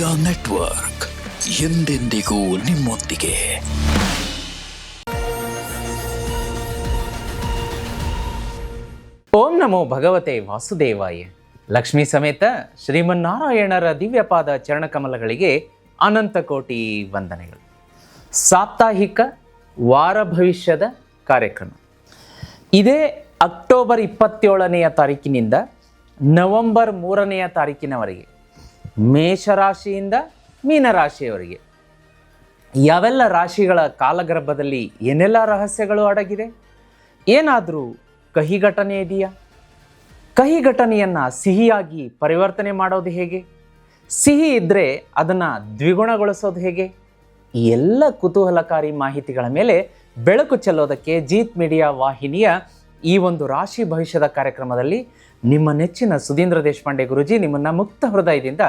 Media network ಎಂದೆಂದಿಗೂ ನಿಮ್ಮೊಂದಿಗೆ. ಓಂ ನಮೋ ಭಗವತೆ ವಾಸುದೇವಾಯ. ಲಕ್ಷ್ಮೀ ಸಮೇತ ಶ್ರೀಮನ್ನಾರಾಯಣರ ದಿವ್ಯಪಾದ ಚರಣಕಮಲಗಳಿಗೆ ಅನಂತ ಕೋಟಿ ವಂದನೆಗಳು. ಸಾಪ್ತಾಹಿಕ ವಾರ ಭವಿಷ್ಯದ ಕಾರ್ಯಕ್ರಮ ಇದೇ ಅಕ್ಟೋಬರ್ 27ನೇ ತಾರೀಕಿನಿಂದ ನವೆಂಬರ್ 3ನೇ ತಾರೀಕಿನವರೆಗೆ ಮೇಷರಾಶಿಯಿಂದ ಮೀನರಾಶಿಯವರೆಗೆ ಯಾವೆಲ್ಲ ರಾಶಿಗಳ ಕಾಲಗರ್ಭದಲ್ಲಿ ಏನೆಲ್ಲ ರಹಸ್ಯಗಳು ಅಡಗಿದೆ, ಏನಾದರೂ ಕಹಿ ಘಟನೆ ಇದೆಯಾ, ಕಹಿ ಘಟನೆಯನ್ನು ಸಿಹಿಯಾಗಿ ಪರಿವರ್ತನೆ ಮಾಡೋದು ಹೇಗೆ, ಸಿಹಿ ಇದ್ದರೆ ಅದನ್ನು ದ್ವಿಗುಣಗೊಳಿಸೋದು ಹೇಗೆ, ಈ ಎಲ್ಲ ಕುತೂಹಲಕಾರಿ ಮಾಹಿತಿಗಳ ಮೇಲೆ ಬೆಳಕು ಚೆಲ್ಲೋದಕ್ಕೆ ಜೀತ್ ಮೀಡಿಯಾ ವಾಹಿನಿಯ ಈ ಒಂದು ರಾಶಿ ಭವಿಷ್ಯದ ಕಾರ್ಯಕ್ರಮದಲ್ಲಿ ನಿಮ್ಮ ನೆಚ್ಚಿನ ಸುಧೀಂದ್ರ ದೇಶಪಾಂಡೆ ಗುರೂಜಿ ನಿಮ್ಮನ್ನು ಮುಕ್ತ ಹೃದಯದಿಂದ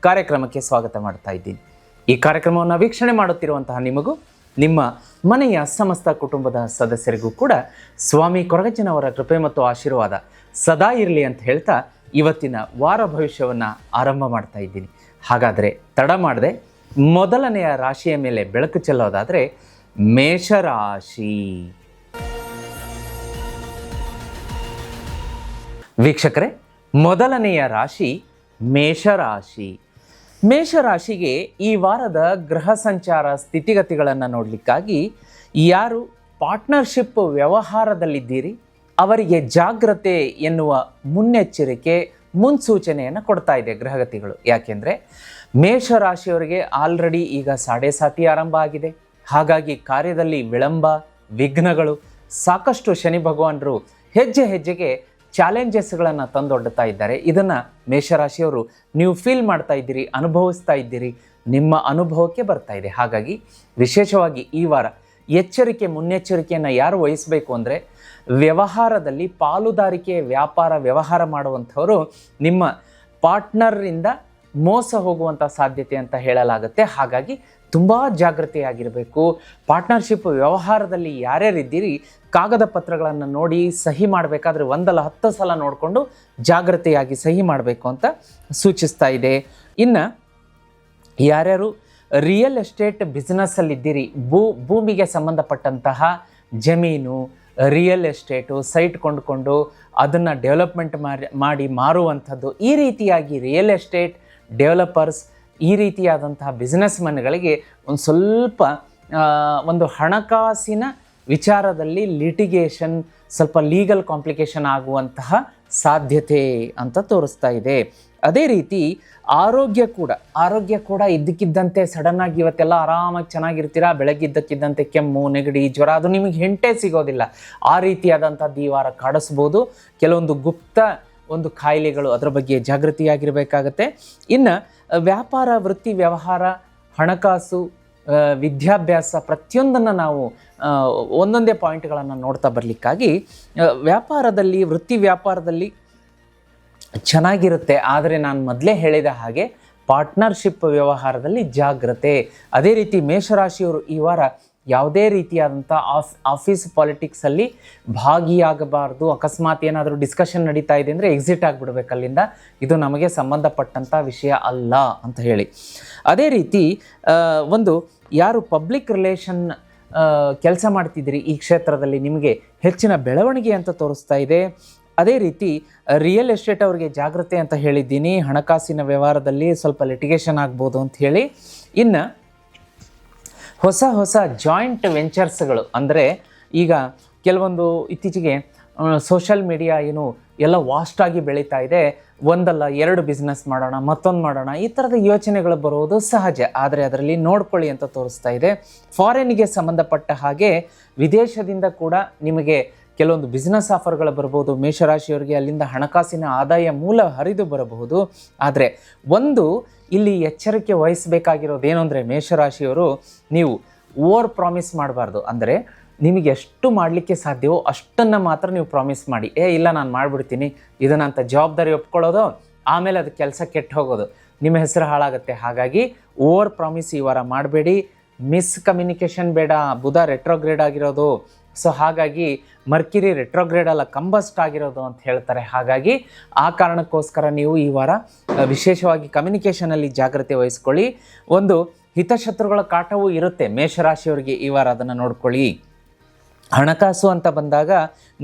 ಕಾರ್ಯಕ್ರಮಕ್ಕೆ ಸ್ವಾಗತ ಮಾಡ್ತಾ ಇದ್ದೀನಿ. ಈ ಕಾರ್ಯಕ್ರಮವನ್ನು ವೀಕ್ಷಣೆ ಮಾಡುತ್ತಿರುವಂತಹ ನಿಮಗೂ ನಿಮ್ಮ ಮನೆಯ ಸಮಸ್ತ ಕುಟುಂಬದ ಸದಸ್ಯರಿಗೂ ಕೂಡ ಸ್ವಾಮಿ ಕೊರಗಜ್ಜನವರ ಕೃಪೆ ಮತ್ತು ಆಶೀರ್ವಾದ ಸದಾ ಇರಲಿ ಅಂತ ಹೇಳ್ತಾ ಇವತ್ತಿನ ವಾರ ಭವಿಷ್ಯವನ್ನು ಆರಂಭ ಮಾಡ್ತಾ ಇದ್ದೀನಿ. ಹಾಗಾದರೆ ತಡ ಮಾಡದೆ ಮೊದಲನೆಯ ರಾಶಿಯ ಮೇಲೆ ಬೆಳಕು ಚೆಲ್ಲೋದಾದರೆ ಮೇಷರಾಶಿ. ವೀಕ್ಷಕರೇ, ಮೊದಲನೆಯ ರಾಶಿ ಮೇಷರಾಶಿ. ಮೇಷರಾಶಿಗೆ ಈ ವಾರದ ಗ್ರಹ ಸಂಚಾರ ಸ್ಥಿತಿಗತಿಗಳನ್ನು ನೋಡಲಿಕ್ಕಾಗಿ ಯಾರು ಪಾರ್ಟ್ನರ್ಶಿಪ್ ವ್ಯವಹಾರದಲ್ಲಿದ್ದೀರಿ ಅವರಿಗೆ ಜಾಗ್ರತೆ ಎನ್ನುವ ಮುನ್ನೆಚ್ಚರಿಕೆ ಮುನ್ಸೂಚನೆಯನ್ನು ಕೊಡ್ತಾ ಇದೆ ಗ್ರಹಗತಿಗಳು. ಯಾಕೆಂದರೆ ಮೇಷರಾಶಿಯವರಿಗೆ ಆಲ್ರೆಡಿ ಈಗ ಸಾಡೆ ಸಾತಿ ಆರಂಭ ಆಗಿದೆ. ಹಾಗಾಗಿ ಕಾರ್ಯದಲ್ಲಿ ವಿಳಂಬ, ವಿಘ್ನಗಳು ಸಾಕಷ್ಟು ಶನಿ ಭಗವಾನರು ಹೆಜ್ಜೆ ಹೆಜ್ಜೆಗೆ ಚಾಲೆಂಜಸ್ಗಳನ್ನು ತಂದೊಡ್ಡುತ್ತಾ ಇದ್ದಾರೆ. ಇದನ್ನು ಮೇಷರಾಶಿಯವರು ನೀವು ಫೀಲ್ ಮಾಡ್ತಾ ಇದ್ದೀರಿ, ಅನುಭವಿಸ್ತಾ ಇದ್ದೀರಿ, ನಿಮ್ಮ ಅನುಭವಕ್ಕೆ ಬರ್ತಾ ಇದೆ. ಹಾಗಾಗಿ ವಿಶೇಷವಾಗಿ ಈ ವಾರ ಎಚ್ಚರಿಕೆ ಮುನ್ನೆಚ್ಚರಿಕೆಯನ್ನು ಯಾರು ವಹಿಸಬೇಕು ಅಂದರೆ ವ್ಯವಹಾರದಲ್ಲಿ ಪಾಲುದಾರಿಕೆ ವ್ಯಾಪಾರ ವ್ಯವಹಾರ ಮಾಡುವಂಥವರು ನಿಮ್ಮ ಪಾರ್ಟ್ನರ್ರಿಂದ ಮೋಸ ಹೋಗುವಂಥ ಸಾಧ್ಯತೆ ಅಂತ ಹೇಳಲಾಗುತ್ತೆ. ಹಾಗಾಗಿ ತುಂಬ ಜಾಗೃತೆಯಾಗಿರಬೇಕು. ಪಾರ್ಟ್ನರ್ಶಿಪ್ ವ್ಯವಹಾರದಲ್ಲಿ ಯಾರ್ಯಾರಿದ್ದೀರಿ ಕಾಗದ ಪತ್ರಗಳನ್ನು ನೋಡಿ ಸಹಿ ಮಾಡಬೇಕಾದ್ರೆ 1-10 ಸಲ ನೋಡಿಕೊಂಡು ಜಾಗೃತೆಯಾಗಿ ಸಹಿ ಮಾಡಬೇಕು ಅಂತ ಸೂಚಿಸ್ತಾ ಇದೆ. ಇನ್ನು ಯಾರ್ಯಾರು ರಿಯಲ್ ಎಸ್ಟೇಟ್ ಬಿಸ್ನೆಸ್ಸಲ್ಲಿದ್ದೀರಿ, ಭೂಮಿಗೆ ಸಂಬಂಧಪಟ್ಟಂತಹ ಜಮೀನು, ರಿಯಲ್ ಎಸ್ಟೇಟು, ಸೈಟ್ ಕೊಂಡುಕೊಂಡು ಅದನ್ನು ಡೆವಲಪ್ಮೆಂಟ್ ಮಾಡಿ ಮಾರುವಂಥದ್ದು, ಈ ರೀತಿಯಾಗಿ ರಿಯಲ್ ಎಸ್ಟೇಟ್ ಡೆವಲಪರ್ಸ್, ಈ ರೀತಿಯಾದಂತಹ ಬಿಸ್ನೆಸ್ ಮನ್ಗಳಿಗೆ ಒಂದು ಸ್ವಲ್ಪ ಒಂದು ಹಣಕಾಸಿನ ವಿಚಾರದಲ್ಲಿ ಲಿಟಿಗೇಷನ್, ಸ್ವಲ್ಪ ಲೀಗಲ್ ಕಾಂಪ್ಲಿಕೇಶನ್ ಆಗುವಂತಹ ಸಾಧ್ಯತೆ ಅಂತ ತೋರಿಸ್ತಾ ಇದೆ. ಅದೇ ರೀತಿ ಆರೋಗ್ಯ ಕೂಡ ಇದ್ದಕ್ಕಿದ್ದಂತೆ ಸಡನ್ನಾಗಿ ಇವತ್ತೆಲ್ಲ ಆರಾಮಾಗಿ ಚೆನ್ನಾಗಿರ್ತೀರಾ, ಬೆಳಗ್ಗೆ ಇದ್ದಕ್ಕಿದ್ದಂತೆ ಕೆಮ್ಮು, ನೆಗಡಿ, ಜ್ವರ, ಅದು ನಿಮಗೆ ಹೆಂಟೆ ಸಿಗೋದಿಲ್ಲ. ಆ ರೀತಿಯಾದಂಥದ್ದು ಈ ವಾರ ಕಾಡಿಸ್ಬೋದು. ಕೆಲವೊಂದು ಗುಪ್ತ ಒಂದು ಕಾಯಿಲೆಗಳು, ಅದರ ಬಗ್ಗೆ ಜಾಗೃತಿಯಾಗಿರಬೇಕಾಗತ್ತೆ. ಇನ್ನು ವ್ಯಾಪಾರ, ವೃತ್ತಿ, ವ್ಯವಹಾರ, ಹಣಕಾಸು, ವಿದ್ಯಾಭ್ಯಾಸ ಪ್ರತಿಯೊಂದನ್ನು ನಾವು ಒಂದೊಂದೇ ಪಾಯಿಂಟ್ಗಳನ್ನು ನೋಡ್ತಾ ಬರಲಿಕ್ಕಾಗಿ ವ್ಯಾಪಾರದಲ್ಲಿ, ವೃತ್ತಿ ವ್ಯಾಪಾರದಲ್ಲಿ ಚೆನ್ನಾಗಿರುತ್ತೆ. ಆದರೆ ನಾನು ಮೊದಲೇ ಹೇಳಿದ ಹಾಗೆ ಪಾರ್ಟ್ನರ್ಶಿಪ್ ವ್ಯವಹಾರದಲ್ಲಿ ಜಾಗ್ರತೆ. ಅದೇ ರೀತಿ ಮೇಷರಾಶಿಯವರು ಈ ವಾರ ಯಾವುದೇ ರೀತಿಯಾದಂಥ ಆಫೀಸ್ ಪಾಲಿಟಿಕ್ಸಲ್ಲಿ ಭಾಗಿಯಾಗಬಾರ್ದು. ಅಕಸ್ಮಾತ್ ಏನಾದರೂ ಡಿಸ್ಕಷನ್ ನಡೀತಾ ಇದೆ ಅಂದರೆ ಎಕ್ಸಿಟ್ ಆಗಿಬಿಡ್ಬೇಕು ಅಲ್ಲಿಂದ, ಇದು ನಮಗೆ ಸಂಬಂಧಪಟ್ಟಂಥ ವಿಷಯ ಅಲ್ಲ ಅಂತ ಹೇಳಿ. ಅದೇ ರೀತಿ ಒಂದು ಯಾರು ಪಬ್ಲಿಕ್ ರಿಲೇಷನ್ ಕೆಲಸ ಮಾಡ್ತಿದ್ದೀರಿ ಈ ಕ್ಷೇತ್ರದಲ್ಲಿ ನಿಮಗೆ ಹೆಚ್ಚಿನ ಬೆಳವಣಿಗೆ ಅಂತ ತೋರಿಸ್ತಾ ಇದೆ. ಅದೇ ರೀತಿ ರಿಯಲ್ ಎಸ್ಟೇಟ್ ಅವರಿಗೆ ಜಾಗ್ರತೆ ಅಂತ ಹೇಳಿದ್ದೀನಿ. ಹಣಕಾಸಿನ ವ್ಯವಹಾರದಲ್ಲಿ ಸ್ವಲ್ಪ ಲಿಟಿಗೇಷನ್ ಆಗ್ಬೋದು ಅಂತ ಹೇಳಿ. ಇನ್ನು ಹೊಸ ಜಾಯಿಂಟ್ ವೆಂಚರ್ಸ್ಗಳು ಅಂದರೆ ಈಗ ಕೆಲವೊಂದು ಇತ್ತೀಚೆಗೆ ಸೋಷಲ್ ಮೀಡಿಯಾ ಏನು ಎಲ್ಲ ವಾಸ್ಟಾಗಿ ಬೆಳೀತಾ ಇದೆ, 1-2 ಬಿಸ್ನೆಸ್ ಮಾಡೋಣ, ಮತ್ತೊಂದು ಮಾಡೋಣ, ಈ ಥರದ ಯೋಚನೆಗಳು ಬರುವುದು ಸಹಜ. ಆದರೆ ಅದರಲ್ಲಿ ನೋಡ್ಕೊಳ್ಳಿ ಅಂತ ತೋರಿಸ್ತಾ ಇದೆ. ಫಾರಿನ್ಗೆ ಸಂಬಂಧಪಟ್ಟ ಹಾಗೆ ವಿದೇಶದಿಂದ ಕೂಡ ನಿಮಗೆ ಕೆಲವೊಂದು ಬಿಸ್ನೆಸ್ ಆಫರ್ಗಳು ಬರ್ಬೋದು. ಮೇಷರಾಶಿಯವರಿಗೆ ಅಲ್ಲಿಂದ ಹಣಕಾಸಿನ ಆದಾಯ ಮೂಲ ಹರಿದು ಬರಬಹುದು. ಆದರೆ ಒಂದು ಇಲ್ಲಿ ಎಚ್ಚರಿಕೆ ವಹಿಸಬೇಕಾಗಿರೋದೇನು ಅಂದರೆ ಮೇಷರಾಶಿಯವರು ನೀವು ಓವರ್ ಪ್ರಾಮಿಸ್ ಮಾಡಬಾರ್ದು. ಅಂದರೆ ನಿಮಗೆ ಎಷ್ಟು ಮಾಡಲಿಕ್ಕೆ ಸಾಧ್ಯವೋ ಅಷ್ಟನ್ನು ಮಾತ್ರ ನೀವು ಪ್ರಾಮಿಸ್ ಮಾಡಿ. ಇಲ್ಲ ನಾನು ಮಾಡಿಬಿಡ್ತೀನಿ ಇದನ್ನಂತ ಜವಾಬ್ದಾರಿ ಒಪ್ಕೊಳ್ಳೋದು, ಆಮೇಲೆ ಅದು ಕೆಲಸ ಕೆಟ್ಟು ಹೋಗೋದು, ನಿಮ್ಮ ಹೆಸರು ಹಾಳಾಗುತ್ತೆ. ಹಾಗಾಗಿ ಓವರ್ ಪ್ರಾಮಿಸ್ ಈ ವಾರ ಮಾಡಬೇಡಿ. ಮಿಸ್ ಕಮ್ಯುನಿಕೇಷನ್ ಬೇಡ. ಬುಧ ರೆಟ್ರೋಗ್ರೇಡ್ ಆಗಿರೋದು, ಸೊ ಹಾಗಾಗಿ ಮರ್ಕಿರಿ ರೆಟ್ರೋಗ್ರೇಡ್ ಅಲ್ಲ ಕಂಬಸ್ಟ್ ಆಗಿರೋದು ಅಂತ ಹೇಳ್ತಾರೆ. ಹಾಗಾಗಿ ಆ ಕಾರಣಕ್ಕೋಸ್ಕರ ನೀವು ಈ ವಾರ ವಿಶೇಷವಾಗಿ ಕಮ್ಯುನಿಕೇಷನಲ್ಲಿ ಜಾಗ್ರತೆ ವಹಿಸ್ಕೊಳ್ಳಿ. ಒಂದು ಹಿತಶತ್ರುಗಳ ಕಾಟವೂ ಇರುತ್ತೆ ಮೇಷರಾಶಿಯವರಿಗೆ ಈ ವಾರ, ಅದನ್ನು ನೋಡ್ಕೊಳ್ಳಿ. ಹಣಕಾಸು ಅಂತ ಬಂದಾಗ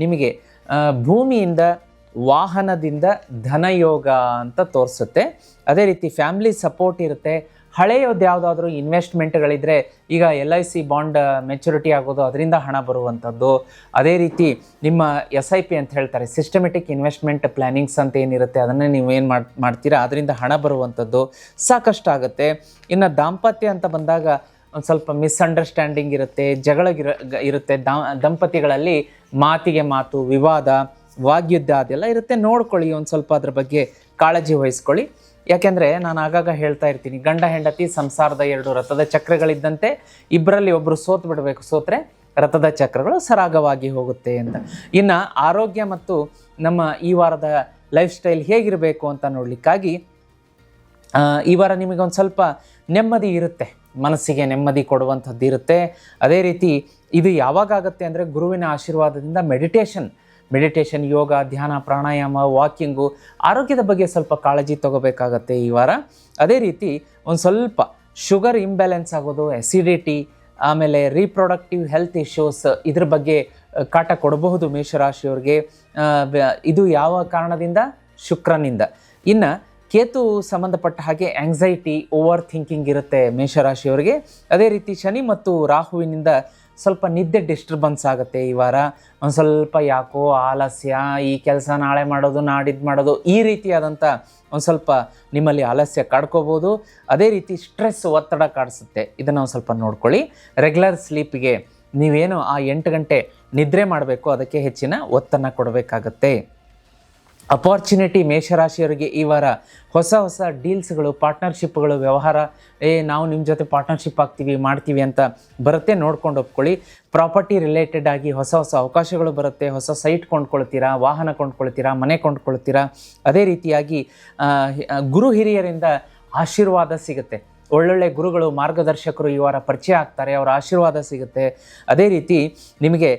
ನಿಮಗೆ ಭೂಮಿಯಿಂದ, ವಾಹನದಿಂದ ಧನಯೋಗ ಅಂತ ತೋರಿಸುತ್ತೆ. ಅದೇ ರೀತಿ ಫ್ಯಾಮಿಲಿ ಸಪೋರ್ಟ್ ಇರುತ್ತೆ. ಹಳೆಯದು ಯಾವುದಾದ್ರೂ ಇನ್ವೆಸ್ಟ್ಮೆಂಟ್ಗಳಿದ್ರೆ, ಈಗ LIC ಬಾಂಡ್ ಮೆಚುರಿಟಿ ಆಗೋದು, ಅದರಿಂದ ಹಣ ಬರುವಂಥದ್ದು. ಅದೇ ರೀತಿ ನಿಮ್ಮ SIP ಅಂತ ಹೇಳ್ತಾರೆ, ಸಿಸ್ಟಮೆಟಿಕ್ ಇನ್ವೆಸ್ಟ್ಮೆಂಟ್ ಪ್ಲ್ಯಾನಿಂಗ್ಸ್ ಅಂತ ಏನಿರುತ್ತೆ, ಅದನ್ನೇ ನೀವೇನು ಮಾಡ್ತೀರಾ, ಅದರಿಂದ ಹಣ ಬರುವಂಥದ್ದು ಸಾಕಷ್ಟು ಆಗುತ್ತೆ. ಇನ್ನು ದಾಂಪತ್ಯ ಅಂತ ಬಂದಾಗ ಒಂದು ಸ್ವಲ್ಪ ಮಿಸ್ಅಂಡರ್ಸ್ಟ್ಯಾಂಡಿಂಗ್ ಇರುತ್ತೆ, ಜಗಳ ಇರುತ್ತೆ. ದಂಪತಿಗಳಲ್ಲಿ ಮಾತಿಗೆ ಮಾತು, ವಿವಾದ, ವಾಗ್ಯುದ್ಧ ಅದೆಲ್ಲ ಇರುತ್ತೆ. ನೋಡ್ಕೊಳ್ಳಿ, ಒಂದು ಸ್ವಲ್ಪ ಅದ್ರ ಬಗ್ಗೆ ಕಾಳಜಿ ವಹಿಸ್ಕೊಳ್ಳಿ. ಯಾಕೆಂದರೆ ನಾನು ಆಗಾಗ ಹೇಳ್ತಾ ಇರ್ತೀನಿ, ಗಂಡ ಹೆಂಡತಿ ಸಂಸಾರದ 2 ರಥದ ಚಕ್ರಗಳಿದ್ದಂತೆ, ಇಬ್ಬರಲ್ಲಿ ಒಬ್ಬರು ಸೋತು ಬಿಡಬೇಕು, ಸೋತ್ರೆ ರಥದ ಚಕ್ರಗಳು ಸರಾಗವಾಗಿ ಹೋಗುತ್ತೆ ಅಂತ. ಇನ್ನು ಆರೋಗ್ಯ ಮತ್ತು ನಮ್ಮ ಈ ವಾರದ ಲೈಫ್ ಸ್ಟೈಲ್ ಹೇಗಿರಬೇಕು ಅಂತ ನೋಡಲಿಕ್ಕಾಗಿ ಈ ವಾರ ನಿಮಗೆ ಒಂದು ಸ್ವಲ್ಪ ನೆಮ್ಮದಿ ಇರುತ್ತೆ, ಮನಸ್ಸಿಗೆ ನೆಮ್ಮದಿ ಕೊಡುವಂಥದ್ದು ಇರುತ್ತೆ. ಅದೇ ರೀತಿ ಇದು ಯಾವಾಗ ಆಗುತ್ತೆ ಅಂದರೆ ಗುರುವಿನ ಆಶೀರ್ವಾದದಿಂದ ಮೆಡಿಟೇಷನ್, ಯೋಗ, ಧ್ಯಾನ, ಪ್ರಾಣಾಯಾಮ, ವಾಕಿಂಗು, ಆರೋಗ್ಯದ ಬಗ್ಗೆ ಸ್ವಲ್ಪ ಕಾಳಜಿ ತಗೋಬೇಕಾಗತ್ತೆ ಈ ವಾರ. ಅದೇ ರೀತಿ ಒಂದು ಸ್ವಲ್ಪ ಶುಗರ್ ಇಂಬ್ಯಾಲೆನ್ಸ್ ಆಗೋದು, ಎಸಿಡಿಟಿ, ಆಮೇಲೆ ರೀಪ್ರೊಡಕ್ಟಿವ್ ಹೆಲ್ತ್ ಇಶ್ಯೂಸ್, ಇದ್ರ ಬಗ್ಗೆ ಕಾಟ ಕೊಡಬಹುದು ಮೇಷರಾಶಿಯವ್ರಿಗೆ. ಇದು ಯಾವ ಕಾರಣದಿಂದ? ಶುಕ್ರನಿಂದ. ಇನ್ನು ಕೇತು ಸಂಬಂಧಪಟ್ಟ ಹಾಗೆ ಆಂಗ್ಸೈಟಿ, ಓವರ್ ಥಿಂಕಿಂಗ್ ಇರುತ್ತೆ ಮೇಷರಾಶಿಯವರಿಗೆ. ಅದೇ ರೀತಿ ಶನಿ ಮತ್ತು ರಾಹುವಿನಿಂದ ಸ್ವಲ್ಪ ನಿದ್ದೆ ಡಿಸ್ಟರ್ಬೆನ್ಸ್ ಆಗುತ್ತೆ ಈ ವಾರ. ಒಂದು ಸ್ವಲ್ಪ ಯಾಕೋ ಆಲಸ್ಯ, ಈ ಕೆಲಸ ನಾಳೆ ಮಾಡೋದು, ನಾಡಿದ್ದು ಮಾಡೋದು, ಈ ರೀತಿಯಾದಂಥ ಒಂದು ಸ್ವಲ್ಪ ನಿಮ್ಮಲ್ಲಿ ಆಲಸ್ಯ ಕಾಡ್ಕೋಬೋದು. ಅದೇ ರೀತಿ ಸ್ಟ್ರೆಸ್, ಒತ್ತಡ ಕಾಡಿಸುತ್ತೆ. ಇದನ್ನು ಒಂದು ಸ್ವಲ್ಪ ನೋಡ್ಕೊಳ್ಳಿ. ರೆಗ್ಯುಲರ್ ಸ್ಲೀಪಿಗೆ ನೀವೇನು ಆ 8 ಗಂಟೆ ನಿದ್ರೆ ಮಾಡಬೇಕು, ಅದಕ್ಕೆ ಹೆಚ್ಚಿನ ಒತ್ತನ್ನು ಕೊಡಬೇಕಾಗತ್ತೆ. ಅಪಾರ್ಚುನಿಟಿ ಮೇಷರಾಶಿಯವರಿಗೆ ಈ ವಾರ ಹೊಸ ಡೀಲ್ಸ್ಗಳು, ಪಾರ್ಟ್ನರ್ಶಿಪ್ಗಳು, ವ್ಯವಹಾರ, ನಾವು ನಿಮ್ಮ ಜೊತೆ ಪಾರ್ಟ್ನರ್ಶಿಪ್ ಮಾಡ್ತೀವಿ ಅಂತ ಬರುತ್ತೆ, ನೋಡ್ಕೊಂಡು ಒಪ್ಕೊಳ್ಳಿ. ಪ್ರಾಪರ್ಟಿ ರಿಲೇಟೆಡ್ ಆಗಿ ಹೊಸ ಅವಕಾಶಗಳು ಬರುತ್ತೆ. ಹೊಸ ಸೈಟ್ ಕೊಂಡ್ಕೊಳ್ತೀರಾ, ವಾಹನ ಕೊಂಡ್ಕೊಳ್ತೀರಾ, ಮನೆ ಕೊಂಡ್ಕೊಳ್ತೀರಾ. ಅದೇ ರೀತಿಯಾಗಿ ಗುರು ಹಿರಿಯರಿಂದ ಆಶೀರ್ವಾದ ಸಿಗುತ್ತೆ. ಒಳ್ಳೊಳ್ಳೆ ಗುರುಗಳು, ಮಾರ್ಗದರ್ಶಕರು ಈ ವಾರ ಪರಿಚಯ ಆಗ್ತಾರೆ, ಅವರ ಆಶೀರ್ವಾದ ಸಿಗುತ್ತೆ. ಅದೇ ರೀತಿ ನಿಮಗೆ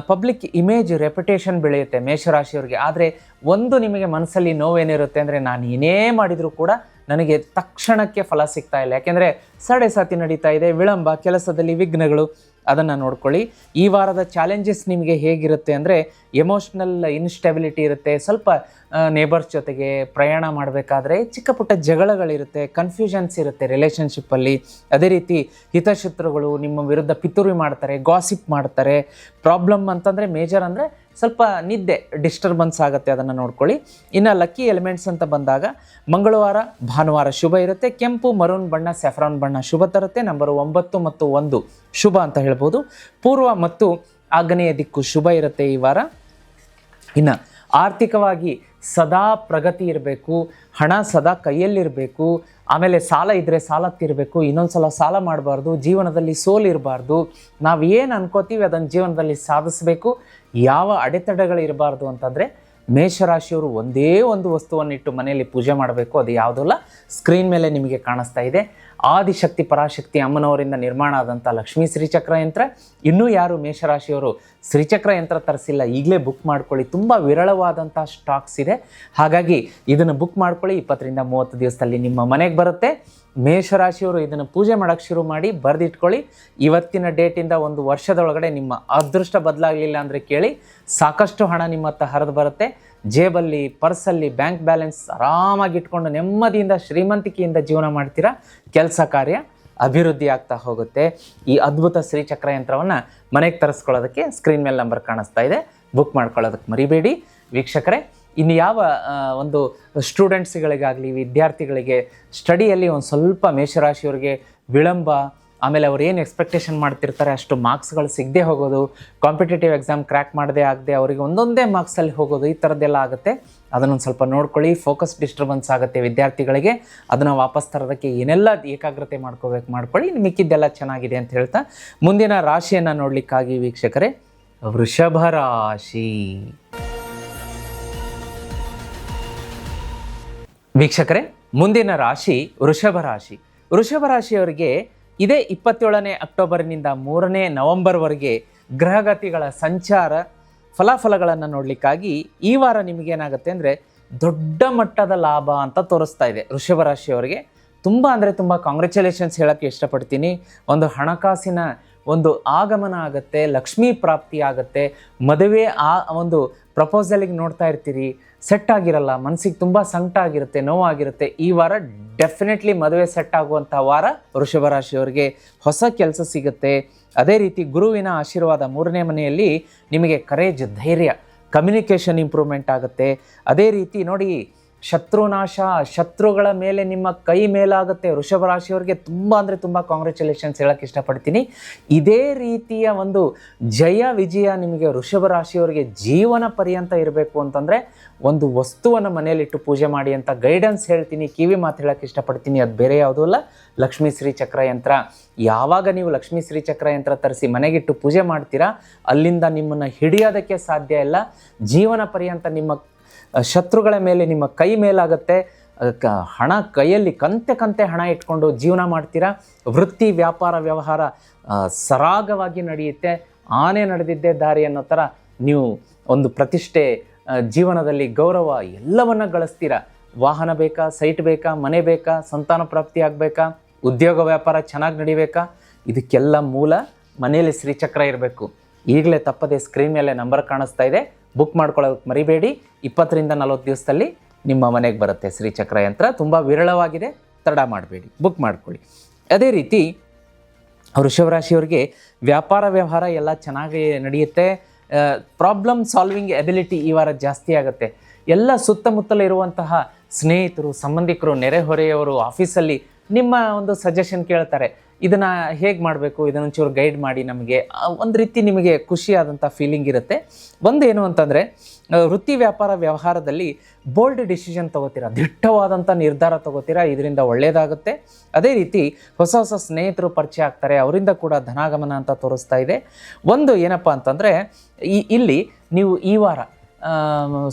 ಪಬ್ಲಿಕ್ ಇಮೇಜ್, ರೆಪ್ಯುಟೇಷನ್ ಬೆಳೆಯುತ್ತೆ ಮೇಷರಾಶಿಯವರಿಗೆ. ಆದರೆ ಒಂದು ನಿಮಗೆ ಮನಸ್ಸಲ್ಲಿ ನೋವೇನಿರುತ್ತೆ ಅಂದರೆ, ನಾನು ಏನೇ ಮಾಡಿದರೂ ಕೂಡ ನನಗೆ ತಕ್ಷಣಕ್ಕೆ ಫಲ ಸಿಗ್ತಾ ಇಲ್ಲ, ಯಾಕೆಂದರೆ ಸಾತಿ ನಡೀತಾ ಇದೆ, ವಿಳಂಬ, ಕೆಲಸದಲ್ಲಿ ವಿಘ್ನಗಳು. ಅದನ್ನು ನೋಡ್ಕೊಳ್ಳಿ. ಈ ವಾರದ ಚಾಲೆಂಜಸ್ ನಿಮಗೆ ಹೇಗಿರುತ್ತೆ ಅಂದರೆ, ಎಮೋಷ್ನಲ್ ಇನ್ಸ್ಟೆಬಿಲಿಟಿ ಇರುತ್ತೆ. ಸ್ವಲ್ಪ ನೇಬರ್ಸ್ ಜೊತೆಗೆ ಪ್ರಯಾಣ ಮಾಡಬೇಕಾದ್ರೆ ಚಿಕ್ಕ ಪುಟ್ಟ ಜಗಳಗಳಿರುತ್ತೆ, ಕನ್ಫ್ಯೂಷನ್ಸ್ ಇರುತ್ತೆ ರಿಲೇಷನ್ಶಿಪ್ಪಲ್ಲಿ. ಅದೇ ರೀತಿ ಹಿತಶತ್ರುಗಳು ನಿಮ್ಮ ವಿರುದ್ಧ ಪಿತೂರಿ ಮಾಡ್ತಾರೆ, ಗಾಸಿಪ್ ಮಾಡ್ತಾರೆ. ಪ್ರಾಬ್ಲಮ್ ಅಂತಂದರೆ ಮೇಜರ್ ಅಂದರೆ ಸ್ವಲ್ಪ ನಿದ್ದೆ ಡಿಸ್ಟರ್ಬೆನ್ಸ್ ಆಗುತ್ತೆ, ಅದನ್ನು ನೋಡ್ಕೊಳ್ಳಿ. ಇನ್ನು ಲಕ್ಕಿ ಎಲಿಮೆಂಟ್ಸ್ ಅಂತ ಬಂದಾಗ ಮಂಗಳವಾರ, ಭಾನುವಾರ ಶುಭ ಇರುತ್ತೆ. ಕೆಂಪು, ಮರೂನ್ ಬಣ್ಣ, ಸ್ಯಾಫ್ರಾನ್ ಬಣ್ಣ ಶುಭ ತರುತ್ತೆ. ನಂಬರ್ 9 ಮತ್ತು 1 ಶುಭ ಅಂತ ಹೇಳ್ಬೋದು. ಪೂರ್ವ ಮತ್ತು ಆಗ್ನೇಯ ದಿಕ್ಕು ಶುಭ ಇರುತ್ತೆ ಈ ವಾರ. ಇನ್ನು ಆರ್ಥಿಕವಾಗಿ ಸದಾ ಪ್ರಗತಿ ಇರಬೇಕು, ಹಣ ಸದಾ ಕೈಯಲ್ಲಿರಬೇಕು. ಆಮೇಲೆ ಸಾಲ ಇದ್ದರೆ ಸಾಲ ತೀರಬೇಕು, ಇನ್ನೊಂದು ಸಲ ಸಾಲ ಮಾಡಬಾರ್ದು, ಜೀವನದಲ್ಲಿ ಸೋಲಿರಬಾರ್ದು. ನಾವು ಏನು ಅನ್ಕೋತೀವಿ ಅದನ್ನು ಜೀವನದಲ್ಲಿ ಸಾಧಿಸಬೇಕು. ಯಾವ ಅಡೆತಡೆಗಳು ಇರಬಾರ್ದು ಅಂತಂದರೆ ಮೇಷರಾಶಿಯವರು ಒಂದೇ ಒಂದು ವಸ್ತುವನ್ನಿಟ್ಟು ಮನೆಯಲ್ಲಿ ಪೂಜೆ ಮಾಡಬೇಕು. ಅದು ಯಾವುದಲ್ಲ, ಸ್ಕ್ರೀನ್ ಮೇಲೆ ನಿಮಗೆ ಕಾಣಿಸ್ತಾ ಇದೆ, ಆದಿಶಕ್ತಿ ಪರಾಶಕ್ತಿ ಅಮ್ಮನವರಿಂದ ನಿರ್ಮಾಣ ಆದಂಥ ಲಕ್ಷ್ಮೀ ಶ್ರೀಚಕ್ರ ಯಂತ್ರ. ಇನ್ನೂ ಯಾರು ಮೇಷರಾಶಿಯವರು ಶ್ರೀಚಕ್ರ ಯಂತ್ರ ತರಿಸಿಲ್ಲ, ಈಗಲೇ ಬುಕ್ ಮಾಡ್ಕೊಳ್ಳಿ. ತುಂಬ ವಿರಳವಾದಂಥ ಸ್ಟಾಕ್ಸ್ ಇದೆ, ಹಾಗಾಗಿ ಇದನ್ನು ಬುಕ್ ಮಾಡ್ಕೊಳ್ಳಿ. 20ರಿಂದ 30 ದಿವಸದಲ್ಲಿ ನಿಮ್ಮ ಮನೆಗೆ ಬರುತ್ತೆ. ಮೇಷರಾಶಿಯವರು ಇದನ್ನು ಪೂಜೆ ಮಾಡೋಕ್ಕೆ ಶುರು ಮಾಡಿ, ಬರೆದಿಟ್ಕೊಳ್ಳಿ. ಇವತ್ತಿನ ಡೇಟಿಂದ 1 ವರ್ಷದೊಳಗಡೆ ನಿಮ್ಮ ಅದೃಷ್ಟ ಬದಲಾಗಲಿಲ್ಲ ಅಂದರೆ ಕೇಳಿ, ಸಾಕಷ್ಟು ಹಣ ನಿಮ್ಮ ಹತ್ರ ಹರಿದು ಬರುತ್ತೆ. ಜೇಬಲ್ಲಿ, ಪರ್ಸಲ್ಲಿ, ಬ್ಯಾಂಕ್ ಬ್ಯಾಲೆನ್ಸ್ ಆರಾಮಾಗಿ ಇಟ್ಕೊಂಡು ನೆಮ್ಮದಿಯಿಂದ ಶ್ರೀಮಂತಿಕೆಯಿಂದ ಜೀವನ ಮಾಡ್ತೀರಾ. ಕೆಲಸ ಕಾರ್ಯ ಅಭಿವೃದ್ಧಿ ಆಗ್ತಾ ಹೋಗುತ್ತೆ. ಈ ಅದ್ಭುತ ಶ್ರೀಚಕ್ರ ಯಂತ್ರವನ್ನು ಮನೆಗೆ ತರಿಸ್ಕೊಳ್ಳೋದಕ್ಕೆ ಸ್ಕ್ರೀನ್ ಮೇಲೆ ನಂಬರ್ ಕಾಣಿಸ್ತಾ ಇದೆ, ಬುಕ್ ಮಾಡ್ಕೊಳ್ಳೋದಕ್ಕೆ ಮರಿಬೇಡಿ ವೀಕ್ಷಕರೇ. ಇನ್ನು ಯಾವ ಒಂದು ಸ್ಟೂಡೆಂಟ್ಸ್ಗಳಿಗಾಗಲಿ, ವಿದ್ಯಾರ್ಥಿಗಳಿಗೆ ಸ್ಟಡಿಯಲ್ಲಿ ಒಂದು ಸ್ವಲ್ಪ ಮೇಷರಾಶಿಯವರಿಗೆ ವಿಳಂಬ, ಆಮೇಲೆ ಅವ್ರು ಏನು ಎಕ್ಸ್ಪೆಕ್ಟೇಷನ್ ಮಾಡ್ತಿರ್ತಾರೆ ಅಷ್ಟು ಮಾರ್ಕ್ಸ್ಗಳು ಸಿಗದೆ ಹೋಗೋದು, ಕಾಂಪಿಟೇಟಿವ್ ಎಕ್ಸಾಮ್ ಕ್ರ್ಯಾಕ್ ಮಾಡದೆ ಆಗದೆ ಅವರಿಗೆ ಒಂದೊಂದೇ ಮಾರ್ಕ್ಸಲ್ಲಿ ಹೋಗೋದು, ಈ ಥರದ್ದೆಲ್ಲ ಆಗುತ್ತೆ. ಅದನ್ನೊಂದು ಸ್ವಲ್ಪ ನೋಡ್ಕೊಳ್ಳಿ. ಫೋಕಸ್ ಡಿಸ್ಟರ್ಬೆನ್ಸ್ ಆಗುತ್ತೆ ವಿದ್ಯಾರ್ಥಿಗಳಿಗೆ. ಅದನ್ನು ವಾಪಸ್ ತರೋದಕ್ಕೆ ಏನೆಲ್ಲ ಏಕಾಗ್ರತೆ ಮಾಡ್ಕೊಳ್ಳಿ. ಮಿಕ್ಕಿದ್ದೆಲ್ಲ ಚೆನ್ನಾಗಿದೆ ಅಂತ ಹೇಳ್ತಾ ಮುಂದಿನ ರಾಶಿಯನ್ನು ನೋಡಲಿಕ್ಕಾಗಿ ವೀಕ್ಷಕರೇ, ವೃಷಭ ರಾಶಿ. ವೀಕ್ಷಕರೇ, ಮುಂದಿನ ರಾಶಿ ವೃಷಭ ರಾಶಿ. ವೃಷಭ ರಾಶಿಯವರಿಗೆ ಇದೇ 27ನೇ ಅಕ್ಟೋಬರ್ನಿಂದ 3ನೇ ನವೆಂಬರ್ವರೆಗೆ ಗ್ರಹಗತಿಗಳ ಸಂಚಾರ ಫಲಾಫಲಗಳನ್ನು ನೋಡಲಿಕ್ಕಾಗಿ ಈ ವಾರ ನಿಮಗೇನಾಗುತ್ತೆ ಅಂದರೆ ದೊಡ್ಡ ಮಟ್ಟದ ಲಾಭ ಅಂತ ತೋರಿಸ್ತಾ ಇದೆ. ವೃಷಭ ರಾಶಿಯವರಿಗೆ ತುಂಬ ಅಂದರೆ ತುಂಬ ಕಾಂಗ್ರ್ಯಾಚುಲೇಷನ್ಸ್ ಹೇಳೋಕ್ಕೆ ಇಷ್ಟಪಡ್ತೀನಿ. ಒಂದು ಹಣಕಾಸಿನ ಒಂದು ಆಗಮನ ಆಗುತ್ತೆ, ಲಕ್ಷ್ಮೀ ಪ್ರಾಪ್ತಿ ಆಗುತ್ತೆ. ಮದುವೆ ಆ ಒಂದು ಪ್ರಪೋಸಲಿಗೆ ನೋಡ್ತಾ ಇರ್ತೀರಿ, ಸೆಟ್ ಆಗಿರಲ್ಲ, ಮನಸ್ಸಿಗೆ ತುಂಬ ಸಂಕಟ ಆಗಿರುತ್ತೆ, ನೋವಾಗಿರುತ್ತೆ. ಈ ವಾರ ಡೆಫಿನೆಟ್ಲಿ ಮದುವೆ ಸೆಟ್ ಆಗುವಂಥ ವಾರ ವೃಷಭ ರಾಶಿಯವರಿಗೆ. ಹೊಸ ಕೆಲಸ ಸಿಗುತ್ತೆ. ಅದೇ ರೀತಿ ಗುರುವಿನ ಆಶೀರ್ವಾದ 3ನೇ ಮನೆಯಲ್ಲಿ ನಿಮಗೆ ಕರೇಜ್, ಧೈರ್ಯ, ಕಮ್ಯುನಿಕೇಷನ್ ಇಂಪ್ರೂವ್ಮೆಂಟ್ ಆಗುತ್ತೆ. ಅದೇ ರೀತಿ ನೋಡಿ, ಶತ್ರುನಾಶ, ಶತ್ರುಗಳ ಮೇಲೆ ನಿಮ್ಮ ಕೈ ಮೇಲಾಗುತ್ತೆ. ವೃಷಭ ರಾಶಿಯವರಿಗೆ ತುಂಬ ಅಂದರೆ ತುಂಬ ಕಾಂಗ್ರ್ಯಾಚುಲೇಷನ್ಸ್ ಹೇಳೋಕ್ಕೆ ಇಷ್ಟಪಡ್ತೀನಿ. ಇದೇ ರೀತಿಯ ಒಂದು ಜಯ ವಿಜಯ ನಿಮಗೆ ವೃಷಭ ರಾಶಿಯವರಿಗೆ ಜೀವನ ಪರ್ಯಂತ ಇರಬೇಕು ಅಂತಂದರೆ ಒಂದು ವಸ್ತುವನ್ನು ಮನೆಯಲ್ಲಿಟ್ಟು ಪೂಜೆ ಮಾಡಿ ಅಂತ ಗೈಡೆನ್ಸ್ ಹೇಳ್ತೀನಿ, ಕಿವಿ ಮಾತು ಹೇಳೋಕ್ಕೆ ಇಷ್ಟಪಡ್ತೀನಿ. ಅದು ಬೇರೆ ಯಾವುದೂ ಅಲ್ಲ, ಲಕ್ಷ್ಮೀ ಶ್ರೀ ಚಕ್ರ ಯಂತ್ರ. ಯಾವಾಗ ನೀವು ಲಕ್ಷ್ಮೀ ಶ್ರೀ ಚಕ್ರ ಯಂತ್ರ ತರಿಸಿ ಮನೆಗಿಟ್ಟು ಪೂಜೆ ಮಾಡ್ತೀರಾ, ಅಲ್ಲಿಂದ ನಿಮ್ಮನ್ನು ಹಿಡಿಯೋದಕ್ಕೆ ಸಾಧ್ಯ ಇಲ್ಲ. ಜೀವನ ಪರ್ಯಂತ ನಿಮ್ಮ ಶತ್ರುಗಳ ಮೇಲೆ ನಿಮ್ಮ ಕೈ ಮೇಲಾಗುತ್ತೆ. ಹಣ ಕೈಯಲ್ಲಿ ಕಂತೆ ಹಣ ಇಟ್ಕೊಂಡು ಜೀವನ ಮಾಡ್ತೀರಾ. ವೃತ್ತಿ, ವ್ಯಾಪಾರ, ವ್ಯವಹಾರ ಸರಾಗವಾಗಿ ನಡೆಯುತ್ತೆ. ಆನೆ ನಡೆದಿದ್ದೇ ದಾರಿ ಅನ್ನೋ ಥರ ನೀವು ಒಂದು ಪ್ರತಿಷ್ಠೆ, ಜೀವನದಲ್ಲಿ ಗೌರವ ಎಲ್ಲವನ್ನ ಗಳಿಸ್ತೀರಾ. ವಾಹನ ಬೇಕಾ, ಸೈಟ್ ಬೇಕಾ, ಮನೆ ಬೇಕಾ, ಸಂತಾನ ಪ್ರಾಪ್ತಿ ಆಗಬೇಕಾ, ಉದ್ಯೋಗ ವ್ಯಾಪಾರ ಚೆನ್ನಾಗಿ ನಡಿಬೇಕಾ, ಇದಕ್ಕೆಲ್ಲ ಮೂಲ ಮನೆಯಲ್ಲಿ ಶ್ರೀಚಕ್ರ ಇರಬೇಕು. ಈಗಲೇ ತಪ್ಪದೆ ಸ್ಕ್ರೀನ್ ಮೇಲೆ ನಂಬರ್ ಕಾಣಿಸ್ತಾ ಇದೆ, ಬುಕ್ ಮಾಡ್ಕೊಳ್ಳೋದಕ್ಕೆ ಮರಿಬೇಡಿ. 20ರಿಂದ 40 ದಿವಸದಲ್ಲಿ ನಿಮ್ಮ ಮನೆಗೆ ಬರುತ್ತೆ ಶ್ರೀಚಕ್ರ ಯಂತ್ರ. ತುಂಬ ವಿರಳವಾಗಿದೆ, ತಡ ಮಾಡಬೇಡಿ, ಬುಕ್ ಮಾಡ್ಕೊಳ್ಳಿ. ಅದೇ ರೀತಿ ವೃಷಭ ರಾಶಿಯವರಿಗೆ ವ್ಯಾಪಾರ ವ್ಯವಹಾರ ಎಲ್ಲ ಚೆನ್ನಾಗಿ ನಡೆಯುತ್ತೆ. ಪ್ರಾಬ್ಲಮ್ ಸಾಲ್ವಿಂಗ್ ಎಬಿಲಿಟಿ ಈ ವಾರ ಜಾಸ್ತಿ ಆಗುತ್ತೆ. ಎಲ್ಲ ಸುತ್ತಮುತ್ತಲು ಇರುವಂತಹ ಸ್ನೇಹಿತರು, ಸಂಬಂಧಿಕರು, ನೆರೆಹೊರೆಯವರು ಆಫೀಸಲ್ಲಿ ನಿಮ್ಮ ಒಂದು ಸಜೆಷನ್ ಕೇಳ್ತಾರೆ. ಇದನ್ನು ಹೇಗೆ ಮಾಡಬೇಕು, ಇದನ್ನೊಂಚೂರು ಗೈಡ್ ಮಾಡಿ ನಮಗೆ. ಒಂದು ರೀತಿ ನಿಮಗೆ ಖುಷಿಯಾದಂಥ ಫೀಲಿಂಗ್ ಇರುತ್ತೆ. ಒಂದೇನು ಅಂತಂದರೆ, ವೃತ್ತಿ ವ್ಯಾಪಾರ ವ್ಯವಹಾರದಲ್ಲಿ ಬೋಲ್ಡ್ ಡಿಸಿಷನ್ ತೊಗೋತೀರಾ, ದಿಟ್ಟವಾದಂಥ ನಿರ್ಧಾರ ತೊಗೋತೀರಾ, ಇದರಿಂದ ಒಳ್ಳೆಯದಾಗುತ್ತೆ. ಅದೇ ರೀತಿ ಹೊಸ ಹೊಸ ಸ್ನೇಹಿತರು ಪರಿಚಯ ಆಗ್ತಾರೆ, ಅವರಿಂದ ಕೂಡ ಧನಾಗಮನ ಅಂತ ತೋರಿಸ್ತಾ ಇದೆ. ಒಂದು ಏನಪ್ಪ ಅಂತಂದರೆ, ಇಲ್ಲಿ ನೀವು ಈ ವಾರ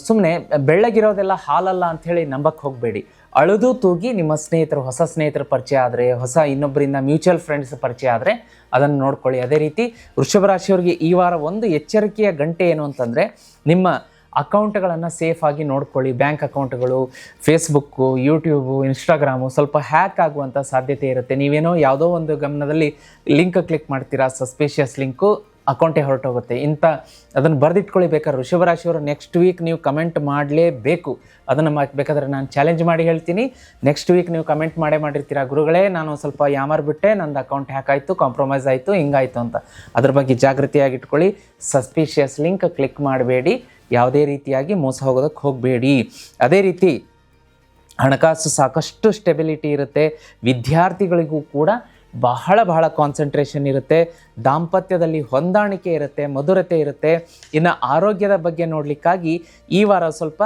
ಸುಮ್ಮನೆ ಬೆಳ್ಳಗಿರೋದೆಲ್ಲ ಹಾಲಲ್ಲ ಅಂಥೇಳಿ ನಂಬಕ್ಕೆ ಹೋಗಬೇಡಿ. ಅಳುದು ತೂಗಿ ನಿಮ್ಮ ಸ್ನೇಹಿತರು, ಹೊಸ ಸ್ನೇಹಿತರ ಪರಿಚಯ ಆದರೆ, ಹೊಸ ಇನ್ನೊಬ್ಬರಿಂದ ಮ್ಯೂಚುವಲ್ ಫ್ರೆಂಡ್ಸ್ ಪರಿಚಯ ಆದರೆ ಅದನ್ನು ನೋಡ್ಕೊಳ್ಳಿ. ಅದೇ ರೀತಿ ವೃಷಭ ರಾಶಿಯವರಿಗೆ ಈ ವಾರ ಒಂದು ಎಚ್ಚರಿಕೆಯ ಗಂಟೆ ಏನು ಅಂತಂದರೆ, ನಿಮ್ಮ ಅಕೌಂಟ್ಗಳನ್ನು ಸೇಫಾಗಿ ನೋಡ್ಕೊಳ್ಳಿ. ಬ್ಯಾಂಕ್ ಅಕೌಂಟ್ಗಳು, ಫೇಸ್ಬುಕ್ಕು, ಯೂಟ್ಯೂಬು, ಇನ್ಸ್ಟಾಗ್ರಾಮು ಸ್ವಲ್ಪ ಹ್ಯಾಕ್ ಆಗುವಂಥ ಸಾಧ್ಯತೆ ಇರುತ್ತೆ. ನೀವೇನೋ ಯಾವುದೋ ಒಂದು ಗಮನದಲ್ಲಿ ಲಿಂಕ್ ಕ್ಲಿಕ್ ಮಾಡ್ತೀರಾ, ಸಸ್ಪಿಷಿಯಸ್ ಲಿಂಕು, ಅಕೌಂಟೇ ಹೊರಟೋಗುತ್ತೆ. ಅದನ್ನು ಬರೆದಿಟ್ಕೊಳ್ಳಿ. ಬೇಕಾದ್ರೆ ವೃಷಭ ರಾಶಿಯವರು ನೆಕ್ಸ್ಟ್ ವೀಕ್ ನೀವು ಕಮೆಂಟ್ ಮಾಡಲೇಬೇಕು. ಅದನ್ನು ಬೇಕಾದ್ರೆ ನಾನು ಚಾಲೆಂಜ್ ಮಾಡಿ ಹೇಳ್ತೀನಿ. ನೆಕ್ಸ್ಟ್ ವೀಕ್ ನೀವು ಕಮೆಂಟ್ ಮಾಡಿರ್ತೀರಾ, ಗುರುಗಳೇ ನಾನು ಸ್ವಲ್ಪ ಯಾಮಾರ್ಬಿಟ್ಟೆ, ನಂದು ಅಕೌಂಟ್ ಹ್ಯಾಕ್ ಆಯಿತು, ಕಾಂಪ್ರಮೈಸ್ ಆಯಿತು, ಹಿಂಗಾಯಿತು ಅಂತ. ಅದ್ರ ಬಗ್ಗೆ ಜಾಗೃತಿಯಾಗಿಟ್ಕೊಳ್ಳಿ. ಸಸ್ಪಿಷಿಯಸ್ ಲಿಂಕ್ ಕ್ಲಿಕ್ ಮಾಡಬೇಡಿ, ಯಾವುದೇ ರೀತಿಯಾಗಿ ಮೋಸ ಹೋಗೋದಕ್ಕೆ ಹೋಗಬೇಡಿ. ಅದೇ ರೀತಿ ಹಣಕಾಸು ಸಾಕಷ್ಟು ಸ್ಟೆಬಿಲಿಟಿ ಇರುತ್ತೆ. ವಿದ್ಯಾರ್ಥಿಗಳಿಗೂ ಕೂಡ ಬಹಳ ಕಾನ್ಸಂಟ್ರೇಷನ್ ಇರುತ್ತೆ. ದಾಂಪತ್ಯದಲ್ಲಿ ಹೊಂದಾಣಿಕೆ ಇರುತ್ತೆ, ಮಧುರತೆ ಇರುತ್ತೆ. ಇನ್ನು ಆರೋಗ್ಯದ ಬಗ್ಗೆ ನೋಡಲಿಕ್ಕಾಗಿ ಈ ವಾರ ಸ್ವಲ್ಪ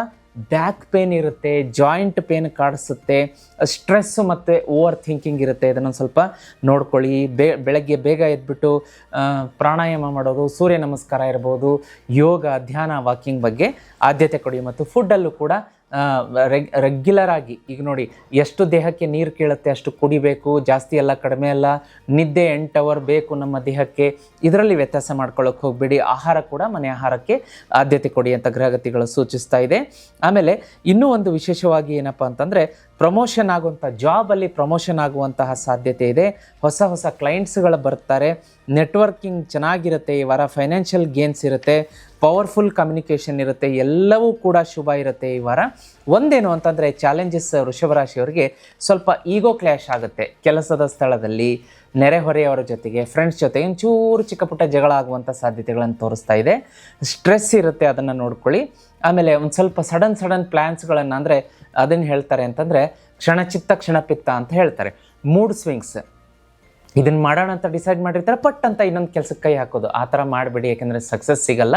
ಬ್ಯಾಕ್ ಪೇನ್ ಇರುತ್ತೆ, ಜಾಯಿಂಟ್ ಪೇನ್ ಕಾಡಿಸುತ್ತೆ, ಸ್ಟ್ರೆಸ್ಸು ಮತ್ತು ಓವರ್ ಥಿಂಕಿಂಗ್ ಇರುತ್ತೆ. ಇದನ್ನು ಸ್ವಲ್ಪ ನೋಡ್ಕೊಳ್ಳಿ. ಬೆಳಗ್ಗೆ ಬೇಗ ಎದ್ಬಿಟ್ಟು ಪ್ರಾಣಾಯಾಮ ಮಾಡೋದು, ಸೂರ್ಯ ನಮಸ್ಕಾರ ಇರ್ಬೋದು, ಯೋಗ, ಧ್ಯಾನ, ವಾಕಿಂಗ್ ಬಗ್ಗೆ ಆದ್ಯತೆ ಕೊಡಿ. ಮತ್ತು ಫುಡ್ಡಲ್ಲೂ ಕೂಡ ರೆಗ್ಯುಲರ್ ಆಗಿ, ಈಗ ನೋಡಿ ಎಷ್ಟು ದೇಹಕ್ಕೆ ನೀರು ಕೇಳುತ್ತೆ ಅಷ್ಟು ಕುಡಿಬೇಕು, ಜಾಸ್ತಿ ಎಲ್ಲ ಕಡಿಮೆ ಅಲ್ಲ. ನಿದ್ದೆ 8 ಅವರ್ ಬೇಕು ನಮ್ಮ ದೇಹಕ್ಕೆ. ಇದರಲ್ಲಿ ವ್ಯತ್ಯಾಸ ಮಾಡ್ಕೊಳ್ಳೋಕೆ ಹೋಗಬೇಡಿ. ಆಹಾರ ಕೂಡ ಮನೆ ಆಹಾರಕ್ಕೆ ಆದ್ಯತೆ ಕೊಡಿ ಅಂತ ಗ್ರಹಗತಿಗಳು ಸೂಚಿಸ್ತಾ ಇದೆ. ಆಮೇಲೆ ಇನ್ನೂ ಒಂದು ವಿಶೇಷವಾಗಿ ಏನಪ್ಪ ಅಂತಂದರೆ, ಪ್ರಮೋಷನ್ ಆಗುವಂಥ ಜಾಬಲ್ಲಿ ಪ್ರಮೋಷನ್ ಆಗುವಂತಹ ಸಾಧ್ಯತೆ ಇದೆ. ಹೊಸ ಕ್ಲೈಂಟ್ಸ್ಗಳು ಬರ್ತಾರೆ. ನೆಟ್ವರ್ಕಿಂಗ್ ಚೆನ್ನಾಗಿರುತ್ತೆ ಈ ವಾರ. ಫೈನಾನ್ಷಿಯಲ್ ಗೇನ್ಸ್ ಇರುತ್ತೆ, ಪವರ್ಫುಲ್ ಕಮ್ಯುನಿಕೇಷನ್ ಇರುತ್ತೆ, ಎಲ್ಲವೂ ಕೂಡ ಶುಭ ಇರುತ್ತೆ ಈ ವಾರ. ಒಂದೇನು ಅಂತಂದರೆ, ಚಾಲೆಂಜಸ್ ವೃಷಭ ರಾಶಿಯವರಿಗೆ ಸ್ವಲ್ಪ ಈಗೋ ಕ್ಲ್ಯಾಶ್ ಆಗುತ್ತೆ. ಕೆಲಸದ ಸ್ಥಳದಲ್ಲಿ ನೆರೆಹೊರೆಯವರ ಜೊತೆಗೆ, ಫ್ರೆಂಡ್ಸ್ ಜೊತೆಗೆ ಒಂಚೂರು ಚಿಕ್ಕ ಪುಟ್ಟ ಜಗಳ ಆಗುವಂಥ ಸಾಧ್ಯತೆಗಳನ್ನು ತೋರಿಸ್ತಾ ಇದೆ. ಸ್ಟ್ರೆಸ್ ಇರುತ್ತೆ, ಅದನ್ನು ನೋಡ್ಕೊಳ್ಳಿ. ಆಮೇಲೆ ಒಂದು ಸ್ವಲ್ಪ ಸಡನ್ ಪ್ಲ್ಯಾನ್ಸ್ಗಳನ್ನು, ಅಂದರೆ ಅದನ್ನು ಹೇಳ್ತಾರೆ ಅಂತಂದರೆ ಕ್ಷಣಚಿತ್ತ ಕ್ಷಣಪಿತ್ತ ಅಂತ ಹೇಳ್ತಾರೆ. ಮೂಡ್ ಸ್ವಿಂಗ್ಸ್, ಇದನ್ನು ಮಾಡೋಣ ಅಂತ ಡಿಸೈಡ್ ಮಾಡಿರ್ತಾರೆ, ಪಟ್ ಅಂತ ಇನ್ನೊಂದು ಕೆಲಸಕ್ಕೆ ಕೈ ಹಾಕೋದು. ಆ ಥರ ಮಾಡಬೇಡಿ, ಯಾಕೆಂದರೆ ಸಕ್ಸಸ್ ಸಿಗಲ್ಲ.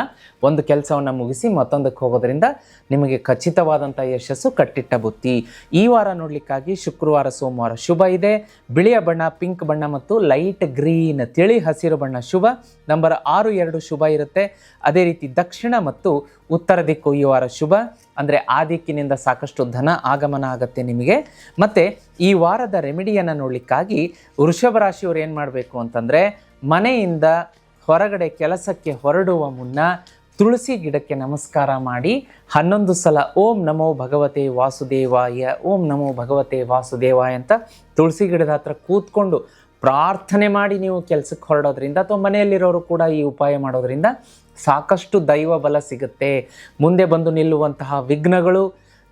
ಒಂದು ಕೆಲಸವನ್ನು ಮುಗಿಸಿ ಮತ್ತೊಂದಕ್ಕೆ ಹೋಗೋದ್ರಿಂದ ನಿಮಗೆ ಖಚಿತವಾದಂಥ ಯಶಸ್ಸು ಕಟ್ಟಿಟ್ಟ ಬುತ್ತಿ. ಈ ವಾರ ನೋಡಲಿಕ್ಕಾಗಿ ಶುಕ್ರವಾರ, ಸೋಮವಾರ ಶುಭ ಇದೆ. ಬಿಳಿಯ ಬಣ್ಣ, ಪಿಂಕ್ ಬಣ್ಣ ಮತ್ತು ಲೈಟ್ ಗ್ರೀನ್, ತಿಳಿ ಹಸಿರು ಬಣ್ಣ ಶುಭ. ನಂಬರ್ 6, 2 ಶುಭ ಇರುತ್ತೆ. ಅದೇ ರೀತಿ ದಕ್ಷಿಣ ಮತ್ತು ಉತ್ತರ ದಿಕ್ಕು ಈ ವಾರ ಶುಭ. ಅಂದರೆ ಆ ದಿಕ್ಕಿನಿಂದ ಸಾಕಷ್ಟು ಧನ ಆಗಮನ ಆಗುತ್ತೆ ನಿಮಗೆ. ಮತ್ತು ಈ ವಾರದ ರೆಮಿಡಿಯನ್ನು ನೋಡಲಿಕ್ಕಾಗಿ ವೃಷಭ ರಾಶಿಯವರು ಏನು ಮಾಡಬೇಕು ಅಂತಂದರೆ, ಮನೆಯಿಂದ ಹೊರಗಡೆ ಕೆಲಸಕ್ಕೆ ಹೊರಡುವ ಮುನ್ನ ತುಳಸಿ ಗಿಡಕ್ಕೆ ನಮಸ್ಕಾರ ಮಾಡಿ 11 ಸಲ ಓಂ ನಮೋ ಭಗವತೆ ವಾಸುದೇವಾಯ, ಓಂ ನಮೋ ಭಗವತೆ ವಾಸುದೇವಾಯ ಅಂತ ತುಳಸಿ ಗಿಡದ ಹತ್ರ ಕೂತ್ಕೊಂಡು ಪ್ರಾರ್ಥನೆ ಮಾಡಿ ನೀವು ಕೆಲಸಕ್ಕೆ ಹೊರಡೋದ್ರಿಂದ ಅಥವಾ ಮನೆಯಲ್ಲಿರೋರು ಕೂಡ ಈ ಉಪಾಯ ಮಾಡೋದ್ರಿಂದ ಸಾಕಷ್ಟು ದೈವ ಬಲ ಸಿಗುತ್ತೆ. ಮುಂದೆ ಬಂದು ನಿಲ್ಲುವಂತಹ ವಿಘ್ನಗಳು,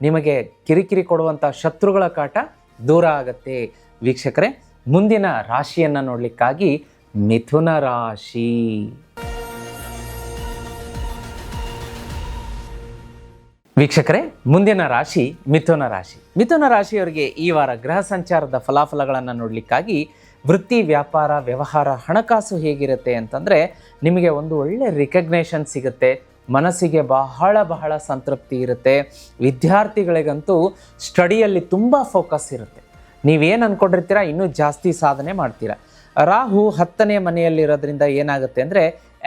ನಿಮಗೆ ಕಿರಿಕಿರಿ ಕೊಡುವಂಥ ಶತ್ರುಗಳ ಕಾಟ ದೂರ ಆಗುತ್ತೆ. ವೀಕ್ಷಕರೇ, ಮುಂದಿನ ರಾಶಿಯನ್ನು ನೋಡಲಿಕ್ಕಾಗಿ ಮಿಥುನ ರಾಶಿ. ವೀಕ್ಷಕರೇ, ಮುಂದಿನ ರಾಶಿ ಮಿಥುನ ರಾಶಿ. ಮಿಥುನ ರಾಶಿಯವರಿಗೆ ಈ ವಾರ ಗ್ರಹ ಸಂಚಾರದ ಫಲಾಫಲಗಳನ್ನು ನೋಡಲಿಕ್ಕಾಗಿ ವೃತ್ತಿ, ವ್ಯಾಪಾರ, ವ್ಯವಹಾರ, ಹಣಕಾಸು ಹೇಗಿರುತ್ತೆ ಅಂತಂದರೆ ನಿಮಗೆ ಒಂದು ಒಳ್ಳೆ ರಿಕಗ್ನೇಷನ್ ಸಿಗುತ್ತೆ. ಮನಸ್ಸಿಗೆ ಬಹಳ ಸಂತೃಪ್ತಿ ಇರುತ್ತೆ. ವಿದ್ಯಾರ್ಥಿಗಳಿಗಂತೂ ಸ್ಟಡಿಯಲ್ಲಿ ತುಂಬ ಫೋಕಸ್ ಇರುತ್ತೆ. ನೀವೇನು ಅಂದ್ಕೊಂಡಿರ್ತೀರ ಇನ್ನೂ ಜಾಸ್ತಿ ಸಾಧನೆ ಮಾಡ್ತೀರಾ. ರಾಹು 10ನೇ ಮನೆಯಲ್ಲಿರೋದ್ರಿಂದ ಏನಾಗುತ್ತೆ ಅಂದರೆ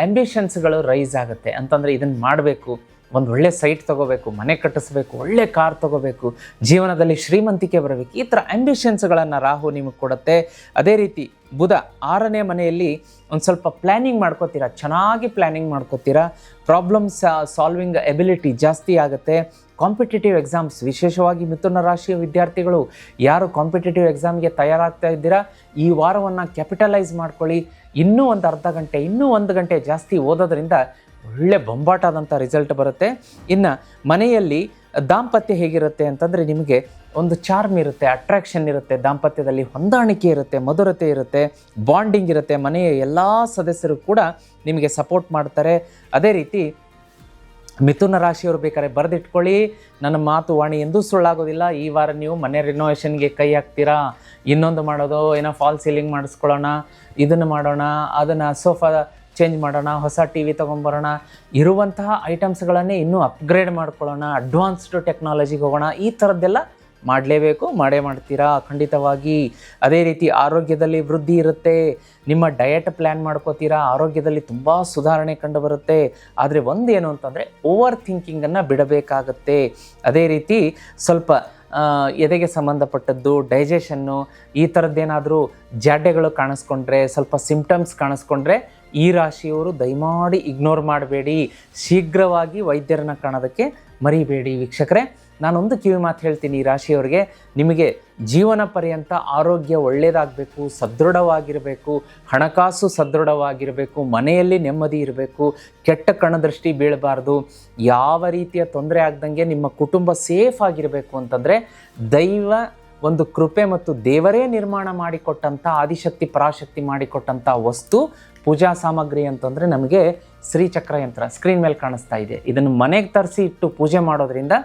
ಆಂಬಿಷನ್ಸ್ಗಳು ರೈಸ್ ಆಗುತ್ತೆ. ಅಂತಂದರೆ ಇದನ್ನು ಮಾಡಬೇಕು, ಒಂದು ಒಳ್ಳೆ ಸೈಟ್ ತೊಗೋಬೇಕು, ಮನೆ ಕಟ್ಟಿಸ್ಬೇಕು, ಒಳ್ಳೆ ಕಾರ್ ತೊಗೋಬೇಕು, ಜೀವನದಲ್ಲಿ ಶ್ರೀಮಂತಿಕೆ ಬರಬೇಕು, ಈ ಥರ ಆಂಬಿಷನ್ಸ್ಗಳನ್ನು ರಾಹು ನಿಮಗೆ ಕೊಡುತ್ತೆ. ಅದೇ ರೀತಿ ಬುಧ 6ನೇ ಮನೆಯಲ್ಲಿ ಒಂದು ಸ್ವಲ್ಪ ಪ್ಲ್ಯಾನಿಂಗ್ ಮಾಡ್ಕೋತೀರಾ, ಚೆನ್ನಾಗಿ ಪ್ಲ್ಯಾನಿಂಗ್ ಮಾಡ್ಕೋತೀರಾ. ಪ್ರಾಬ್ಲಮ್ಸ್ ಸಾಲ್ವಿಂಗ್ ಎಬಿಲಿಟಿ ಜಾಸ್ತಿ ಆಗುತ್ತೆ. ಕಾಂಪಿಟೇಟಿವ್ ಎಕ್ಸಾಮ್ಸ್, ವಿಶೇಷವಾಗಿ ಮಿಥುನ ರಾಶಿಯ ವಿದ್ಯಾರ್ಥಿಗಳು ಯಾರು ಕಾಂಪಿಟೇಟಿವ್ ಎಕ್ಸಾಮ್ಗೆ ತಯಾರಾಗ್ತಾ ಇದ್ದೀರಾ, ಈ ವಾರವನ್ನು ಕ್ಯಾಪಿಟಲೈಸ್ ಮಾಡ್ಕೊಳ್ಳಿ. ಇನ್ನೂ ಒಂದು ಅರ್ಧ ಗಂಟೆ, ಇನ್ನೂ 1 ಗಂಟೆ ಜಾಸ್ತಿ ಓದೋದ್ರಿಂದ ಒಳ್ಳೆ ಬೊಂಬಾಟಾದಂಥ ರಿಸಲ್ಟ್ ಬರುತ್ತೆ. ಇನ್ನು ಮನೆಯಲ್ಲಿ ದಾಂಪತ್ಯ ಹೇಗಿರುತ್ತೆ ಅಂತಂದರೆ ನಿಮಗೆ ಒಂದು ಚಾರ್ಮ್ ಇರುತ್ತೆ, ಅಟ್ರಾಕ್ಷನ್ ಇರುತ್ತೆ, ದಾಂಪತ್ಯದಲ್ಲಿ ಹೊಂದಾಣಿಕೆ ಇರುತ್ತೆ, ಮಧುರತೆ ಇರುತ್ತೆ, ಬಾಂಡಿಂಗ್ ಇರುತ್ತೆ. ಮನೆಯ ಎಲ್ಲ ಸದಸ್ಯರು ಕೂಡ ನಿಮಗೆ ಸಪೋರ್ಟ್ ಮಾಡ್ತಾರೆ. ಅದೇ ರೀತಿ ಮಿಥುನ ರಾಶಿಯವರು ಬೇಕಾದ್ರೆ ಬರೆದಿಟ್ಕೊಳ್ಳಿ, ನನ್ನ ಮಾತು ವಾಣಿ ಎಂದೂ ಸುಳ್ಳಾಗೋದಿಲ್ಲ. ಈ ವಾರ ನೀವು ಮನೆ ರಿನೋವೇಷನ್ಗೆ ಕೈ ಹಾಕ್ತೀರಾ, ಇನ್ನೊಂದು ಮಾಡೋದು, ಏನೋ ಫಾಲ್ ಸೀಲಿಂಗ್ ಮಾಡಿಸ್ಕೊಳ್ಳೋಣ, ಇದನ್ನು ಮಾಡೋಣ, ಅದನ್ನು ಸೋಫಾ ಚೇಂಜ್ ಮಾಡೋಣ, ಹೊಸ ಟಿ ವಿ ತೊಗೊಂಬರೋಣ, ಇರುವಂತಹ ಐಟಮ್ಸ್ಗಳನ್ನೇ ಇನ್ನೂ ಅಪ್ಗ್ರೇಡ್ ಮಾಡ್ಕೊಳ್ಳೋಣ, ಅಡ್ವಾನ್ಸ್ಡ್ ಟೆಕ್ನಾಲಜಿಗೆ ಹೋಗೋಣ, ಈ ಥರದ್ದೆಲ್ಲ ಮಾಡಲೇಬೇಕು, ಮಾಡೇ ಮಾಡ್ತೀರಾ ಖಂಡಿತವಾಗಿ. ಅದೇ ರೀತಿ ಆರೋಗ್ಯದಲ್ಲಿ ವೃದ್ಧಿ ಇರುತ್ತೆ. ನಿಮ್ಮ ಡಯಟ್ ಪ್ಲ್ಯಾನ್ ಮಾಡ್ಕೋತೀರಾ, ಆರೋಗ್ಯದಲ್ಲಿ ತುಂಬ ಸುಧಾರಣೆ ಕಂಡು ಬರುತ್ತೆ. ಆದರೆ ಒಂದೇನು ಅಂತಂದರೆ ಓವರ್ ಥಿಂಕಿಂಗನ್ನು ಬಿಡಬೇಕಾಗತ್ತೆ. ಅದೇ ರೀತಿ ಸ್ವಲ್ಪ ಎದೆಗೆ ಸಂಬಂಧಪಟ್ಟದ್ದು, ಡೈಜೆಷನ್ನು, ಈ ಥರದ್ದೇನಾದರೂ ಜಾಡ್ಯಗಳು ಕಾಣಿಸ್ಕೊಂಡ್ರೆ, ಸ್ವಲ್ಪ ಸಿಂಪ್ಟಮ್ಸ್ ಕಾಣಿಸ್ಕೊಂಡ್ರೆ ಈ ರಾಶಿಯವರು ದಯಮಾಡಿ ಇಗ್ನೋರ್ ಮಾಡಬೇಡಿ. ಶೀಘ್ರವಾಗಿ ವೈದ್ಯರನ್ನು ಕಾಣೋದಕ್ಕೆ ಮರಿಬೇಡಿ. ವೀಕ್ಷಕರೇ, ನಾನೊಂದು ಕಿವಿ ಮಾತು ಹೇಳ್ತೀನಿ ಈ ರಾಶಿಯವರಿಗೆ, ನಿಮಗೆ ಜೀವನ ಪರ್ಯಂತ ಆರೋಗ್ಯ ಒಳ್ಳೆಯದಾಗಬೇಕು, ಸದೃಢವಾಗಿರಬೇಕು, ಹಣಕಾಸು ಸದೃಢವಾಗಿರಬೇಕು, ಮನೆಯಲ್ಲಿ ನೆಮ್ಮದಿ ಇರಬೇಕು, ಕೆಟ್ಟ ಕಣದೃಷ್ಟಿ ಬೀಳಬಾರ್ದು, ಯಾವ ರೀತಿಯ ತೊಂದರೆ ಆಗ್ದಂಗೆ ನಿಮ್ಮ ಕುಟುಂಬ ಸೇಫ್ ಆಗಿರಬೇಕು ಅಂತಂದರೆ ದೈವ ಒಂದು ಕೃಪೆ ಮತ್ತು ದೇವರೇ ನಿರ್ಮಾಣ ಮಾಡಿಕೊಟ್ಟಂಥ, ಆದಿಶಕ್ತಿ ಪರಾಶಕ್ತಿ ಮಾಡಿಕೊಟ್ಟಂಥ ವಸ್ತು ಪೂಜಾ ಸಾಮಗ್ರಿ ಅಂತಂದರೆ ನಮಗೆ ಶ್ರೀಚಕ್ರ ಯಂತ್ರ ಸ್ಕ್ರೀನ್ ಮೇಲೆ ಕಾಣಿಸ್ತಾ ಇದೆ. ಇದನ್ನು ಮನೆಗೆ ತರಿಸಿ ಇಟ್ಟು ಪೂಜೆ ಮಾಡೋದ್ರಿಂದ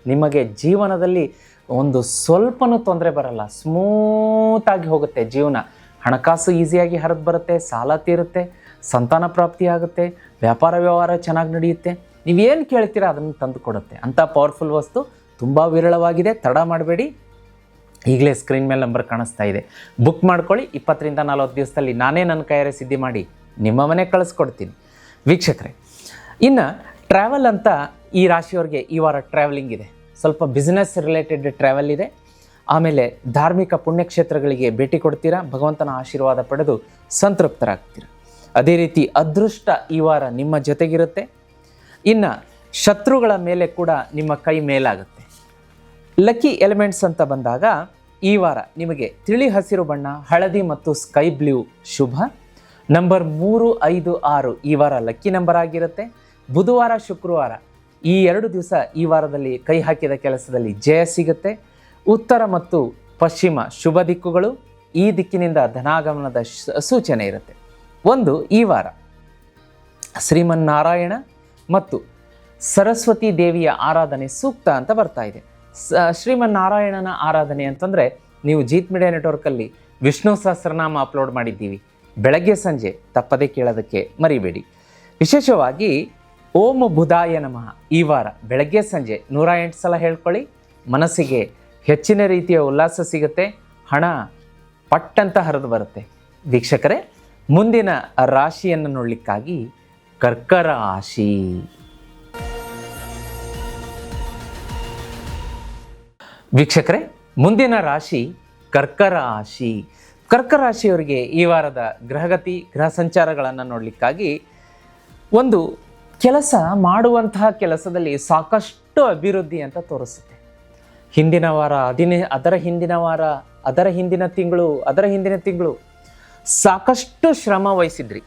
ನಿಮಗೆ ಜೀವನದಲ್ಲಿ ಒಂದು ಸ್ವಲ್ಪನೂ ತೊಂದರೆ ಬರಲ್ಲ, ಸ್ಮೂತಾಗಿ ಹೋಗುತ್ತೆ ಜೀವನ. ಹಣಕಾಸು ಈಸಿಯಾಗಿ ಹರಿದು ಬರುತ್ತೆ, ಸಾಲ ತೀರುತ್ತೆ, ಸಂತಾನ ಪ್ರಾಪ್ತಿ ಆಗುತ್ತೆ, ವ್ಯಾಪಾರ ವ್ಯವಹಾರ ಚೆನ್ನಾಗಿ ನಡೆಯುತ್ತೆ. ನೀವೇನು ಕೇಳ್ತೀರಾ ಅದನ್ನು ತಂದು ಕೊಡುತ್ತೆ. ಅಂಥ ಪವರ್ಫುಲ್ ವಸ್ತು ತುಂಬ ವಿರಳವಾಗಿದೆ. ತಡ ಮಾಡಬೇಡಿ, ಈಗಲೇ ಸ್ಕ್ರೀನ್ ಮೇಲೆ ನಂಬರ್ ಕಾಣಿಸ್ತಾ ಇದೆ, ಬುಕ್ ಮಾಡ್ಕೊಳ್ಳಿ. 20 ರಿಂದ 40 ದಿವಸದಲ್ಲಿ ನಾನೇ ನನ್ನ ಕೈಯಾರೆ ಸಿದ್ಧಿ ಮಾಡಿ ನಿಮ್ಮ ಮನೆಗೆ ಕಳಿಸ್ಕೊಡ್ತೀನಿ. ವೀಕ್ಷಕರೇ, ಇನ್ನು ಟ್ರಾವೆಲ್ ಅಂತ ಈ ರಾಶಿಯವರಿಗೆ ಈ ವಾರ ಟ್ರಾವೆಲಿಂಗ್ ಇದೆ. ಸ್ವಲ್ಪ ಬಿಸ್ನೆಸ್ ರಿಲೇಟೆಡ್ ಟ್ರಾವೆಲ್ ಇದೆ. ಆಮೇಲೆ ಧಾರ್ಮಿಕ ಪುಣ್ಯಕ್ಷೇತ್ರಗಳಿಗೆ ಭೇಟಿ ಕೊಡ್ತೀರಾ, ಭಗವಂತನ ಆಶೀರ್ವಾದ ಪಡೆದು ಸಂತೃಪ್ತರಾಗ್ತೀರಾ. ಅದೇ ರೀತಿ ಅದೃಷ್ಟ ಈ ವಾರ ನಿಮ್ಮ ಜೊತೆಗಿರುತ್ತೆ. ಇನ್ನು ಶತ್ರುಗಳ ಮೇಲೆ ಕೂಡ ನಿಮ್ಮ ಕೈ ಮೇಲಾಗುತ್ತೆ. ಲಕ್ಕಿ ಎಲಿಮೆಂಟ್ಸ್ ಅಂತ ಬಂದಾಗ ಈ ವಾರ ನಿಮಗೆ ತಿಳಿ ಹಸಿರು ಬಣ್ಣ, ಹಳದಿ ಮತ್ತು ಸ್ಕೈ ಬ್ಲೂ ಶುಭ. ನಂಬರ್ 3, 5, 6 ಈ ವಾರ ಲಕ್ಕಿ ನಂಬರ್ ಆಗಿರುತ್ತೆ. ಬುಧವಾರ, ಶುಕ್ರವಾರ ಈ 2 ದಿವಸ ಈ ವಾರದಲ್ಲಿ ಕೈ ಹಾಕಿದ ಕೆಲಸದಲ್ಲಿ ಜಯ ಸಿಗುತ್ತೆ. ಉತ್ತರ ಮತ್ತು ಪಶ್ಚಿಮ ಶುಭ ದಿಕ್ಕುಗಳು. ಈ ದಿಕ್ಕಿನಿಂದ ಧನಾಗಮನದ ಸೂಚನೆ ಇರುತ್ತೆ. ಒಂದು ಈ ವಾರ ಶ್ರೀಮನ್ನಾರಾಯಣ ಮತ್ತು ಸರಸ್ವತಿ ದೇವಿಯ ಆರಾಧನೆ ಸೂಕ್ತ ಅಂತ ಬರ್ತಾ ಇದೆ. ಶ್ರೀಮನ್ನಾರಾಯಣನ ಆರಾಧನೆ ಅಂತಂದರೆ ನೀವು ಜೀತ್ ಮೀಡಿಯಾ ನೆಟ್ವರ್ಕಲ್ಲಿ ವಿಷ್ಣು ಸಹಸ್ರನಾಮ ಅಪ್ಲೋಡ್ ಮಾಡಿದ್ದೀವಿ. ಬೆಳಗ್ಗೆ ಸಂಜೆ ತಪ್ಪದೇ ಕೇಳೋದಕ್ಕೆ ಮರಿಬೇಡಿ. ವಿಶೇಷವಾಗಿ ಓಂ ಬುಧಾಯ ನಮಃ ಈ ವಾರ ಬೆಳಗ್ಗೆ ಸಂಜೆ 108 ಸಲ ಹೇಳ್ಕೊಳ್ಳಿ. ಮನಸ್ಸಿಗೆ ಹೆಚ್ಚಿನ ರೀತಿಯ ಉಲ್ಲಾಸ ಸಿಗುತ್ತೆ, ಹಣ ಪಟ್ಟಂತ ಹರಿದು ಬರುತ್ತೆ. ವೀಕ್ಷಕರೇ, ಮುಂದಿನ ರಾಶಿಯನ್ನು ನೋಡಲಿಕ್ಕಾಗಿ ಕರ್ಕ ರಾಶಿ. ವೀಕ್ಷಕರೇ, ಮುಂದಿನ ರಾಶಿ ಕರ್ಕ ರಾಶಿ. ಕರ್ಕ ರಾಶಿಯವರಿಗೆ ಈ ವಾರದ ಗ್ರಹಗತಿ ಗ್ರಹ ಸಂಚಾರಗಳನ್ನು ನೋಡಲಿಕ್ಕಾಗಿ ಒಂದು ಕೆಲಸ ಮಾಡುವಂತಹ ಕೆಲಸದಲ್ಲಿ ಸಾಕಷ್ಟು ಅಭಿವೃದ್ಧಿ ಅಂತ ತೋರಿಸುತ್ತೆ. ಹಿಂದಿನ ವಾರ ಅದರ ಹಿಂದಿನ ವಾರ, ಅದರ ಹಿಂದಿನ ತಿಂಗಳು ಸಾಕಷ್ಟು ಶ್ರಮ ವಹಿಸಿದ್ರಿ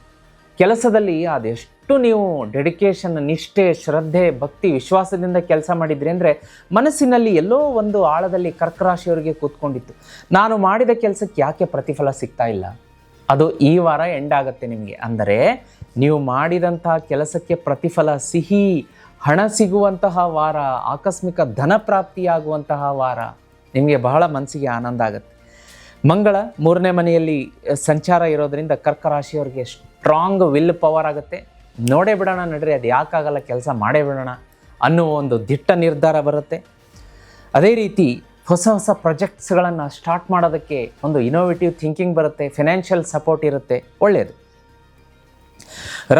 ಕೆಲಸದಲ್ಲಿ. ಅದೆಷ್ಟು ನೀವು ಡೆಡಿಕೇಶನ್, ನಿಷ್ಠೆ, ಶ್ರದ್ಧೆ, ಭಕ್ತಿ, ವಿಶ್ವಾಸದಿಂದ ಕೆಲಸ ಮಾಡಿದ್ರಿ ಅಂದರೆ ಮನಸ್ಸಿನಲ್ಲಿ ಎಲ್ಲೋ ಒಂದು ಆಳದಲ್ಲಿ ಕರ್ಕ ರಾಶಿಯವರಿಗೆ ಕೂತ್ಕೊಂಡಿತ್ತು, ನಾನು ಮಾಡಿದ ಕೆಲಸಕ್ಕೆ ಯಾಕೆ ಪ್ರತಿಫಲ ಸಿಗ್ತಾ ಇಲ್ಲ. ಅದು ಈ ವಾರ ಎಂಡ್ ಆಗುತ್ತೆ ನಿಮಗೆ. ಅಂದರೆ ನೀವು ಮಾಡಿದಂತಹ ಕೆಲಸಕ್ಕೆ ಪ್ರತಿಫಲ, ಸಿಹಿ ಹಣ ಸಿಗುವಂತಹ ವಾರ, ಆಕಸ್ಮಿಕ ಧನ ಪ್ರಾಪ್ತಿಯಾಗುವಂತಹ ವಾರ, ನಿಮಗೆ ಬಹಳ ಮನಸ್ಸಿಗೆ ಆನಂದ ಆಗುತ್ತೆ. ಮಂಗಳ 3ನೇ ಮನೆಯಲ್ಲಿ ಸಂಚಾರ ಇರೋದರಿಂದ ಕರ್ಕ ರಾಶಿಯವರಿಗೆ ಸ್ಟ್ರಾಂಗ್ ವಿಲ್ ಪವರ್ ಆಗುತ್ತೆ. ನೋಡೇ ಬಿಡೋಣ ನಡ್ರಿ, ಅದು ಯಾಕಾಗಲ್ಲ, ಕೆಲಸ ಮಾಡೇ ಬಿಡೋಣ ಅನ್ನುವ ಒಂದು ದಿಟ್ಟ ನಿರ್ಧಾರ ಬರುತ್ತೆ. ಅದೇ ರೀತಿ ಹೊಸ ಪ್ರಾಜೆಕ್ಟ್ಸ್ಗಳನ್ನು ಸ್ಟಾರ್ಟ್ ಮಾಡೋದಕ್ಕೆ ಒಂದು ಇನೋವೇಟಿವ್ ಥಿಂಕಿಂಗ್ ಬರುತ್ತೆ. ಫಿನಾನ್ಷಿಯಲ್ ಸಪೋರ್ಟ್ ಇರುತ್ತೆ, ಒಳ್ಳೆಯದು.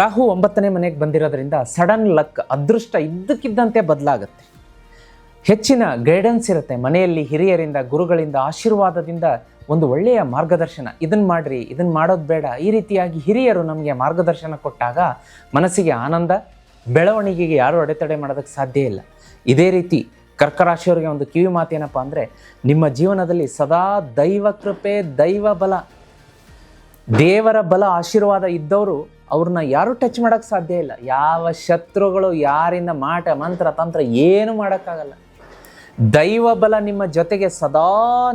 ರಾಹು 9ನೇ ಮನೆಗೆ ಬಂದಿರೋದ್ರಿಂದ ಸಡನ್ ಲಕ್, ಅದೃಷ್ಟ ಇದ್ದಕ್ಕಿದ್ದಂತೆ ಬದಲಾಗುತ್ತೆ. ಹೆಚ್ಚಿನ ಗೈಡೆನ್ಸ್ ಇರುತ್ತೆ ಮನೆಯಲ್ಲಿ, ಹಿರಿಯರಿಂದ, ಗುರುಗಳಿಂದ, ಆಶೀರ್ವಾದದಿಂದ ಒಂದು ಒಳ್ಳೆಯ ಮಾರ್ಗದರ್ಶನ. ಇದನ್ನು ಮಾಡಿರಿ, ಇದನ್ನು ಮಾಡೋದು ಬೇಡ, ಈ ರೀತಿಯಾಗಿ ಹಿರಿಯರು ನಮಗೆ ಮಾರ್ಗದರ್ಶನ ಕೊಟ್ಟಾಗ ಮನಸ್ಸಿಗೆ ಆನಂದ, ಬೆಳವಣಿಗೆಗೆ ಯಾರೂ ಅಡೆತಡೆ ಮಾಡೋದಕ್ಕೆ ಸಾಧ್ಯ ಇಲ್ಲ. ಇದೇ ರೀತಿ ಕರ್ಕ ರಾಶಿಯವರಿಗೆ ಒಂದು ಕಿವಿ ಮಾತೇನಪ್ಪ ಅಂದರೆ, ನಿಮ್ಮ ಜೀವನದಲ್ಲಿ ಸದಾ ದೈವ ಕೃಪೆ, ದೈವ ಬಲ, ದೇವರ ಬಲ, ಆಶೀರ್ವಾದ ಇದ್ದವರು ಅವ್ರನ್ನ ಯಾರೂ ಟಚ್ ಮಾಡೋಕ್ಕೆ ಸಾಧ್ಯ ಇಲ್ಲ. ಯಾವ ಶತ್ರುಗಳು, ಯಾರಿಂದ ಮಾಟ ಮಂತ್ರ ತಂತ್ರ ಏನೂ ಮಾಡೋಕ್ಕಾಗಲ್ಲ. ದೈವ ಬಲ ನಿಮ್ಮ ಜೊತೆಗೆ ಸದಾ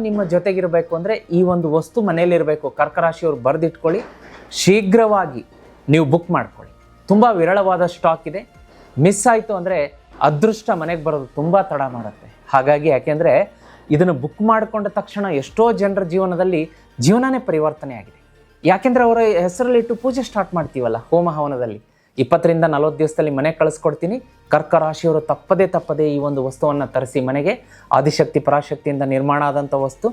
ನಿಮ್ಮ ಜೊತೆಗಿರಬೇಕು ಅಂದರೆ ಈ ಒಂದು ವಸ್ತು ಮನೆಯಲ್ಲಿರಬೇಕು. ಕರ್ಕ ರಾಶಿಯವರು ಬರೆದಿಟ್ಕೊಳ್ಳಿ, ಶೀಘ್ರವಾಗಿ ನೀವು ಬುಕ್ ಮಾಡ್ಕೊಳ್ಳಿ. ತುಂಬ ವಿರಳವಾದ ಸ್ಟಾಕ್ ಇದೆ. ಮಿಸ್ ಆಯಿತು ಅಂದರೆ ಅದೃಷ್ಟ ಮನೆಗೆ ಬರೋದು ತುಂಬ ತಡ ಮಾಡುತ್ತೆ. ಹಾಗಾಗಿ ಯಾಕೆಂದರೆ ಇದನ್ನು ಬುಕ್ ಮಾಡಿಕೊಂಡ ತಕ್ಷಣ ಎಷ್ಟೋ ಜನರ ಜೀವನದಲ್ಲಿ ಜೀವನನೇ ಪರಿವರ್ತನೆ ಆಗಿದೆ. ಯಾಕೆಂದರೆ ಅವರ ಹೆಸರಲ್ಲಿಟ್ಟು ಪೂಜೆ ಸ್ಟಾರ್ಟ್ ಮಾಡ್ತೀವಲ್ಲ, ಹೋಮ ಹವನದಲ್ಲಿ 20ರಿಂದ 40 ದಿವಸದಲ್ಲಿ ಮನೆ ಕಳಿಸ್ಕೊಡ್ತೀನಿ. ಕರ್ಕ ರಾಶಿಯವರು ತಪ್ಪದೇ ಈ ಒಂದು ವಸ್ತುವನ್ನು ತರಿಸಿ ಮನೆಗೆ. ಆದಿಶಕ್ತಿ ಪರಾಶಕ್ತಿಯಿಂದ ನಿರ್ಮಾಣ ಆದಂಥ ವಸ್ತು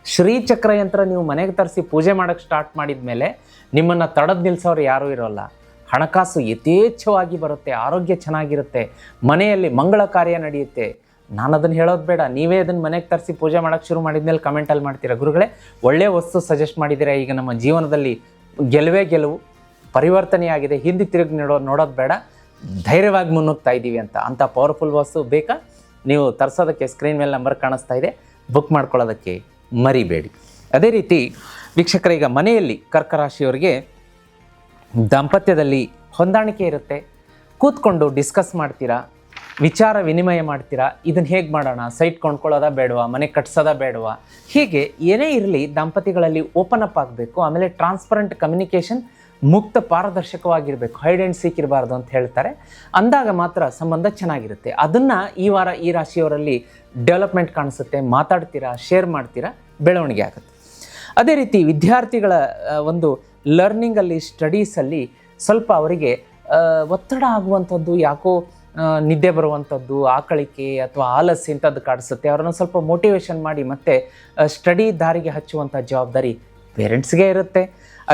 ಶ್ರೀಚಕ್ರ ಯಂತ್ರ ನೀವು ಮನೆಗೆ ತರಿಸಿ ಪೂಜೆ ಮಾಡೋಕ್ಕೆ ಸ್ಟಾರ್ಟ್ ಮಾಡಿದ ಮೇಲೆ ನಿಮ್ಮನ್ನು ತಡೆದು ನಿಲ್ಲಿಸೋರು ಯಾರೂ ಇರೋಲ್ಲ. ಹಣಕಾಸು ಯಥೇಚ್ಛವಾಗಿ ಬರುತ್ತೆ, ಆರೋಗ್ಯ ಚೆನ್ನಾಗಿರುತ್ತೆ, ಮನೆಯಲ್ಲಿ ಮಂಗಳ ಕಾರ್ಯ ನಡೆಯುತ್ತೆ. ನಾನು ಅದನ್ನು ಹೇಳೋದು ಬೇಡ, ನೀವೇ ಅದನ್ನು ಮನೆಗೆ ತರಿಸಿ ಪೂಜೆ ಮಾಡೋಕ್ಕೆ ಶುರು ಮಾಡಿದ್ಮೇಲೆ ಕಮೆಂಟಲ್ಲಿ ಮಾಡ್ತೀರಾ, ಗುರುಗಳೇ ಒಳ್ಳೆಯ ವಸ್ತು ಸಜೆಸ್ಟ್ ಮಾಡಿದ್ದೀರಾ, ಈಗ ನಮ್ಮ ಜೀವನದಲ್ಲಿ ಗೆಲುವು ಪರಿವರ್ತನೆಯಾಗಿದೆ, ಹಿಂದೆ ತಿರುಗಿ ನೋಡೋದು ಬೇಡ, ಧೈರ್ಯವಾಗಿ ಮುನ್ನುಗ್ತಾ ಇದ್ದೀವಿ ಅಂತ ಪವರ್ಫುಲ್ ವಸ್ತು ಬೇಕಾ? ನೀವು ತರಿಸೋದಕ್ಕೆ ಸ್ಕ್ರೀನ್ ಮೇಲೆ ನಂಬರ್ ಕಾಣಿಸ್ತಾ ಇದೆ, ಬುಕ್ ಮಾಡ್ಕೊಳ್ಳೋದಕ್ಕೆ ಮರಿಬೇಡಿ. ಅದೇ ರೀತಿ ವೀಕ್ಷಕರ, ಈಗ ಮನೆಯಲ್ಲಿ ಕರ್ಕ ರಾಶಿಯವರಿಗೆ ದಾಂಪತ್ಯದಲ್ಲಿ ಹೊಂದಾಣಿಕೆ ಇರುತ್ತೆ. ಕೂತ್ಕೊಂಡು ಡಿಸ್ಕಸ್ ಮಾಡ್ತೀರಾ, ವಿಚಾರ ವಿನಿಮಯ ಮಾಡ್ತೀರಾ. ಇದನ್ನು ಹೇಗೆ ಮಾಡೋಣ, ಸೈಟ್ ಕೊಂಡ್ಕೊಳ್ಳೋದಾ ಬೇಡವಾ, ಮನೆ ಕಟ್ಸೋದಾ ಬೇಡವಾ, ಹೀಗೆ ಏನೇ ಇರಲಿ ದಾಂಪತ್ಯಗಳಲ್ಲಿ ಓಪನ್ ಅಪ್ ಆಗಬೇಕು. ಆಮೇಲೆ ಟ್ರಾನ್ಸ್ಪರೆಂಟ್ ಕಮ್ಯುನಿಕೇಷನ್, ಮುಕ್ತ ಪಾರದರ್ಶಕವಾಗಿರಬೇಕು, ಹೈಡ್ ಆ್ಯಂಡ್ ಸೀಕ್ ಇರಬಾರ್ದು ಅಂತ ಹೇಳ್ತಾರೆ. ಅಂದಾಗ ಮಾತ್ರ ಸಂಬಂಧ ಚೆನ್ನಾಗಿರುತ್ತೆ. ಅದನ್ನು ಈ ವಾರ ಈ ರಾಶಿಯವರಲ್ಲಿ ಡೆವಲಪ್ಮೆಂಟ್ ಕಾಣಿಸುತ್ತೆ. ಮಾತಾಡ್ತೀರಾ, ಶೇರ್ ಮಾಡ್ತೀರಾ, ಬೆಳವಣಿಗೆ ಆಗುತ್ತೆ. ಅದೇ ರೀತಿ ವಿದ್ಯಾರ್ಥಿಗಳ ಒಂದು ಲರ್ನಿಂಗಲ್ಲಿ, ಸ್ಟಡೀಸಲ್ಲಿ ಸ್ವಲ್ಪ ಅವರಿಗೆ ಒತ್ತಡ ಆಗುವಂಥದ್ದು, ಯಾಕೋ ನಿದ್ದೆ ಬರುವಂಥದ್ದು, ಆಕಳಿಕೆ ಅಥವಾ ಆಲಸ್ಯ ಇಂಥದ್ದು ಕಾಡಿಸುತ್ತೆ. ಅವರನ್ನು ಸ್ವಲ್ಪ ಮೋಟಿವೇಶನ್ ಮಾಡಿ ಮತ್ತೆ ಸ್ಟಡಿ ದಾರಿಗೆ ಹಚ್ಚುವಂಥ ಜವಾಬ್ದಾರಿ ಪೇರೆಂಟ್ಸ್ಗೆ ಇರುತ್ತೆ.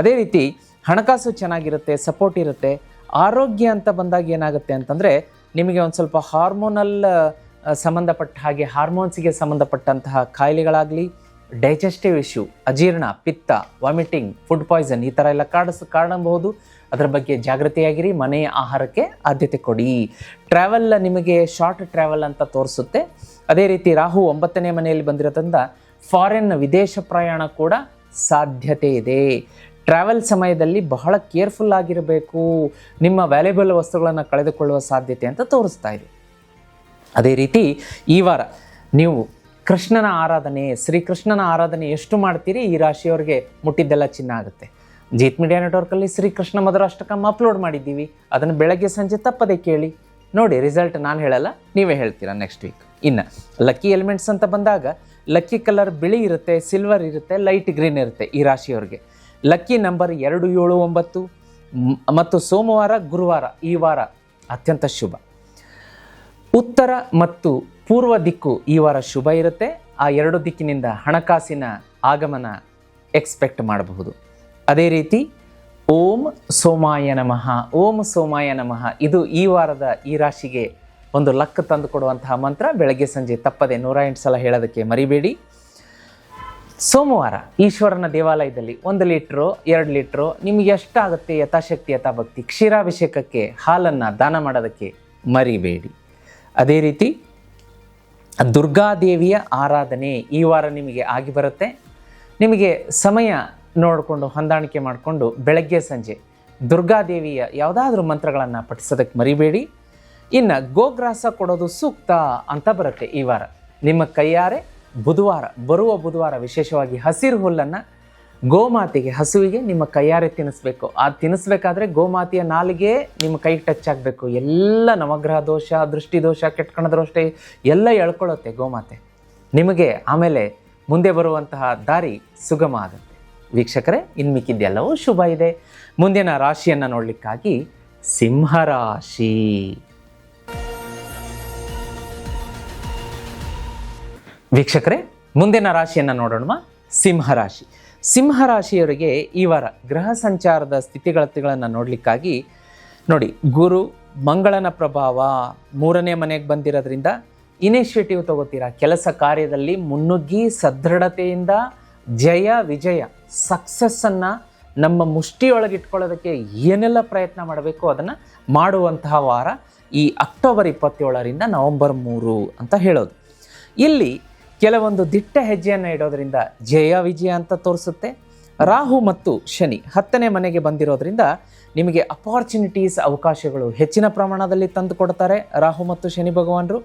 ಅದೇ ರೀತಿ ಹಣಕಾಸು ಚೆನ್ನಾಗಿರುತ್ತೆ, ಸಪೋರ್ಟ್ ಇರುತ್ತೆ. ಆರೋಗ್ಯ ಅಂತ ಬಂದಾಗ ಏನಾಗುತ್ತೆ ಅಂತಂದರೆ, ನಿಮಗೆ ಒಂದು ಸ್ವಲ್ಪ ಹಾರ್ಮೋನಲ್ ಸಂಬಂಧಪಟ್ಟ ಹಾಗೆ, ಹಾರ್ಮೋನ್ಸಿಗೆ ಸಂಬಂಧಪಟ್ಟಂತಹ ಕಾಯಿಲೆಗಳಾಗಲಿ, ಡೈಜೆಸ್ಟಿವ್ ಇಶ್ಯೂ, ಅಜೀರ್ಣ, ಪಿತ್ತ, ವಾಮಿಟಿಂಗ್, ಫುಡ್ ಪಾಯ್ಸನ್, ಈ ಥರ ಎಲ್ಲ ಕಾಣಬಹುದು. ಅದರ ಬಗ್ಗೆ ಜಾಗೃತಿಯಾಗಿರಿ. ಮನೆಯ ಆಹಾರಕ್ಕೆ ಆದ್ಯತೆ ಕೊಡಿ. ಟ್ರಾವೆಲ್ ನಿಮಗೆ ಶಾರ್ಟ್ ಟ್ರಾವೆಲ್ ಅಂತ ತೋರಿಸುತ್ತೆ. ಅದೇ ರೀತಿ ರಾಹು 9ನೇ ಮನೆಯಲ್ಲಿ ಬಂದಿರೋದ್ರಿಂದ ಫಾರಿನ್, ವಿದೇಶ ಪ್ರಯಾಣ ಕೂಡ ಸಾಧ್ಯತೆ ಇದೆ. ಟ್ರಾವೆಲ್ ಸಮಯದಲ್ಲಿ ಬಹಳ ಕೇರ್ಫುಲ್ ಆಗಿರಬೇಕು. ನಿಮ್ಮ ವ್ಯಾಲ್ಯುಬಲ್ ವಸ್ತುಗಳನ್ನು ಕಳೆದುಕೊಳ್ಳುವ ಸಾಧ್ಯತೆ ಅಂತ ತೋರಿಸ್ತಾ ಇದೆ. ಅದೇ ರೀತಿ ಈ ವಾರ ನೀವು ಕೃಷ್ಣನ ಆರಾಧನೆ, ಶ್ರೀಕೃಷ್ಣನ ಆರಾಧನೆ ಎಷ್ಟು ಮಾಡ್ತೀರಿ, ಈ ರಾಶಿಯವರಿಗೆ ಮುಟ್ಟಿದ್ದೆಲ್ಲ ಚಿನ್ನ ಆಗುತ್ತೆ. ಜೀತ್ ಮೀಡಿಯಾ ನೆಟ್ವರ್ಕಲ್ಲಿ ಶ್ರೀಕೃಷ್ಣ ಮಧುರಾಷ್ಟಕಂ ಅಪ್ಲೋಡ್ ಮಾಡಿದ್ದೀವಿ. ಅದನ್ನು ಬೆಳಗ್ಗೆ ಸಂಜೆ ತಪ್ಪದೆ ಕೇಳಿ ನೋಡಿ. ರಿಸಲ್ಟ್ ನಾನು ಹೇಳಲ್ಲ, ನೀವೇ ಹೇಳ್ತೀರಾ ನೆಕ್ಸ್ಟ್ ವೀಕ್. ಇನ್ನು ಲಕ್ಕಿ ಎಲಿಮೆಂಟ್ಸ್ ಅಂತ ಬಂದಾಗ ಲಕ್ಕಿ ಕಲರ್ ಬಿಳಿ ಇರುತ್ತೆ, ಸಿಲ್ವರ್ ಇರುತ್ತೆ, ಲೈಟ್ ಗ್ರೀನ್ ಇರುತ್ತೆ ಈ ರಾಶಿಯವರಿಗೆ. ಲಕ್ಕಿ ನಂಬರ್ 2, 7, 9 ಮತ್ತು ಸೋಮವಾರ, ಗುರುವಾರ ಈ ವಾರ ಅತ್ಯಂತ ಶುಭ. ಉತ್ತರ ಮತ್ತು ಪೂರ್ವ ದಿಕ್ಕು ಈ ವಾರ ಶುಭ ಇರುತ್ತೆ. ಆ 2 ದಿಕ್ಕಿನಿಂದ ಹಣಕಾಸಿನ ಆಗಮನ ಎಕ್ಸ್ಪೆಕ್ಟ್ ಮಾಡಬಹುದು. ಅದೇ ರೀತಿ ಓಂ ಸೋಮಾಯ ನಮಃ, ಓಂ ಸೋಮಾಯ ನಮಃ, ಇದು ಈ ವಾರದ ಈ ರಾಶಿಗೆ ಒಂದು ಲಕ್ ತಂದು ಕೊಡುವಂತಹ ಮಂತ್ರ. ಬೆಳಗ್ಗೆ ಸಂಜೆ ತಪ್ಪದೆ 108 ಸಲ ಹೇಳೋದಕ್ಕೆ ಮರಿಬೇಡಿ. ಸೋಮವಾರ ಈಶ್ವರನ ದೇವಾಲಯದಲ್ಲಿ 1 ಲೀಟ್ರು 2 ಲೀಟ್ರು ನಿಮಗೆ ಎಷ್ಟಾಗುತ್ತೆ ಯಥಾಶಕ್ತಿ ಯಥಾಭಕ್ತಿ ಕ್ಷೀರಾಭಿಷೇಕಕ್ಕೆ ಹಾಲನ್ನು ದಾನ ಮಾಡೋದಕ್ಕೆ ಮರಿಬೇಡಿ. ಅದೇ ರೀತಿ ದುರ್ಗಾದೇವಿಯ ಆರಾಧನೆ ಈ ವಾರ ನಿಮಗೆ ಆಗಿ ಬರುತ್ತೆ. ನಿಮಗೆ ಸಮಯ ನೋಡಿಕೊಂಡು ಹೊಂದಾಣಿಕೆ ಮಾಡಿಕೊಂಡು ಬೆಳಗ್ಗೆ ಸಂಜೆ ದುರ್ಗಾದೇವಿಯ ಯಾವುದಾದ್ರೂ ಮಂತ್ರಗಳನ್ನು ಪಠಿಸೋದಕ್ಕೆ ಮರಿಬೇಡಿ. ಇನ್ನು ಗೋಗ್ರಾಸ ಕೊಡೋದು ಸೂಕ್ತ ಅಂತ ಬರುತ್ತೆ ಈ ವಾರ. ನಿಮ್ಮ ಕೈಯಾರೆ ಬರುವ ಬುಧವಾರ ವಿಶೇಷವಾಗಿ ಹಸಿರು ಹುಲ್ಲನ್ನು ಗೋಮಾತೆಗೆ ಹಸುವಿಗೆ ನಿಮ್ಮ ಕೈಯಾರೆ ತಿನ್ನಿಸ್ಬೇಕು. ಆ ತಿನ್ನಿಸ್ಬೇಕಾದ್ರೆ ಗೋಮಾತೆಯ ನಾಲಿಗೆ ನಿಮ್ಮ ಕೈಗೆ ಟಚ್ ಆಗಬೇಕು. ಎಲ್ಲ ನವಗ್ರಹ ದೋಷ, ದೃಷ್ಟಿ ದೋಷ, ಕೆಟ್ಕಣ ದೋಷ ಎಲ್ಲ ಎಳ್ಕೊಳ್ಳುತ್ತೆ ಗೋಮಾತೆ. ನಿಮಗೆ ಆಮೇಲೆ ಮುಂದೆ ಬರುವಂತಹ ದಾರಿ ಸುಗಮ ಆಗುತ್ತೆ. ವೀಕ್ಷಕರೇ, ಇನ್ನು ಮಿಕ್ಕಿದ್ದೆಲ್ಲವೂ ಶುಭ ಇದೆ. ಮುಂದಿನ ರಾಶಿಯನ್ನು ನೋಡಲಿಕ್ಕಾಗಿ ಸಿಂಹರಾಶಿ. ವೀಕ್ಷಕರೇ, ಮುಂದಿನ ರಾಶಿಯನ್ನು ನೋಡೋಣ. ಸಿಂಹರಾಶಿ. ಸಿಂಹರಾಶಿಯವರಿಗೆ ಈ ವಾರ ಗ್ರಹ ಸಂಚಾರದ ಸ್ಥಿತಿಗತಿಗಳನ್ನು ನೋಡಲಿಕ್ಕಾಗಿ ನೋಡಿ, ಗುರು ಮಂಗಳನ ಪ್ರಭಾವ 3ನೇ ಮನೆಗೆ ಬಂದಿರೋದ್ರಿಂದ ಇನಿಷಿಯೇಟಿವ್ ತಗೋತೀರಾ. ಕೆಲಸ ಕಾರ್ಯದಲ್ಲಿ ಮುನ್ನುಗ್ಗಿ ಸದೃಢತೆಯಿಂದ ಜಯ ವಿಜಯ ಸಕ್ಸಸ್ಸನ್ನು ನಮ್ಮ ಮುಷ್ಟಿಯೊಳಗಿಟ್ಕೊಳ್ಳೋದಕ್ಕೆ ಏನೆಲ್ಲ ಪ್ರಯತ್ನ ಮಾಡಬೇಕು ಅದನ್ನು ಮಾಡುವಂತಹ ವಾರ ಈ ಅಕ್ಟೋಬರ್ 27ರಿಂದ ನವೆಂಬರ್ 3 ಅಂತ ಹೇಳೋದು. ಇಲ್ಲಿ ಕೆಲವೊಂದು ದಿಟ್ಟ ಹೆಜ್ಜೆಯನ್ನು ಇಡೋದ್ರಿಂದ ಜಯ ವಿಜಯ ಅಂತ ತೋರಿಸುತ್ತೆ. ರಾಹು ಮತ್ತು ಶನಿ 10ನೇ ಮನೆಗೆ ಬಂದಿರೋದ್ರಿಂದ ನಿಮಗೆ ಅಪಾರ್ಚುನಿಟೀಸ್ ಅವಕಾಶಗಳು ಹೆಚ್ಚಿನ ಪ್ರಮಾಣದಲ್ಲಿ ತಂದು ಕೊಡ್ತಾರೆ ರಾಹು ಮತ್ತು ಶನಿ ಭಗವಾನರು.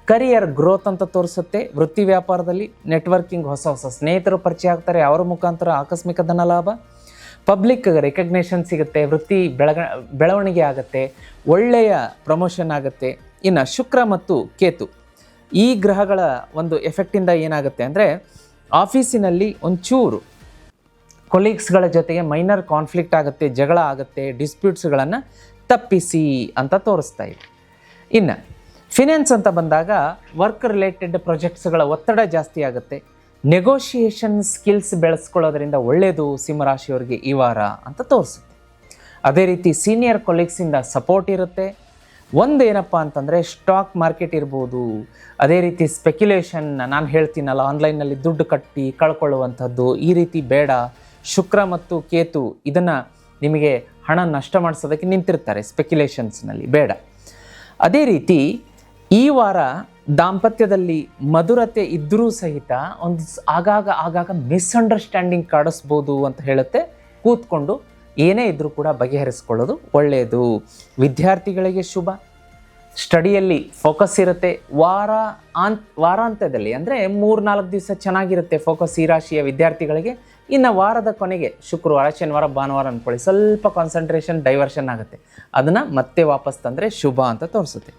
ಕರಿಯರ್ ಗ್ರೋತ್ ಅಂತ ತೋರಿಸುತ್ತೆ. ವೃತ್ತಿ ವ್ಯಾಪಾರದಲ್ಲಿ ನೆಟ್ವರ್ಕಿಂಗ್, ಹೊಸ ಹೊಸ ಸ್ನೇಹಿತರು ಪರಿಚಯ ಆಗ್ತಾರೆ, ಅವರ ಮುಖಾಂತರ ಆಕಸ್ಮಿಕ ಧನ ಲಾಭ, ಪಬ್ಲಿಕ್ ರೆಕಗ್ನೇಷನ್ ಸಿಗುತ್ತೆ, ವೃತ್ತಿ ಬೆಳವಣಿಗೆ ಆಗುತ್ತೆ, ಒಳ್ಳೆಯ ಪ್ರಮೋಷನ್ ಆಗುತ್ತೆ. ಇನ್ನು ಶುಕ್ರ ಮತ್ತು ಕೇತು ಈ ಗ್ರಹಗಳ ಒಂದು ಎಫೆಕ್ಟಿಂದ ಏನಾಗುತ್ತೆ ಅಂದರೆ ಆಫೀಸಿನಲ್ಲಿ ಒಂಚೂರು ಕೊಲೀಗ್ಸ್ಗಳ ಜೊತೆಗೆ ಮೈನರ್ ಕಾನ್ಫ್ಲಿಕ್ಟ್ ಆಗುತ್ತೆ, ಜಗಳ ಆಗುತ್ತೆ, ಡಿಸ್ಪ್ಯೂಟ್ಸ್ಗಳನ್ನು ತಪ್ಪಿಸಿ ಅಂತ ತೋರಿಸ್ತಾ ಇದೆ. ಇನ್ನು ಫಿನಾನ್ಸ್ ಅಂತ ಬಂದಾಗ ವರ್ಕ್ ರಿಲೇಟೆಡ್ ಪ್ರಾಜೆಕ್ಟ್ಸ್ಗಳ ಒತ್ತಡ ಜಾಸ್ತಿ ಆಗುತ್ತೆ. ನೆಗೋಷಿಯೇಷನ್ ಸ್ಕಿಲ್ಸ್ ಬೆಳೆಸ್ಕೊಳ್ಳೋದ್ರಿಂದ ಒಳ್ಳೆಯದು ಸಿಂಹರಾಶಿಯವರಿಗೆ ಈ ವಾರ ಅಂತ ತೋರಿಸುತ್ತೆ. ಅದೇ ರೀತಿ ಸೀನಿಯರ್ ಕೊಲೀಗ್ಸಿಂದ ಸಪೋರ್ಟ್ ಇರುತ್ತೆ. ಒಂದು ಏನಪ್ಪ ಅಂತಂದರೆ ಸ್ಟಾಕ್ ಮಾರ್ಕೆಟ್ ಇರ್ಬೋದು, ಅದೇ ರೀತಿ ಸ್ಪೆಕ್ಯುಲೇಷನ್, ನಾನು ಹೇಳ್ತೀನಲ್ಲ ಆನ್ಲೈನಲ್ಲಿ ದುಡ್ಡು ಕಟ್ಟಿ ಕಳ್ಕೊಳ್ಳುವಂಥದ್ದು, ಈ ರೀತಿ ಬೇಡ. ಶುಕ್ರ ಮತ್ತು ಕೇತು ಇದನ್ನು ನಿಮಗೆ ಹಣ ನಷ್ಟ ಮಾಡಿಸೋದಕ್ಕೆ ನಿಂತಿರ್ತಾರೆ ಸ್ಪೆಕ್ಯುಲೇಷನ್ಸ್ನಲ್ಲಿ, ಬೇಡ. ಅದೇ ರೀತಿ ಈ ವಾರ ದಾಂಪತ್ಯದಲ್ಲಿ ಮಧುರತೆ ಇದ್ದರೂ ಸಹಿತ ಒಂದು ಆಗಾಗ ಮಿಸ್ಅಂಡರ್ಸ್ಟ್ಯಾಂಡಿಂಗ್ ಕಾಡಿಸ್ಬೋದು ಅಂತ ಹೇಳುತ್ತೆ. ಕೂತ್ಕೊಂಡು ಏನೇ ಇದ್ದರೂ ಕೂಡ ಬಗೆಹರಿಸ್ಕೊಳ್ಳೋದು ಒಳ್ಳೆಯದು. ವಿದ್ಯಾರ್ಥಿಗಳಿಗೆ ಶುಭ. ಸ್ಟಡಿಯಲ್ಲಿ ಫೋಕಸ್ ಇರುತ್ತೆ. ವಾರಾಂತ್ಯದಲ್ಲಿ ಅಂದರೆ 3-4 ದಿವಸ ಚೆನ್ನಾಗಿರುತ್ತೆ ಫೋಕಸ್ ಈ ರಾಶಿಯ ವಿದ್ಯಾರ್ಥಿಗಳಿಗೆ. ಇನ್ನು ವಾರದ ಕೊನೆಗೆ ಶುಕ್ರವಾರ, ಶನಿವಾರ, ಭಾನುವಾರ ಅಂದ್ಕೊಳ್ಳಿ, ಸ್ವಲ್ಪ ಕಾನ್ಸಂಟ್ರೇಷನ್ ಡೈವರ್ಷನ್ ಆಗುತ್ತೆ. ಅದನ್ನು ಮತ್ತೆ ವಾಪಸ್ ತಂದರೆ ಶುಭ ಅಂತ ತೋರಿಸುತ್ತೆ.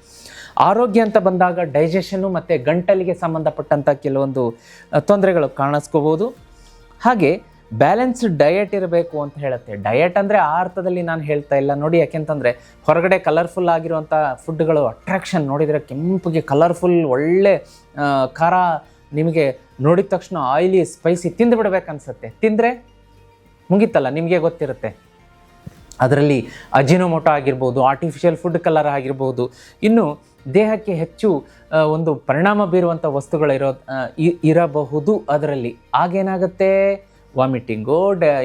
ಆರೋಗ್ಯ ಅಂತ ಬಂದಾಗ ಡೈಜೆಷನ್ನು ಮತ್ತು ಗಂಟಲಿಗೆ ಸಂಬಂಧಪಟ್ಟಂಥ ಕೆಲವೊಂದು ತೊಂದರೆಗಳು ಕಾಣಿಸ್ಕೋಬೋದು. ಹಾಗೆ ಬ್ಯಾಲೆನ್ಸ್ಡ್ ಡಯಟ್ ಇರಬೇಕು ಅಂತ ಹೇಳುತ್ತೆ. ಡಯಟ್ ಅಂದರೆ ಆ ಅರ್ಥದಲ್ಲಿ ನಾನು ಹೇಳ್ತಾ ಇಲ್ಲ ನೋಡಿ, ಯಾಕೆಂತಂದರೆ ಹೊರಗಡೆ ಕಲರ್ಫುಲ್ ಆಗಿರುವಂಥ ಫುಡ್ಗಳು ಅಟ್ರಾಕ್ಷನ್ ನೋಡಿದರೆ ಕೆಂಪಿಗೆ ಕಲರ್ಫುಲ್ ಒಳ್ಳೆ ಖಾರ ನಿಮಗೆ ನೋಡಿದ ತಕ್ಷಣ ಆಯಿಲಿ ಸ್ಪೈಸಿ ತಿಂದು ಬಿಡಬೇಕನ್ಸುತ್ತೆ. ತಿಂದರೆ ಮುಗೀತಲ್ಲ, ನಿಮಗೆ ಗೊತ್ತಿರುತ್ತೆ. ಅದರಲ್ಲಿ ಅಜಿನೋಮೋಟೊ ಆಗಿರ್ಬೋದು, ಆರ್ಟಿಫಿಷಿಯಲ್ ಫುಡ್ ಕಲರ್ ಆಗಿರ್ಬೋದು, ಇನ್ನು ದೇಹಕ್ಕೆ ಹೆಚ್ಚು ಒಂದು ಪರಿಣಾಮ ಬೀರುವಂಥ ಇರಬಹುದು ಅದರಲ್ಲಿ. ಆಗೇನಾಗುತ್ತೆ, ವಾಮಿಟಿಂಗು,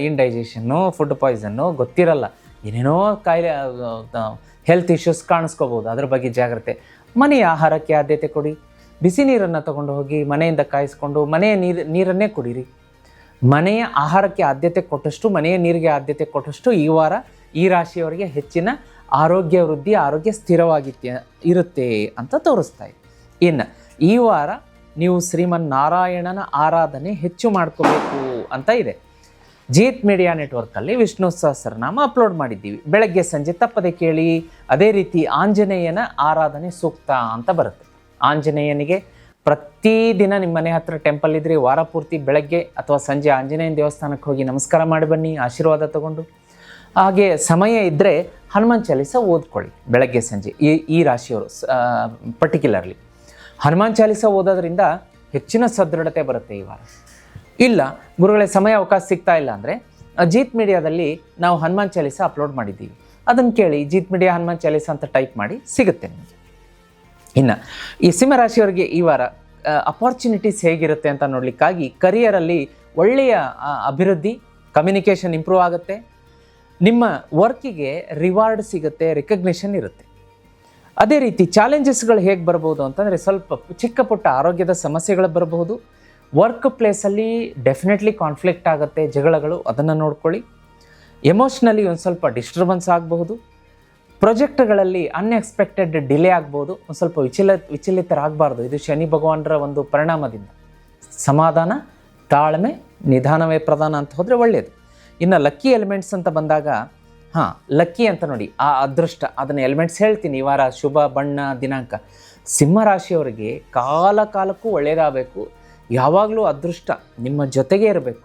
ಇಂಡೈಜೆಷನ್ನು, ಫುಡ್ ಪಾಯ್ಸನ್ನು, ಗೊತ್ತಿರಲ್ಲ, ಏನೇನೋ ಕಾಯಿಲೆ, ಹೆಲ್ತ್ ಇಶ್ಯೂಸ್ ಕಾಣಿಸ್ಕೋಬೋದು. ಅದ್ರ ಬಗ್ಗೆ ಜಾಗ್ರತೆ. ಮನೆಯ ಆಹಾರಕ್ಕೆ ಆದ್ಯತೆ ಕೊಡಿ. ಬಿಸಿ ನೀರನ್ನು ತಗೊಂಡು ಹೋಗಿ ಮನೆಯಿಂದ ಕಾಯಿಸ್ಕೊಂಡು ಮನೆಯ ನೀರನ್ನೇ ಕುಡೀರಿ. ಮನೆಯ ಆಹಾರಕ್ಕೆ ಆದ್ಯತೆ ಕೊಟ್ಟಷ್ಟು, ಮನೆಯ ನೀರಿಗೆ ಆದ್ಯತೆ ಕೊಟ್ಟಷ್ಟು ಈ ವಾರ ಈ ರಾಶಿಯವರಿಗೆ ಹೆಚ್ಚಿನ ಆರೋಗ್ಯ ವೃದ್ಧಿ, ಆರೋಗ್ಯ ಸ್ಥಿರವಾಗಿ ಇರುತ್ತೆ ಅಂತ ತೋರಿಸ್ತಾ ಇದೆ. ಇನ್ನು ಈ ವಾರ ನೀವು ಶ್ರೀಮನ್ನಾರಾಯಣನ ಆರಾಧನೆ ಹೆಚ್ಚು ಮಾಡ್ಕೋಬೇಕು ಅಂತ ಇದೆ. ಜೀತ್ ಮೀಡಿಯಾ ನೆಟ್ವರ್ಕಲ್ಲಿ ವಿಷ್ಣು ಸಹಸ್ರನಾಮ ಅಪ್ಲೋಡ್ ಮಾಡಿದ್ದೀವಿ. ಬೆಳಗ್ಗೆ ಸಂಜೆ ತಪ್ಪದೆ ಕೇಳಿ. ಅದೇ ರೀತಿ ಆಂಜನೇಯನ ಆರಾಧನೆ ಸೂಕ್ತ ಅಂತ ಬರುತ್ತೆ. ಆಂಜನೇಯನಿಗೆ ಪ್ರತಿದಿನ ನಿಮ್ಮ ಮನೆ ಹತ್ರ ಟೆಂಪಲ್ ಇದ್ದರೆ ವಾರ ಪೂರ್ತಿ ಬೆಳಗ್ಗೆ ಅಥವಾ ಸಂಜೆ ಆಂಜನೇಯನ ದೇವಸ್ಥಾನಕ್ಕೆ ಹೋಗಿ ನಮಸ್ಕಾರ ಮಾಡಿ ಬನ್ನಿ, ಆಶೀರ್ವಾದ ತಗೊಂಡು. ಹಾಗೆ ಸಮಯ ಇದ್ದರೆ ಹನುಮಾನ್ ಚಾಲೀಸ ಓದ್ಕೊಳ್ಳಿ ಬೆಳಗ್ಗೆ ಸಂಜೆ. ಈ ರಾಶಿಯವರು ಪರ್ಟಿಕ್ಯುಲರ್ಲಿ ಹನುಮಾನ್ ಚಾಲೀಸ ಓದೋದ್ರಿಂದ ಹೆಚ್ಚಿನ ಸದೃಢತೆ ಬರುತ್ತೆ ಈ ವಾರ. ಇಲ್ಲ ಗುರುಗಳೇ ಸಮಯ ಅವಕಾಶ ಸಿಗ್ತಾ ಇಲ್ಲ ಅಂದರೆ ಜೀತ್ ಮೀಡಿಯಾದಲ್ಲಿ ನಾವು ಹನುಮಾನ್ ಚಾಲೀಸ ಅಪ್ಲೋಡ್ ಮಾಡಿದ್ದೀವಿ, ಅದನ್ನು ಕೇಳಿ. ಜೀತ್ ಮೀಡಿಯಾ ಹನುಮಾನ್ ಚಾಲೀಸ ಅಂತ ಟೈಪ್ ಮಾಡಿ ಸಿಗುತ್ತೆ ನಿಮಗೆ. ಇನ್ನು ಈ ಸಿಂಹರಾಶಿಯವರಿಗೆ ಈ ವಾರ ಅಪಾರ್ಚುನಿಟೀಸ್ ಹೇಗಿರುತ್ತೆ ಅಂತ ನೋಡಲಿಕ್ಕಾಗಿ ಕರಿಯರಲ್ಲಿ ಒಳ್ಳೆಯ ಅಭಿವೃದ್ಧಿ, ಕಮ್ಯುನಿಕೇಷನ್ ಇಂಪ್ರೂವ್ ಆಗುತ್ತೆ, ನಿಮ್ಮ ವರ್ಕಿಗೆ ರಿವಾರ್ಡ್ ಸಿಗುತ್ತೆ, ರಿಕಗ್ನಿಷನ್ ಇರುತ್ತೆ. ಅದೇ ರೀತಿ ಚಾಲೆಂಜಸ್ಗಳು ಹೇಗೆ ಬರ್ಬೋದು ಅಂತಂದರೆ ಸ್ವಲ್ಪ ಚಿಕ್ಕ ಪುಟ್ಟ ಆರೋಗ್ಯದ ಸಮಸ್ಯೆಗಳು ಬರಬಹುದು. ವರ್ಕ್ ಪ್ಲೇಸಲ್ಲಿ ಡೆಫಿನೆಟ್ಲಿ ಕಾನ್ಫ್ಲಿಕ್ಟ್ ಆಗುತ್ತೆ, ಜಗಳಗಳು, ಅದನ್ನು ನೋಡ್ಕೊಳ್ಳಿ. ಎಮೋಷ್ನಲಿ ಒಂದು ಸ್ವಲ್ಪ ಡಿಸ್ಟರ್ಬೆನ್ಸ್ ಆಗಬಹುದು. ಪ್ರಾಜೆಕ್ಟ್ಗಳಲ್ಲಿ ಅನ್ಎಕ್ಸ್ಪೆಕ್ಟೆಡ್ ಡಿಲೇ ಆಗ್ಬೋದು, ಒಂದು ಸ್ವಲ್ಪ ವಿಚಲಿತರಾಗಬಾರ್ದು. ಇದು ಶನಿ ಭಗವಾನರ ಒಂದು ಪರಿಣಾಮದಿಂದ. ಸಮಾಧಾನ, ತಾಳ್ಮೆ, ನಿಧಾನವೇ ಪ್ರಧಾನ ಅಂತ ಹೋದರೆ ಒಳ್ಳೆಯದು. ಇನ್ನು ಲಕ್ಕಿ ಎಲಿಮೆಂಟ್ಸ್ ಅಂತ ಬಂದಾಗ, ಲಕ್ಕಿ ಅಂತ ನೋಡಿ, ಆ ಅದೃಷ್ಟ, ಅದನ್ನು ಎಲಿಮೆಂಟ್ಸ್ ಹೇಳ್ತೀನಿ ಈ ವಾರ. ಶುಭ ಬಣ್ಣ, ದಿನಾಂಕ. ಸಿಂಹರಾಶಿಯವರಿಗೆ ಕಾಲಕ್ಕೂ ಒಳ್ಳೆಯದಾಗಬೇಕು. ಯಾವಾಗಲೂ ಅದೃಷ್ಟ ನಿಮ್ಮ ಜೊತೆಗೇ ಇರಬೇಕು.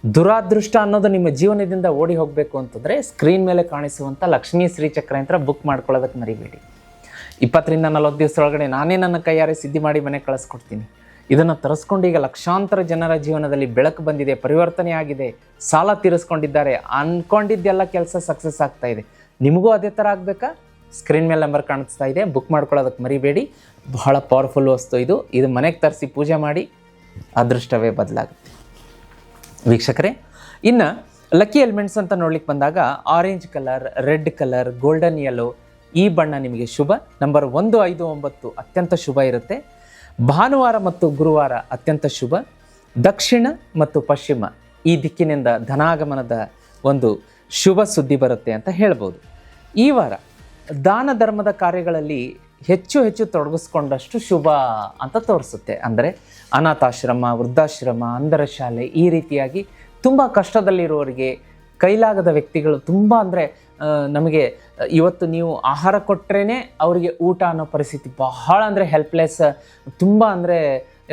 ದುರಾದೃಷ್ಟ ಅನ್ನೋದು ನಿಮ್ಮ ಜೀವನದಿಂದ ಓಡಿ ಹೋಗಬೇಕು ಅಂತಂದರೆ ಸ್ಕ್ರೀನ್ ಮೇಲೆ ಕಾಣಿಸುವಂಥ ಲಕ್ಷ್ಮೀ ಶ್ರೀಚಕ್ರ ಯಂತ್ರ ಬುಕ್ ಮಾಡ್ಕೊಳ್ಳೋದಕ್ಕೆ ಮರಿಬೇಡಿ. 20ರಿಂದ 40 ದಿವಸದೊಳಗಡೆ ನಾನೇ ನನ್ನ ಕೈಯಾರೆ ಸಿದ್ಧಿ ಮಾಡಿ ಮನೆ ಕಳಿಸ್ಕೊಡ್ತೀನಿ. ಇದನ್ನು ತರಿಸ್ಕೊಂಡು ಈಗ ಲಕ್ಷಾಂತರ ಜನರ ಜೀವನದಲ್ಲಿ ಬೆಳಕು ಬಂದಿದೆ, ಪರಿವರ್ತನೆ ಆಗಿದೆ, ಸಾಲ ತೀರಿಸ್ಕೊಂಡಿದ್ದಾರೆ, ಅಂದ್ಕೊಂಡಿದ್ದೆಲ್ಲ ಕೆಲಸ ಸಕ್ಸಸ್ ಆಗ್ತಾ ಇದೆ. ನಿಮಗೂ ಅದೇ ಥರ ಆಗಬೇಕಾ? ಸ್ಕ್ರೀನ್ ಮೇಲೆ ನಂಬರ್ ಕಾಣಿಸ್ತಾ ಇದೆ, ಬುಕ್ ಮಾಡ್ಕೊಳ್ಳೋದಕ್ಕೆ ಮರಿಬೇಡಿ. ಬಹಳ ಪವರ್ಫುಲ್ ವಸ್ತು ಇದು. ಇದು ಮನೆಗೆ ತರಿಸಿ ಪೂಜೆ ಮಾಡಿ, ಅದೃಷ್ಟವೇ ಬದಲಾಗುತ್ತೆ. ವೀಕ್ಷಕರೇ, ಇನ್ನು ಲಕ್ಕಿ ಎಲಿಮೆಂಟ್ಸ್ ಅಂತ ನೋಡ್ಲಿಕ್ಕೆ ಬಂದಾಗ orange colour, red colour, golden yellow, ಈ ಬಣ್ಣ ನಿಮಗೆ ಶುಭ. ನಂಬರ್ 1, 5, 9 ಅತ್ಯಂತ ಶುಭ ಇರುತ್ತೆ. ಭಾನುವಾರ ಮತ್ತು ಗುರುವಾರ ಅತ್ಯಂತ ಶುಭ. ದಕ್ಷಿಣ ಮತ್ತು ಪಶ್ಚಿಮ ಈ ದಿಕ್ಕಿನಿಂದ ಧನಾಗಮನದ ಒಂದು ಶುಭ ಸುದ್ದಿ ಬರುತ್ತೆ ಅಂತ ಹೇಳ್ಬೋದು. ಈ ವಾರ ದಾನ ಧರ್ಮದ ಕಾರ್ಯಗಳಲ್ಲಿ ಹೆಚ್ಚು ತೊಡಗಿಸ್ಕೊಂಡಷ್ಟು ಶುಭ ಅಂತ ತೋರಿಸುತ್ತೆ. ಅಂದರೆ ಅನಾಥಾಶ್ರಮ, ವೃದ್ಧಾಶ್ರಮ, ಅಂಧರ ಶಾಲೆ, ಈ ರೀತಿಯಾಗಿ ತುಂಬ ಕಷ್ಟದಲ್ಲಿರುವವರಿಗೆ, ಕೈಲಾಗದ ವ್ಯಕ್ತಿಗಳು, ತುಂಬ ಅಂದರೆ ನಮಗೆ ಇವತ್ತು ನೀವು ಆಹಾರ ಕೊಟ್ಟರೆ ಅವರಿಗೆ ಊಟ ಅನ್ನೋ ಪರಿಸ್ಥಿತಿ, ಬಹಳ ಅಂದರೆ ಹೆಲ್ಪ್ಲೆಸ್, ತುಂಬ ಅಂದರೆ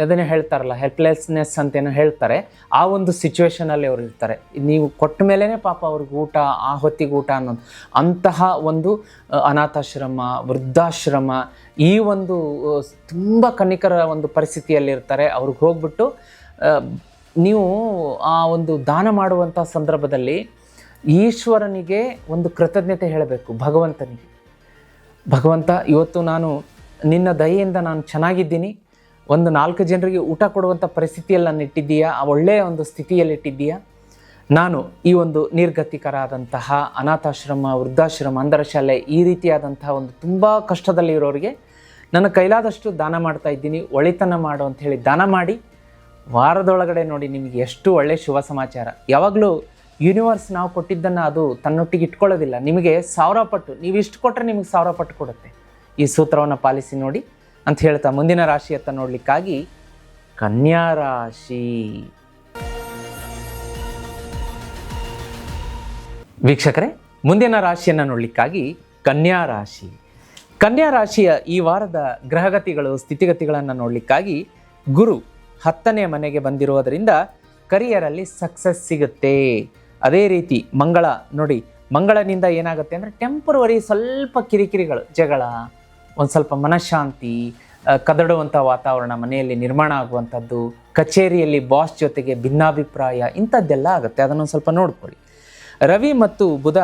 ಅದನ್ನೇ ಹೇಳ್ತಾರಲ್ಲ, ಹೆಲ್ಪ್ಲೆಸ್ನೆಸ್ ಅಂತೇನೋ ಹೇಳ್ತಾರೆ. ಆ ಒಂದು ಸಿಚುವೇಷನಲ್ಲಿ ಅವ್ರು ಇರ್ತಾರೆ. ನೀವು ಕೊಟ್ಟ ಮೇಲೇ ಪಾಪ ಅವ್ರಿಗೆ ಊಟ, ಆ ಹೊತ್ತಿಗೆ ಊಟ ಅನ್ನೋದು. ಅಂತಹ ಒಂದು ಅನಾಥಾಶ್ರಮ, ವೃದ್ಧಾಶ್ರಮ, ಈ ಒಂದು ತುಂಬ ಕನಿಕರ ಒಂದು ಪರಿಸ್ಥಿತಿಯಲ್ಲಿರ್ತಾರೆ. ಅವ್ರಿಗೆ ಹೋಗ್ಬಿಟ್ಟು ನೀವು ಆ ಒಂದು ದಾನ ಮಾಡುವಂಥ ಸಂದರ್ಭದಲ್ಲಿ ಈಶ್ವರನಿಗೆ ಒಂದು ಕೃತಜ್ಞತೆ ಹೇಳಬೇಕು. ಭಗವಂತ, ಇವತ್ತು ನಾನು ನಿನ್ನ ದಯೆಯಿಂದ ನಾನು ಚೆನ್ನಾಗಿದ್ದೀನಿ, ಒಂದು 4 ಜನರಿಗೆ ಊಟ ಕೊಡುವಂಥ ಪರಿಸ್ಥಿತಿಯಲ್ಲಿ ನಾನು ಇಟ್ಟಿದ್ದೀಯಾ, ಆ ಒಳ್ಳೆಯ ಒಂದು ಸ್ಥಿತಿಯಲ್ಲಿಟ್ಟಿದ್ದೀಯಾ. ನಾನು ಈ ಒಂದು ನಿರ್ಗತಿಕರಾದಂತಹ ಅನಾಥಾಶ್ರಮ, ವೃದ್ಧಾಶ್ರಮ, ಅಂಧರ ಶಾಲೆ, ಈ ರೀತಿಯಾದಂತಹ ಒಂದು ತುಂಬ ಕಷ್ಟದಲ್ಲಿರೋರಿಗೆ ನನ್ನ ಕೈಲಾದಷ್ಟು ದಾನ ಮಾಡ್ತಾ ಇದ್ದೀನಿ, ಒಳಿತನ ಮಾಡು ಅಂಥೇಳಿ ದಾನ ಮಾಡಿ. ವಾರದೊಳಗಡೆ ನೋಡಿ ನಿಮಗೆ ಎಷ್ಟು ಒಳ್ಳೆಯ ಶುಭ ಸಮಾಚಾರ. ಯಾವಾಗಲೂ ಯೂನಿವರ್ಸ್ ನಾವು ಕೊಟ್ಟಿದ್ದನ್ನು ಅದು ತನ್ನೊಟ್ಟಿಗೆ ಇಟ್ಕೊಳ್ಳೋದಿಲ್ಲ. ನಿಮಗೆ 1000 ಪಟ್ಟು, ನೀವು ಇಷ್ಟು ಕೊಟ್ಟರೆ ನಿಮಗೆ 1000 ಪಟ್ಟು ಕೊಡುತ್ತೆ. ಈ ಸೂತ್ರವನ್ನು ಪಾಲಿಸಿ ನೋಡಿ ಅಂತ ಹೇಳ್ತಾ ಮುಂದಿನ ರಾಶಿಯತ್ತ ನೋಡಲಿಕ್ಕಾಗಿ ಕನ್ಯಾ ರಾಶಿ. ವೀಕ್ಷಕರೇ, ಮುಂದಿನ ರಾಶಿಯನ್ನು ನೋಡಲಿಕ್ಕಾಗಿ ಕನ್ಯಾ ರಾಶಿ. ಕನ್ಯಾ ರಾಶಿಯ ಈ ವಾರದ ಗ್ರಹಗತಿಗಳು, ಸ್ಥಿತಿಗತಿಗಳನ್ನು ನೋಡಲಿಕ್ಕಾಗಿ ಗುರು 10ನೇ ಮನೆಗೆ ಬಂದಿರುವುದರಿಂದ ಕರಿಯರಲ್ಲಿ ಸಕ್ಸಸ್ ಸಿಗುತ್ತೆ. ಅದೇ ರೀತಿ ಮಂಗಳ ನೋಡಿ, ಮಂಗಳನಿಂದ ಏನಾಗುತ್ತೆ ಅಂದರೆ ಟೆಂಪರವರಿ ಸ್ವಲ್ಪ ಕಿರಿಕಿರಿಗಳು, ಜಗಳ, ಒಂದು ಸ್ವಲ್ಪ ಮನಃಶಾಂತಿ, ಕದಡುವಂಥ ವಾತಾವರಣ ಮನೆಯಲ್ಲಿ ನಿರ್ಮಾಣ ಆಗುವಂಥದ್ದು, ಕಚೇರಿಯಲ್ಲಿ ಬಾಸ್ ಜೊತೆಗೆ ಭಿನ್ನಾಭಿಪ್ರಾಯ, ಇಂಥದ್ದೆಲ್ಲ ಆಗುತ್ತೆ. ಅದನ್ನು ಸ್ವಲ್ಪ ನೋಡ್ಕೊಳ್ಳಿ. ರವಿ ಮತ್ತು ಬುಧ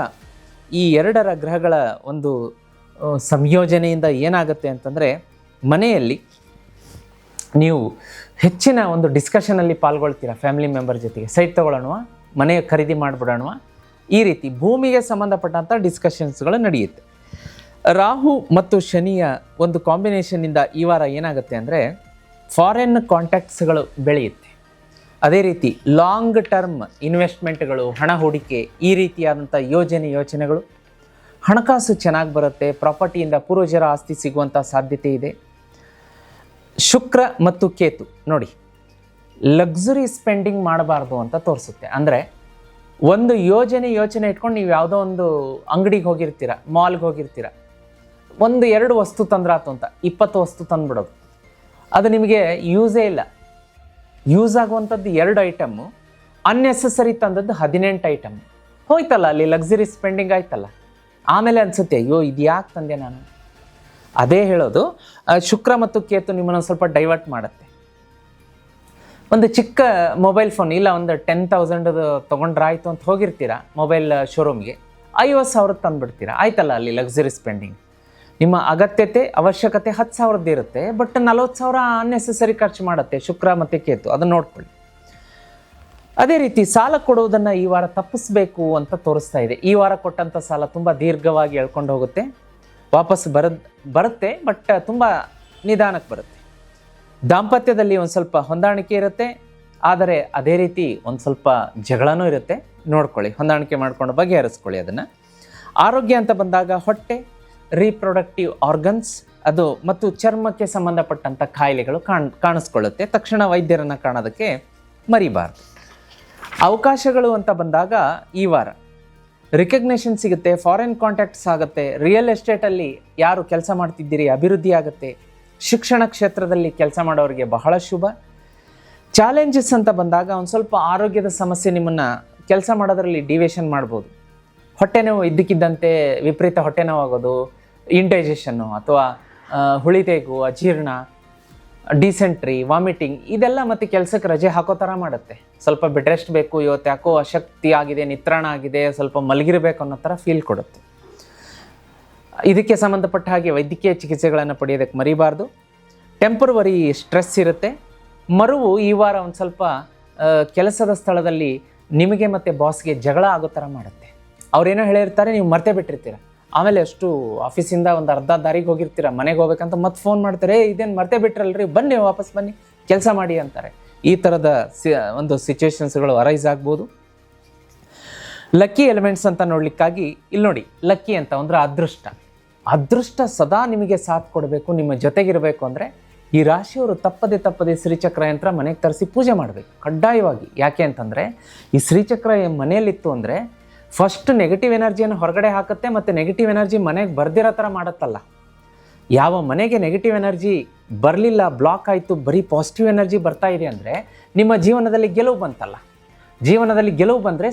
ಈ 2 ಗ್ರಹಗಳ ಒಂದು ಸಂಯೋಜನೆಯಿಂದ ಏನಾಗುತ್ತೆ ಅಂತಂದರೆ ಮನೆಯಲ್ಲಿ ನೀವು ಹೆಚ್ಚಿನ ಒಂದು ಡಿಸ್ಕಷನಲ್ಲಿ ಪಾಲ್ಗೊಳ್ತೀರಾ. ಫ್ಯಾಮಿಲಿ ಮೆಂಬರ್ ಜೊತೆಗೆ ಸೈಟ್ ತೊಗೊಳ್ಳೋಣ, ಮನೆ ಖರೀದಿ ಮಾಡಿಬಿಡೋಣ, ಈ ರೀತಿ ಭೂಮಿಗೆ ಸಂಬಂಧಪಟ್ಟಂಥ ಡಿಸ್ಕಷನ್ಸ್ಗಳು ನಡೆಯುತ್ತೆ. ರಾಹು ಮತ್ತು ಶನಿಯ ಒಂದು ಕಾಂಬಿನೇಷನ್ನಿಂದ ಈ ವಾರ ಏನಾಗುತ್ತೆ ಅಂದರೆ ಫಾರಿನ್ ಕಾಂಟ್ಯಾಕ್ಟ್ಸ್ಗಳು ಬೆಳೆಯುತ್ತೆ. ಅದೇ ರೀತಿ ಲಾಂಗ್ ಟರ್ಮ್ ಇನ್ವೆಸ್ಟ್ಮೆಂಟ್ಗಳು, ಹಣ ಹೂಡಿಕೆ, ಈ ರೀತಿಯಾದಂಥ ಯೋಚನೆಗಳು, ಹಣಕಾಸು ಚೆನ್ನಾಗಿ ಬರುತ್ತೆ. ಪ್ರಾಪರ್ಟಿಯಿಂದ ಪೂರ್ವಜರ ಆಸ್ತಿ ಸಿಗುವಂಥ ಸಾಧ್ಯತೆ ಇದೆ. ಶುಕ್ರ ಮತ್ತು ಕೇತು ನೋಡಿ, ಲಕ್ಸುರಿ ಸ್ಪೆಂಡಿಂಗ್ ಮಾಡಬಾರ್ದು ಅಂತ ತೋರಿಸುತ್ತೆ. ಅಂದರೆ ಒಂದು ಯೋಚನೆ ಇಟ್ಕೊಂಡು ನೀವು ಯಾವುದೋ ಒಂದು ಅಂಗಡಿಗೆ ಹೋಗಿರ್ತೀರ, ಮಾಲ್ಗೆ ಹೋಗಿರ್ತೀರ, 1-2 ವಸ್ತು ತಂದ್ರಾತು ಅಂತ 20 ವಸ್ತು ತಂದುಬಿಡೋದು. ಅದು ನಿಮಗೆ ಯೂಸೇ ಇಲ್ಲ. ಯೂಸ್ ಆಗುವಂಥದ್ದು 2 ಐಟಮ್ಮು, ಅನ್ನೆಸೆಸರಿ ತಂದದ್ದು 18 ಐಟಮ್. ಹೋಯ್ತಲ್ಲ, ಅಲ್ಲಿ ಲಕ್ಸುರಿ ಸ್ಪೆಂಡಿಂಗ್ ಆಯ್ತಲ್ಲ. ಆಮೇಲೆ ಅನಿಸುತ್ತೆ, ಅಯ್ಯೋ ಇದು ಯಾಕೆ ತಂದೆ ನಾನು. ಅದೇ ಹೇಳೋದು, ಶುಕ್ರ ಮತ್ತು ಕೇತು ನಿಮ್ಮನ್ನು ಸ್ವಲ್ಪ ಡೈವರ್ಟ್ ಮಾಡುತ್ತೆ. ಒಂದು ಚಿಕ್ಕ ಮೊಬೈಲ್ ಫೋನ್, ಇಲ್ಲ ಒಂದು 10,000 ತೊಗೊಂಡ್ರಾಯ್ತು ಅಂತ ಹೋಗಿರ್ತೀರ ಮೊಬೈಲ್ ಶೋರೂಮ್ಗೆ, 50,000 ತಂದುಬಿಡ್ತೀರಾ. ಆಯ್ತಲ್ಲ, ಅಲ್ಲಿ ಲಕ್ಸುರಿ ಸ್ಪೆಂಡಿಂಗ್. ನಿಮ್ಮ ಅಗತ್ಯತೆ, ಅವಶ್ಯಕತೆ 10,000 ಇರುತ್ತೆ, ಬಟ್ 40,000 ಅನ್ನೆಸೆಸರಿ ಖರ್ಚು ಮಾಡುತ್ತೆ ಶುಕ್ರ ಮತ್ತು ಕೇತು. ಅದನ್ನು ನೋಡ್ಕೊಳ್ಳಿ. ಅದೇ ರೀತಿ ಸಾಲ ಕೊಡುವುದನ್ನು ಈ ವಾರ ತಪ್ಪಿಸ್ಬೇಕು ಅಂತ ತೋರಿಸ್ತಾ ಇದೆ. ಈ ವಾರ ಕೊಟ್ಟಂಥ ಸಾಲ ತುಂಬ ದೀರ್ಘವಾಗಿ ಎಳ್ಕೊಂಡು ಹೋಗುತ್ತೆ, ವಾಪಸ್ ಬರುತ್ತೆ, ಬಟ್ ತುಂಬ ನಿಧಾನಕ್ಕೆ ಬರುತ್ತೆ. ದಾಂಪತ್ಯದಲ್ಲಿ ಒಂದು ಸ್ವಲ್ಪ ಹೊಂದಾಣಿಕೆ ಇರುತ್ತೆ, ಆದರೆ ಅದೇ ರೀತಿ ಒಂದು ಸ್ವಲ್ಪ ಜಗಳನೂ ಇರುತ್ತೆ. ನೋಡ್ಕೊಳ್ಳಿ, ಹೊಂದಾಣಿಕೆ ಮಾಡ್ಕೊಂಡು ಬಗೆಹರಿಸ್ಕೊಳ್ಳಿ ಅದನ್ನು. ಆರೋಗ್ಯ ಅಂತ ಬಂದಾಗ ಹೊಟ್ಟೆ, ರೀಪ್ರೊಡಕ್ಟಿವ್ ಆರ್ಗನ್ಸ್ ಅದು ಮತ್ತು ಚರ್ಮಕ್ಕೆ ಸಂಬಂಧಪಟ್ಟಂಥ ಕಾಯಿಲೆಗಳು ಕಾಣಿಸ್ಕೊಳ್ಳುತ್ತೆ. ತಕ್ಷಣ ವೈದ್ಯರನ್ನು ಕಾಣೋದಕ್ಕೆ ಮರಿಬಾರ್ದು. ಅವಕಾಶಗಳು ಅಂತ ಬಂದಾಗ ಈ ವಾರ ರಿಕಗ್ನೇಷನ್ ಸಿಗುತ್ತೆ, ಫಾರಿನ್ ಕಾಂಟ್ಯಾಕ್ಟ್ಸ್ ಆಗುತ್ತೆ, ರಿಯಲ್ ಎಸ್ಟೇಟಲ್ಲಿ ಯಾರು ಕೆಲಸ ಮಾಡ್ತಿದ್ದೀರಿ ಅಭಿವೃದ್ಧಿ ಆಗುತ್ತೆ, ಶಿಕ್ಷಣ ಕ್ಷೇತ್ರದಲ್ಲಿ ಕೆಲಸ ಮಾಡೋರಿಗೆ ಬಹಳ ಶುಭ. ಚಾಲೆಂಜಸ್ ಅಂತ ಬಂದಾಗ ಒಂದು ಸ್ವಲ್ಪ ಆರೋಗ್ಯದ ಸಮಸ್ಯೆ ನಿಮ್ಮನ್ನು ಕೆಲಸ ಮಾಡೋದರಲ್ಲಿ ಡಿವಿಯೇಷನ್ ಮಾಡ್ಬೋದು. ಹೊಟ್ಟೆ ನೋವು ಇದ್ದಕ್ಕಿದ್ದಂತೆ ವಿಪರೀತ ಹೊಟ್ಟೆ ನೋವಾಗೋದು, ಇಂಡೈಜೆಷನ್ನು ಅಥವಾ ಹುಳಿತೇಗು, ಅಜೀರ್ಣ, ಡಿಸೆಂಟ್ರಿ, ವಾಮಿಟಿಂಗ್, ಇದೆಲ್ಲ ಮತ್ತು ಕೆಲಸಕ್ಕೆ ರಜೆ ಹಾಕೋ ಥರ ಮಾಡುತ್ತೆ. ಸ್ವಲ್ಪ ಬೆಡ್ ರೆಸ್ಟ್ ಬೇಕು, ಇವತ್ತು ಯಾಕೋ ಅಶಕ್ತಿ ಆಗಿದೆ, ನಿತ್ರಾಣ ಆಗಿದೆ, ಸ್ವಲ್ಪ ಮಲಗಿರಬೇಕು ಅನ್ನೋ ಥರ ಫೀಲ್ ಕೊಡುತ್ತೆ. ಇದಕ್ಕೆ ಸಂಬಂಧಪಟ್ಟ ಹಾಗೆ ವೈದ್ಯಕೀಯ ಚಿಕಿತ್ಸೆಗಳನ್ನು ಪಡೆಯೋದಕ್ಕೆ ಮರಿಬಾರ್ದು. ಟೆಂಪರವರಿ ಸ್ಟ್ರೆಸ್ ಇರುತ್ತೆ. ಮರುವು ಈ ವಾರ ಒಂದು ಸ್ವಲ್ಪ ಕೆಲಸದ ಸ್ಥಳದಲ್ಲಿ ನಿಮಗೆ ಮತ್ತು ಬಾಸ್ಗೆ ಜಗಳ ಆಗೋ ಥರ ಮಾಡುತ್ತೆ. ಅವ್ರೇನೋ ಹೇಳಿರ್ತಾರೆ, ನೀವು ಮರ್ತೇ ಬಿಟ್ಟಿರ್ತೀರ. ಆಮೇಲೆ ಅಷ್ಟು ಆಫೀಸಿಂದ ಒಂದು ಅರ್ಧ ದಾರಿಗೆ ಹೋಗಿರ್ತೀರ, ಮನೆಗೆ ಹೋಗ್ಬೇಕಂತ ಮತ್ತೆ ಫೋನ್ ಮಾಡ್ತಾರೆ, ಇದೇನು ಮರ್ತೇ ಬಿಟ್ರಲ್ರಿ, ಬನ್ನಿ ವಾಪಸ್ ಬನ್ನಿ ಕೆಲಸ ಮಾಡಿ ಅಂತಾರೆ. ಈ ಥರದ ಒಂದು ಸಿಚುವೇಶನ್ಸ್ಗಳು ಅರೈಸ್ ಆಗ್ಬೋದು. ಲಕ್ಕಿ ಎಲಿಮೆಂಟ್ಸ್ ಅಂತ ನೋಡ್ಲಿಕ್ಕಾಗಿ ಇಲ್ಲಿ ನೋಡಿ, ಲಕ್ಕಿ ಅಂತ ಅಂದರೆ ಅದೃಷ್ಟ ಸದಾ ನಿಮಗೆ ಸಾಥ್ ಕೊಡಬೇಕು, ನಿಮ್ಮ ಜೊತೆಗಿರಬೇಕು ಅಂದರೆ ಈ ರಾಶಿಯವರು ತಪ್ಪದೆ ಶ್ರೀಚಕ್ರ ಯಂತ್ರ ಮನೆಗೆ ತರಿಸಿ ಪೂಜೆ ಮಾಡಬೇಕು ಕಡ್ಡಾಯವಾಗಿ. ಯಾಕೆ ಅಂತಂದರೆ ಈ ಶ್ರೀಚಕ್ರ ಮನೆಯಲ್ಲಿತ್ತು ಅಂದರೆ ಫಸ್ಟ್ ನೆಗೆಟಿವ್ ಎನರ್ಜಿಯನ್ನು ಹೊರಗಡೆ ಹಾಕುತ್ತೆ, ಮತ್ತು ನೆಗೆಟಿವ್ ಎನರ್ಜಿ ಮನೆಗೆ ಬರ್ದಿರೋ ಥರ ಮಾಡುತ್ತಲ್ಲ. ಯಾವ ಮನೆಗೆ ನೆಗೆಟಿವ್ ಎನರ್ಜಿ ಬರಲಿಲ್ಲ, ಬ್ಲಾಕ್ ಆಯಿತು, ಬರೀ ಪಾಸಿಟಿವ್ ಎನರ್ಜಿ ಬರ್ತಾ ಇದೆ ಅಂದರೆ ನಿಮ್ಮ ಜೀವನದಲ್ಲಿ ಗೆಲುವು ಬಂತಲ್ಲ. ಜೀವನದಲ್ಲಿ ಗೆಲುವು ಬಂದರೆ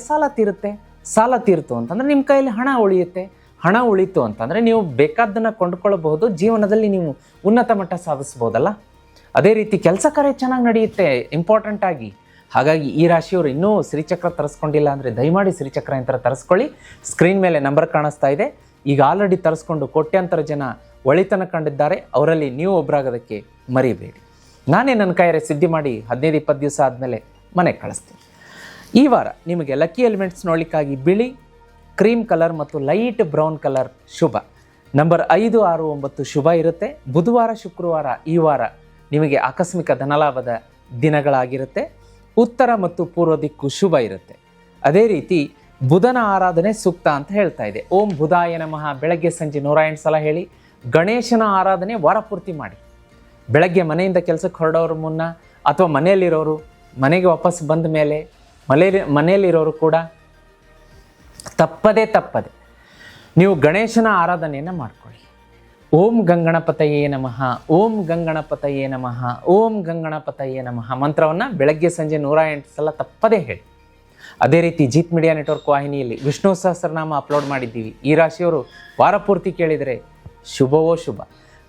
ಸಾಲ ತೀರ್ತು ಅಂತಂದರೆ ನಿಮ್ಮ ಕೈಯಲ್ಲಿ ಹಣ ಉಳಿಯುತ್ತೆ. ಹಣ ಉಳಿತು ಅಂತಂದರೆ ನೀವು ಬೇಕಾದ್ದನ್ನು ಕೊಂಡ್ಕೊಳ್ಬಹುದು, ಜೀವನದಲ್ಲಿ ನೀವು ಉನ್ನತ ಮಟ್ಟ ಸಾಧಿಸ್ಬೋದಲ್ಲ. ಅದೇ ರೀತಿ ಕೆಲಸ ಕಾರ್ಯ ಚೆನ್ನಾಗಿ ನಡೆಯುತ್ತೆ ಇಂಪಾರ್ಟೆಂಟ್ ಆಗಿ. ಹಾಗಾಗಿ ಈ ರಾಶಿಯವರು ಇನ್ನೂ ಶ್ರೀಚಕ್ರ ತರಿಸ್ಕೊಂಡಿಲ್ಲ ಅಂದರೆ ದಯಮಾಡಿ ಶ್ರೀಚಕ್ರ ಯಂತ್ರ ತರಿಸ್ಕೊಳ್ಳಿ. ಸ್ಕ್ರೀನ್ ಮೇಲೆ ನಂಬರ್ ಕಾಣಿಸ್ತಾ ಇದೆ. ಈಗ ಆಲ್ರೆಡಿ ತರಿಸ್ಕೊಂಡು ಕೋಟ್ಯಾಂತರ ಜನ ಒಳಿತನ ಕಂಡಿದ್ದಾರೆ, ಅವರಲ್ಲಿ ನೀವು ಒಬ್ಬರಾಗೋದಕ್ಕೆ ಮರಿಬೇಡಿ. ನಾನೇ ನನ್ನ ಕೈಯಾರೆ ಸಿದ್ಧಿ ಮಾಡಿ 15-20 ದಿವಸ ಆದಮೇಲೆ ಮನೆಗೆ ಕಳಿಸ್ತೀನಿ. ಈ ವಾರ ನಿಮಗೆ ಲಕ್ಕಿ ಎಲಿಮೆಂಟ್ಸ್ ನೋಡಲಿಕ್ಕಾಗಿ ಬಿಳಿ, ಕ್ರೀಮ್ ಕಲರ್ ಮತ್ತು ಲೈಟ್ ಬ್ರೌನ್ ಕಲರ್ ಶುಭ. ನಂಬರ್ 5, 6, 9 ಶುಭ ಇರುತ್ತೆ. ಬುಧವಾರ, ಶುಕ್ರವಾರ ಈ ವಾರ ನಿಮಗೆ ಆಕಸ್ಮಿಕ ಧನಲಾಭದ ದಿನಗಳಾಗಿರುತ್ತೆ. ಉತ್ತರ ಮತ್ತು ಪೂರ್ವ ದಿಕ್ಕು ಶುಭ ಇರುತ್ತೆ. ಅದೇ ರೀತಿ ಬುಧನ ಆರಾಧನೆ ಸೂಕ್ತ ಅಂತ ಹೇಳ್ತಾ ಇದೆ. ಓಂ ಬುಧಾಯ ನಮಃ ಬೆಳಗ್ಗೆ ಸಂಜೆ 108 ಸಲ ಹೇಳಿ. ಗಣೇಶನ ಆರಾಧನೆ ವಾರ ಪೂರ್ತಿ ಮಾಡಿ. ಬೆಳಗ್ಗೆ ಮನೆಯಿಂದ ಕೆಲಸಕ್ಕೆ ಹೊರಡೋರು ಮುನ್ನ ಅಥವಾ ಮನೆಯಲ್ಲಿರೋರು ಮನೆಗೆ ವಾಪಸ್ ಬಂದ ಮೇಲೆ ಮನೆಯಲ್ಲಿರೋರು ಕೂಡ ತಪ್ಪದೆ ನೀವು ಗಣೇಶನ ಆರಾಧನೆಯನ್ನು ಮಾಡ್ಕೊಳ್ಳಿ. ಓಂ ಗಂಗಣಪತಯೇ ನಮಃ, ಓಂ ಗಂಗಣಪತಯೇ ನಮಃ, ಓಂ ಗಂಗಣಪತಯೇ ನಮಃ ಮಂತ್ರವನ್ನು ಬೆಳಗ್ಗೆ ಸಂಜೆ 108 ಸಲ ತಪ್ಪದೇ ಹೇಳಿ. ಅದೇ ರೀತಿ ಜೀತ್ ಮೀಡಿಯಾ ನೆಟ್ವರ್ಕ್ ವಾಹಿನಿಯಲ್ಲಿ ವಿಷ್ಣು ಸಹಸ್ರನಾಮ ಅಪ್ಲೋಡ್ ಮಾಡಿದ್ದೀವಿ. ಈ ರಾಶಿಯವರು ವಾರ ಪೂರ್ತಿ ಕೇಳಿದರೆ ಶುಭವೋ ಶುಭ.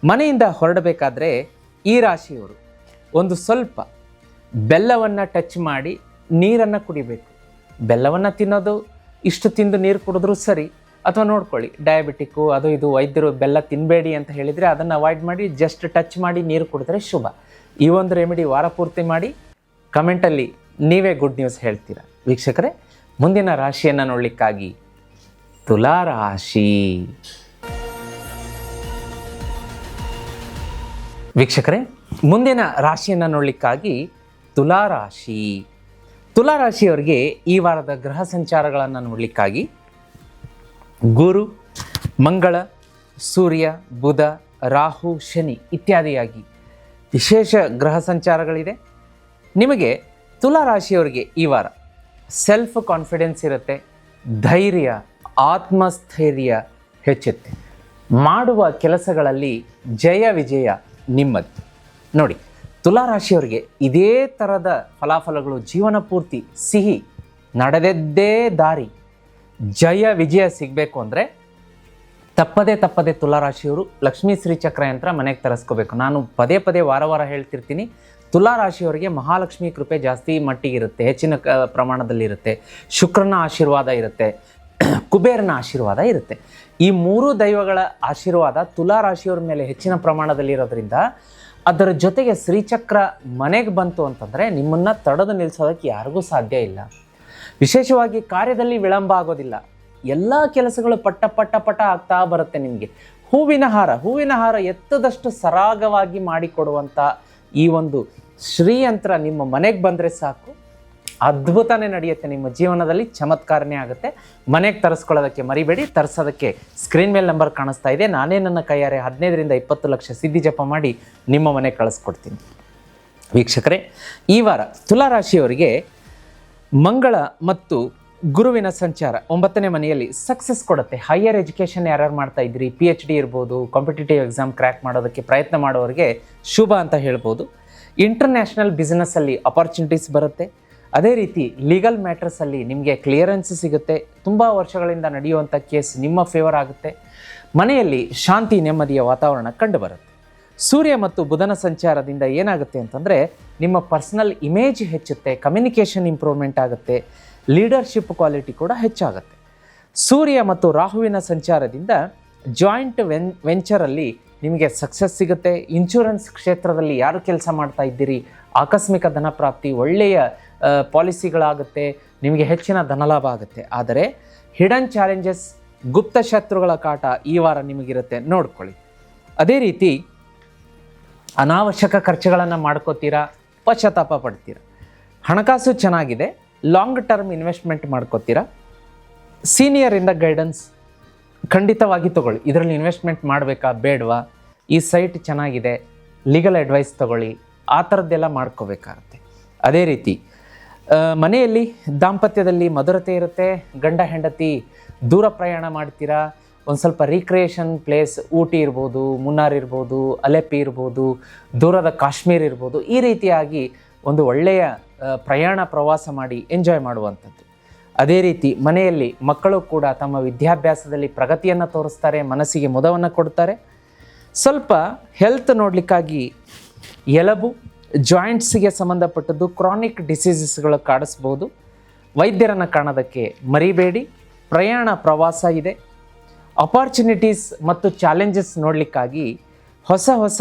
ಮನೆಯಿಂದ ಹೊರಡಬೇಕಾದ್ರೆ ಈ ರಾಶಿಯವರು ಒಂದು ಸ್ವಲ್ಪ ಬೆಲ್ಲವನ್ನು ಟಚ್ ಮಾಡಿ ನೀರನ್ನು ಕುಡಿಬೇಕು. ಬೆಲ್ಲವನ್ನು ತಿನ್ನೋದು ಇಷ್ಟು ತಿಂದು ನೀರು ಕುಡಿದ್ರೂ ಸರಿ, ಅಥವಾ ನೋಡ್ಕೊಳ್ಳಿ ಡಯಾಬಿಟಿಕ್ಕು ಅದು ಇದು ವೈದ್ಯರು ಬೆಲ್ಲ ತಿನ್ನಬೇಡಿ ಅಂತ ಹೇಳಿದರೆ ಅದನ್ನು ಅವಾಯ್ಡ್ ಮಾಡಿ ಜಸ್ಟ್ ಟಚ್ ಮಾಡಿ ನೀರು ಕುಡಿದ್ರೆ ಶುಭ. ಈ ಒಂದು ರೆಮಿಡಿ ವಾರ ಪೂರ್ತಿ ಮಾಡಿ. ಕಮೆಂಟಲ್ಲಿ ನೀವೇ ಗುಡ್ ನ್ಯೂಸ್ ಹೇಳ್ತೀರಾ. ವೀಕ್ಷಕರೇ, ಮುಂದಿನ ರಾಶಿಯನ್ನು ನೋಡಲಿಕ್ಕಾಗಿ ತುಲಾ ರಾಶಿ. ವೀಕ್ಷಕರೇ, ಮುಂದಿನ ರಾಶಿಯನ್ನು ನೋಡಲಿಕ್ಕಾಗಿ ತುಲಾ ರಾಶಿ. ತುಲಾ ರಾಶಿಯವರಿಗೆ ಈ ವಾರದ ಗ್ರಹ ಸಂಚಾರಗಳನ್ನು ನೋಡಲಿಕ್ಕಾಗಿ ಗುರು, ಮಂಗಳ, ಸೂರ್ಯ, ಬುಧ, ರಾಹು, ಶನಿ ಇತ್ಯಾದಿಯಾಗಿ ವಿಶೇಷ ಗ್ರಹ ಸಂಚಾರಗಳಿದೆ. ನಿಮಗೆ ತುಲಾ ರಾಶಿಯವರಿಗೆ ಈ ವಾರ ಸೆಲ್ಫ್ ಕಾನ್ಫಿಡೆನ್ಸ್ ಇರುತ್ತೆ, ಧೈರ್ಯ, ಆತ್ಮಸ್ಥೈರ್ಯ ಹೆಚ್ಚುತ್ತೆ. ಮಾಡುವ ಕೆಲಸಗಳಲ್ಲಿ ಜಯ ವಿಜಯ ನಿಮ್ಮದು. ನೋಡಿ, ತುಲಾ ರಾಶಿಯವರಿಗೆ ಇದೇ ಥರದ ಫಲಾಫಲಗಳು ಜೀವನ ಪೂರ್ತಿ ಸಿಹಿ ನಡೆದದ್ದೇ ದಾರಿ ಜಯ ವಿಜಯ ಸಿಗಬೇಕು ಅಂದರೆ ತಪ್ಪದೇ ತುಲಾರಾಶಿಯವರು ಲಕ್ಷ್ಮೀ ಶ್ರೀಚಕ್ರ ಯಂತ್ರ ಮನೆಗೆ ತರಿಸ್ಕೋಬೇಕು. ನಾನು ಪದೇ ವಾರ ಹೇಳ್ತಿರ್ತೀನಿ, ತುಲಾರಾಶಿಯವರಿಗೆ ಮಹಾಲಕ್ಷ್ಮಿ ಕೃಪೆ ಜಾಸ್ತಿ ಮಟ್ಟಿಗಿರುತ್ತೆ, ಹೆಚ್ಚಿನ ಪ್ರಮಾಣದಲ್ಲಿರುತ್ತೆ. ಶುಕ್ರನ ಆಶೀರ್ವಾದ ಇರುತ್ತೆ, ಕುಬೇರನ ಆಶೀರ್ವಾದ ಇರುತ್ತೆ. ಈ ಮೂರು ದೈವಗಳ ಆಶೀರ್ವಾದ ತುಲಾರಾಶಿಯವರ ಮೇಲೆ ಹೆಚ್ಚಿನ ಪ್ರಮಾಣದಲ್ಲಿರೋದ್ರಿಂದ ಅದರ ಜೊತೆಗೆ ಶ್ರೀಚಕ್ರ ಮನೆಗೆ ಬಂತು ಅಂತಂದರೆ ನಿಮ್ಮನ್ನು ತಡೆದು ನಿಲ್ಲಿಸೋದಕ್ಕೆ ಯಾರಿಗೂ ಸಾಧ್ಯ ಇಲ್ಲ. ವಿಶೇಷವಾಗಿ ಕಾರ್ಯದಲ್ಲಿ ವಿಳಂಬ ಆಗೋದಿಲ್ಲ. ಎಲ್ಲ ಕೆಲಸಗಳು ಪಟ್ಟ ಪಟ್ಟ ಪಟ ಆಗ್ತಾ ಬರುತ್ತೆ. ನಿಮಗೆ ಹೂವಿನ ಹಾರ ಎತ್ತದಷ್ಟು ಸರಾಗವಾಗಿ ಮಾಡಿಕೊಡುವಂಥ ಈ ಒಂದು ಶ್ರೀಯಂತ್ರ ನಿಮ್ಮ ಮನೆಗೆ ಬಂದರೆ ಸಾಕು, ಅದ್ಭುತನೇ ನಡೆಯುತ್ತೆ. ನಿಮ್ಮ ಜೀವನದಲ್ಲಿ ಚಮತ್ಕಾರನೇ ಆಗುತ್ತೆ. ಮನೆಗೆ ತರಿಸ್ಕೊಳ್ಳೋದಕ್ಕೆ ಮರಿಬೇಡಿ. ತರಿಸೋದಕ್ಕೆ ಸ್ಕ್ರೀನ್ ಮೇಲೆ ನಂಬರ್ ಕಾಣಿಸ್ತಾ ಇದೆ. ನಾನೇ ನನ್ನ ಕೈಯಾರೆ 15ರಿಂದ 20 ಲಕ್ಷ ಸಿದ್ಧಿ ಜಪ ಮಾಡಿ ನಿಮ್ಮ ಮನೆಗೆ ಕಳಿಸ್ಕೊಡ್ತೀನಿ. ವೀಕ್ಷಕರೇ, ಈ ವಾರ ತುಲಾರಾಶಿಯವರಿಗೆ ಮಂಗಳ ಮತ್ತು ಗುರುವಿನ ಸಂಚಾರ 9ನೇ ಮನೆಯಲ್ಲಿ ಸಕ್ಸಸ್ ಕೊಡುತ್ತೆ. ಹೈಯರ್ ಎಜುಕೇಷನ್ ಯಾರ್ಯಾರು ಮಾಡ್ತಾ ಇದ್ರಿ, PhD ಇರ್ಬೋದು, ಕಾಂಪಿಟೇಟಿವ್ ಎಕ್ಸಾಮ್ ಕ್ರ್ಯಾಕ್ ಮಾಡೋದಕ್ಕೆ ಪ್ರಯತ್ನ ಮಾಡೋರಿಗೆ ಶುಭ ಅಂತ ಹೇಳ್ಬೋದು. ಇಂಟರ್ನ್ಯಾಷನಲ್ ಬಿಸ್ನೆಸ್ಸಲ್ಲಿ ಅಪಾರ್ಚುನಿಟೀಸ್ ಬರುತ್ತೆ. ಅದೇ ರೀತಿ ಲೀಗಲ್ ಮ್ಯಾಟರ್ಸಲ್ಲಿ ನಿಮಗೆ ಕ್ಲಿಯರೆನ್ಸ್ ಸಿಗುತ್ತೆ. ತುಂಬ ವರ್ಷಗಳಿಂದ ನಡೆಯುವಂಥ ಕೇಸ್ ನಿಮ್ಮ ಫೇವರ್ ಆಗುತ್ತೆ. ಮನೆಯಲ್ಲಿ ಶಾಂತಿ ನೆಮ್ಮದಿಯ ವಾತಾವರಣ ಕಂಡುಬರುತ್ತೆ. ಸೂರ್ಯ ಮತ್ತು ಬುಧನ ಸಂಚಾರದಿಂದ ಏನಾಗುತ್ತೆ ಅಂತಂದರೆ ನಿಮ್ಮ ಪರ್ಸನಲ್ ಇಮೇಜ್ ಹೆಚ್ಚುತ್ತೆ, ಕಮ್ಯುನಿಕೇಷನ್ ಇಂಪ್ರೂವ್ಮೆಂಟ್ ಆಗುತ್ತೆ, ಲೀಡರ್ಶಿಪ್ ಕ್ವಾಲಿಟಿ ಕೂಡ ಹೆಚ್ಚಾಗುತ್ತೆ. ಸೂರ್ಯ ಮತ್ತು ರಾಹುವಿನ ಸಂಚಾರದಿಂದ ಜಾಯಿಂಟ್ ವೆಂಚರಲ್ಲಿ ನಿಮಗೆ ಸಕ್ಸಸ್ ಸಿಗುತ್ತೆ. ಇನ್ಶೂರೆನ್ಸ್ ಕ್ಷೇತ್ರದಲ್ಲಿ ಯಾರು ಕೆಲಸ ಮಾಡ್ತಾ ಇದ್ದೀರಿ, ಆಕಸ್ಮಿಕ ಧನ ಪ್ರಾಪ್ತಿ, ಒಳ್ಳೆಯ ಪಾಲಿಸಿಗಳಾಗುತ್ತೆ, ನಿಮಗೆ ಹೆಚ್ಚಿನ ಧನಲಾಭ ಆಗುತ್ತೆ. ಆದರೆ ಹಿಡನ್ ಚಾಲೆಂಜಸ್, ಗುಪ್ತ ಶತ್ರುಗಳ ಕಾಟ ಈ ವಾರ ನಿಮಗಿರುತ್ತೆ, ನೋಡ್ಕೊಳ್ಳಿ. ಅದೇ ರೀತಿ ಅನಾವಶ್ಯಕ ಖರ್ಚುಗಳನ್ನು ಮಾಡ್ಕೋತೀರಾ, ಪಶ್ಚಾತ್ತಾಪ ಪಡ್ತೀರಾ. ಹಣಕಾಸು ಚೆನ್ನಾಗಿದೆ, ಲಾಂಗ್ ಟರ್ಮ್ ಇನ್ವೆಸ್ಟ್ಮೆಂಟ್ ಮಾಡ್ಕೋತೀರಾ. ಸೀನಿಯರಿಂದ ಗೈಡೆನ್ಸ್ ಖಂಡಿತವಾಗಿ ತಗೊಳ್ಳಿ. ಇದರಲ್ಲಿ ಇನ್ವೆಸ್ಟ್ಮೆಂಟ್ ಮಾಡಬೇಕಾ ಬೇಡವಾ, ಈ ಸೈಟ್ ಚೆನ್ನಾಗಿದೆ, ಲೀಗಲ್ ಅಡ್ವೈಸ್ ತಗೊಳ್ಳಿ, ಆ ಥರದ್ದೆಲ್ಲ ಮಾಡ್ಕೋಬೇಕಾಗತ್ತೆ. ಅದೇ ರೀತಿ ಮನೆಯಲ್ಲಿ ದಾಂಪತ್ಯದಲ್ಲಿ ಮಧುರತೆ ಇರುತ್ತೆ. ಗಂಡ ಹೆಂಡತಿ ದೂರ ಪ್ರಯಾಣ ಮಾಡ್ತೀರಾ. ಒಂದು ಸ್ವಲ್ಪ ರೀಕ್ರಿಯೇಷನ್ ಪ್ಲೇಸ್, ಊಟಿ ಇರ್ಬೋದು, ಮುನ್ನಾರ್ ಇರ್ಬೋದು, ಅಲೆಪ್ಪಿ ಇರ್ಬೋದು, ದೂರದ ಕಾಶ್ಮೀರ ಇರ್ಬೋದು, ಈ ರೀತಿಯಾಗಿ ಒಂದು ಒಳ್ಳೆಯ ಪ್ರವಾಸ ಮಾಡಿ ಎಂಜಾಯ್ ಮಾಡುವಂಥದ್ದು. ಅದೇ ರೀತಿ ಮನೆಯಲ್ಲಿ ಮಕ್ಕಳು ಕೂಡ ತಮ್ಮ ವಿದ್ಯಾಭ್ಯಾಸದಲ್ಲಿ ಪ್ರಗತಿಯನ್ನು ತೋರಿಸ್ತಾರೆ, ಮನಸ್ಸಿಗೆ ಮುದವನ್ನು ಕೊಡ್ತಾರೆ. ಸ್ವಲ್ಪ ಹೆಲ್ತ್ ನೋಡಲಿಕ್ಕಾಗಿ ಎಲುಬು ಜಾಯಿಂಟ್ಸಿಗೆ ಸಂಬಂಧಪಟ್ಟದ್ದು ಕ್ರಾನಿಕ್ ಡಿಸೀಸಸ್ಗಳು ಕಾಡಿಸ್ಬೋದು. ವೈದ್ಯರನ್ನು ಕಾಣೋದಕ್ಕೆ ಮರಿಬೇಡಿ. ಪ್ರವಾಸ ಇದೆ. ಅಪಾರ್ಚುನಿಟೀಸ್ ಮತ್ತು ಚಾಲೆಂಜಸ್ ನೋಡಲಿಕ್ಕಾಗಿ ಹೊಸ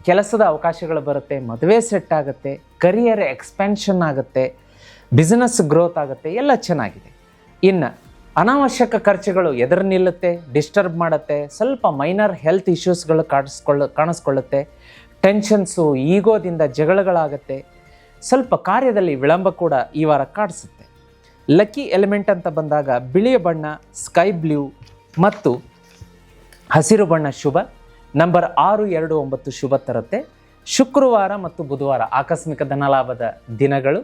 ಕೆಲಸದ ಅವಕಾಶಗಳು ಬರುತ್ತೆ, ಮದುವೆ ಸೆಟ್ ಆಗುತ್ತೆ, ಕರಿಯರ್ ಎಕ್ಸ್ಪ್ಯಾನ್ಷನ್ ಆಗುತ್ತೆ, ಬಿಸ್ನೆಸ್ ಗ್ರೋತ್ ಆಗುತ್ತೆ, ಎಲ್ಲ ಚೆನ್ನಾಗಿದೆ. ಇನ್ನು ಅನಾವಶ್ಯಕ ಖರ್ಚುಗಳು ಎದುರು ನಿಲ್ಲುತ್ತೆ, ಡಿಸ್ಟರ್ಬ್ ಮಾಡುತ್ತೆ. ಸ್ವಲ್ಪ ಮೈನರ್ ಹೆಲ್ತ್ ಇಶ್ಯೂಸ್ಗಳು ಕಾಣಿಸ್ಕೊಳ್ಳುತ್ತೆ. ಟೆನ್ಷನ್ಸು, ಈಗೋದಿಂದ ಜಗಳಗಳಾಗುತ್ತೆ. ಸ್ವಲ್ಪ ಕಾರ್ಯದಲ್ಲಿ ವಿಳಂಬ ಕೂಡ ಈ ವಾರ ಕಾಡಿಸುತ್ತೆ. ಲಕ್ಕಿ ಎಲಿಮೆಂಟ್ ಅಂತ ಬಂದಾಗ ಬಿಳಿಯ ಬಣ್ಣ, ಸ್ಕೈ ಬ್ಲೂ ಮತ್ತು ಹಸಿರು ಬಣ್ಣ ಶುಭ. ನಂಬರ್ 6, 2, 9 ಶುಭ ತರುತ್ತೆ. ಶುಕ್ರವಾರ ಮತ್ತು ಬುಧವಾರ ಆಕಸ್ಮಿಕ ಧನಲಾಭದ ದಿನಗಳು.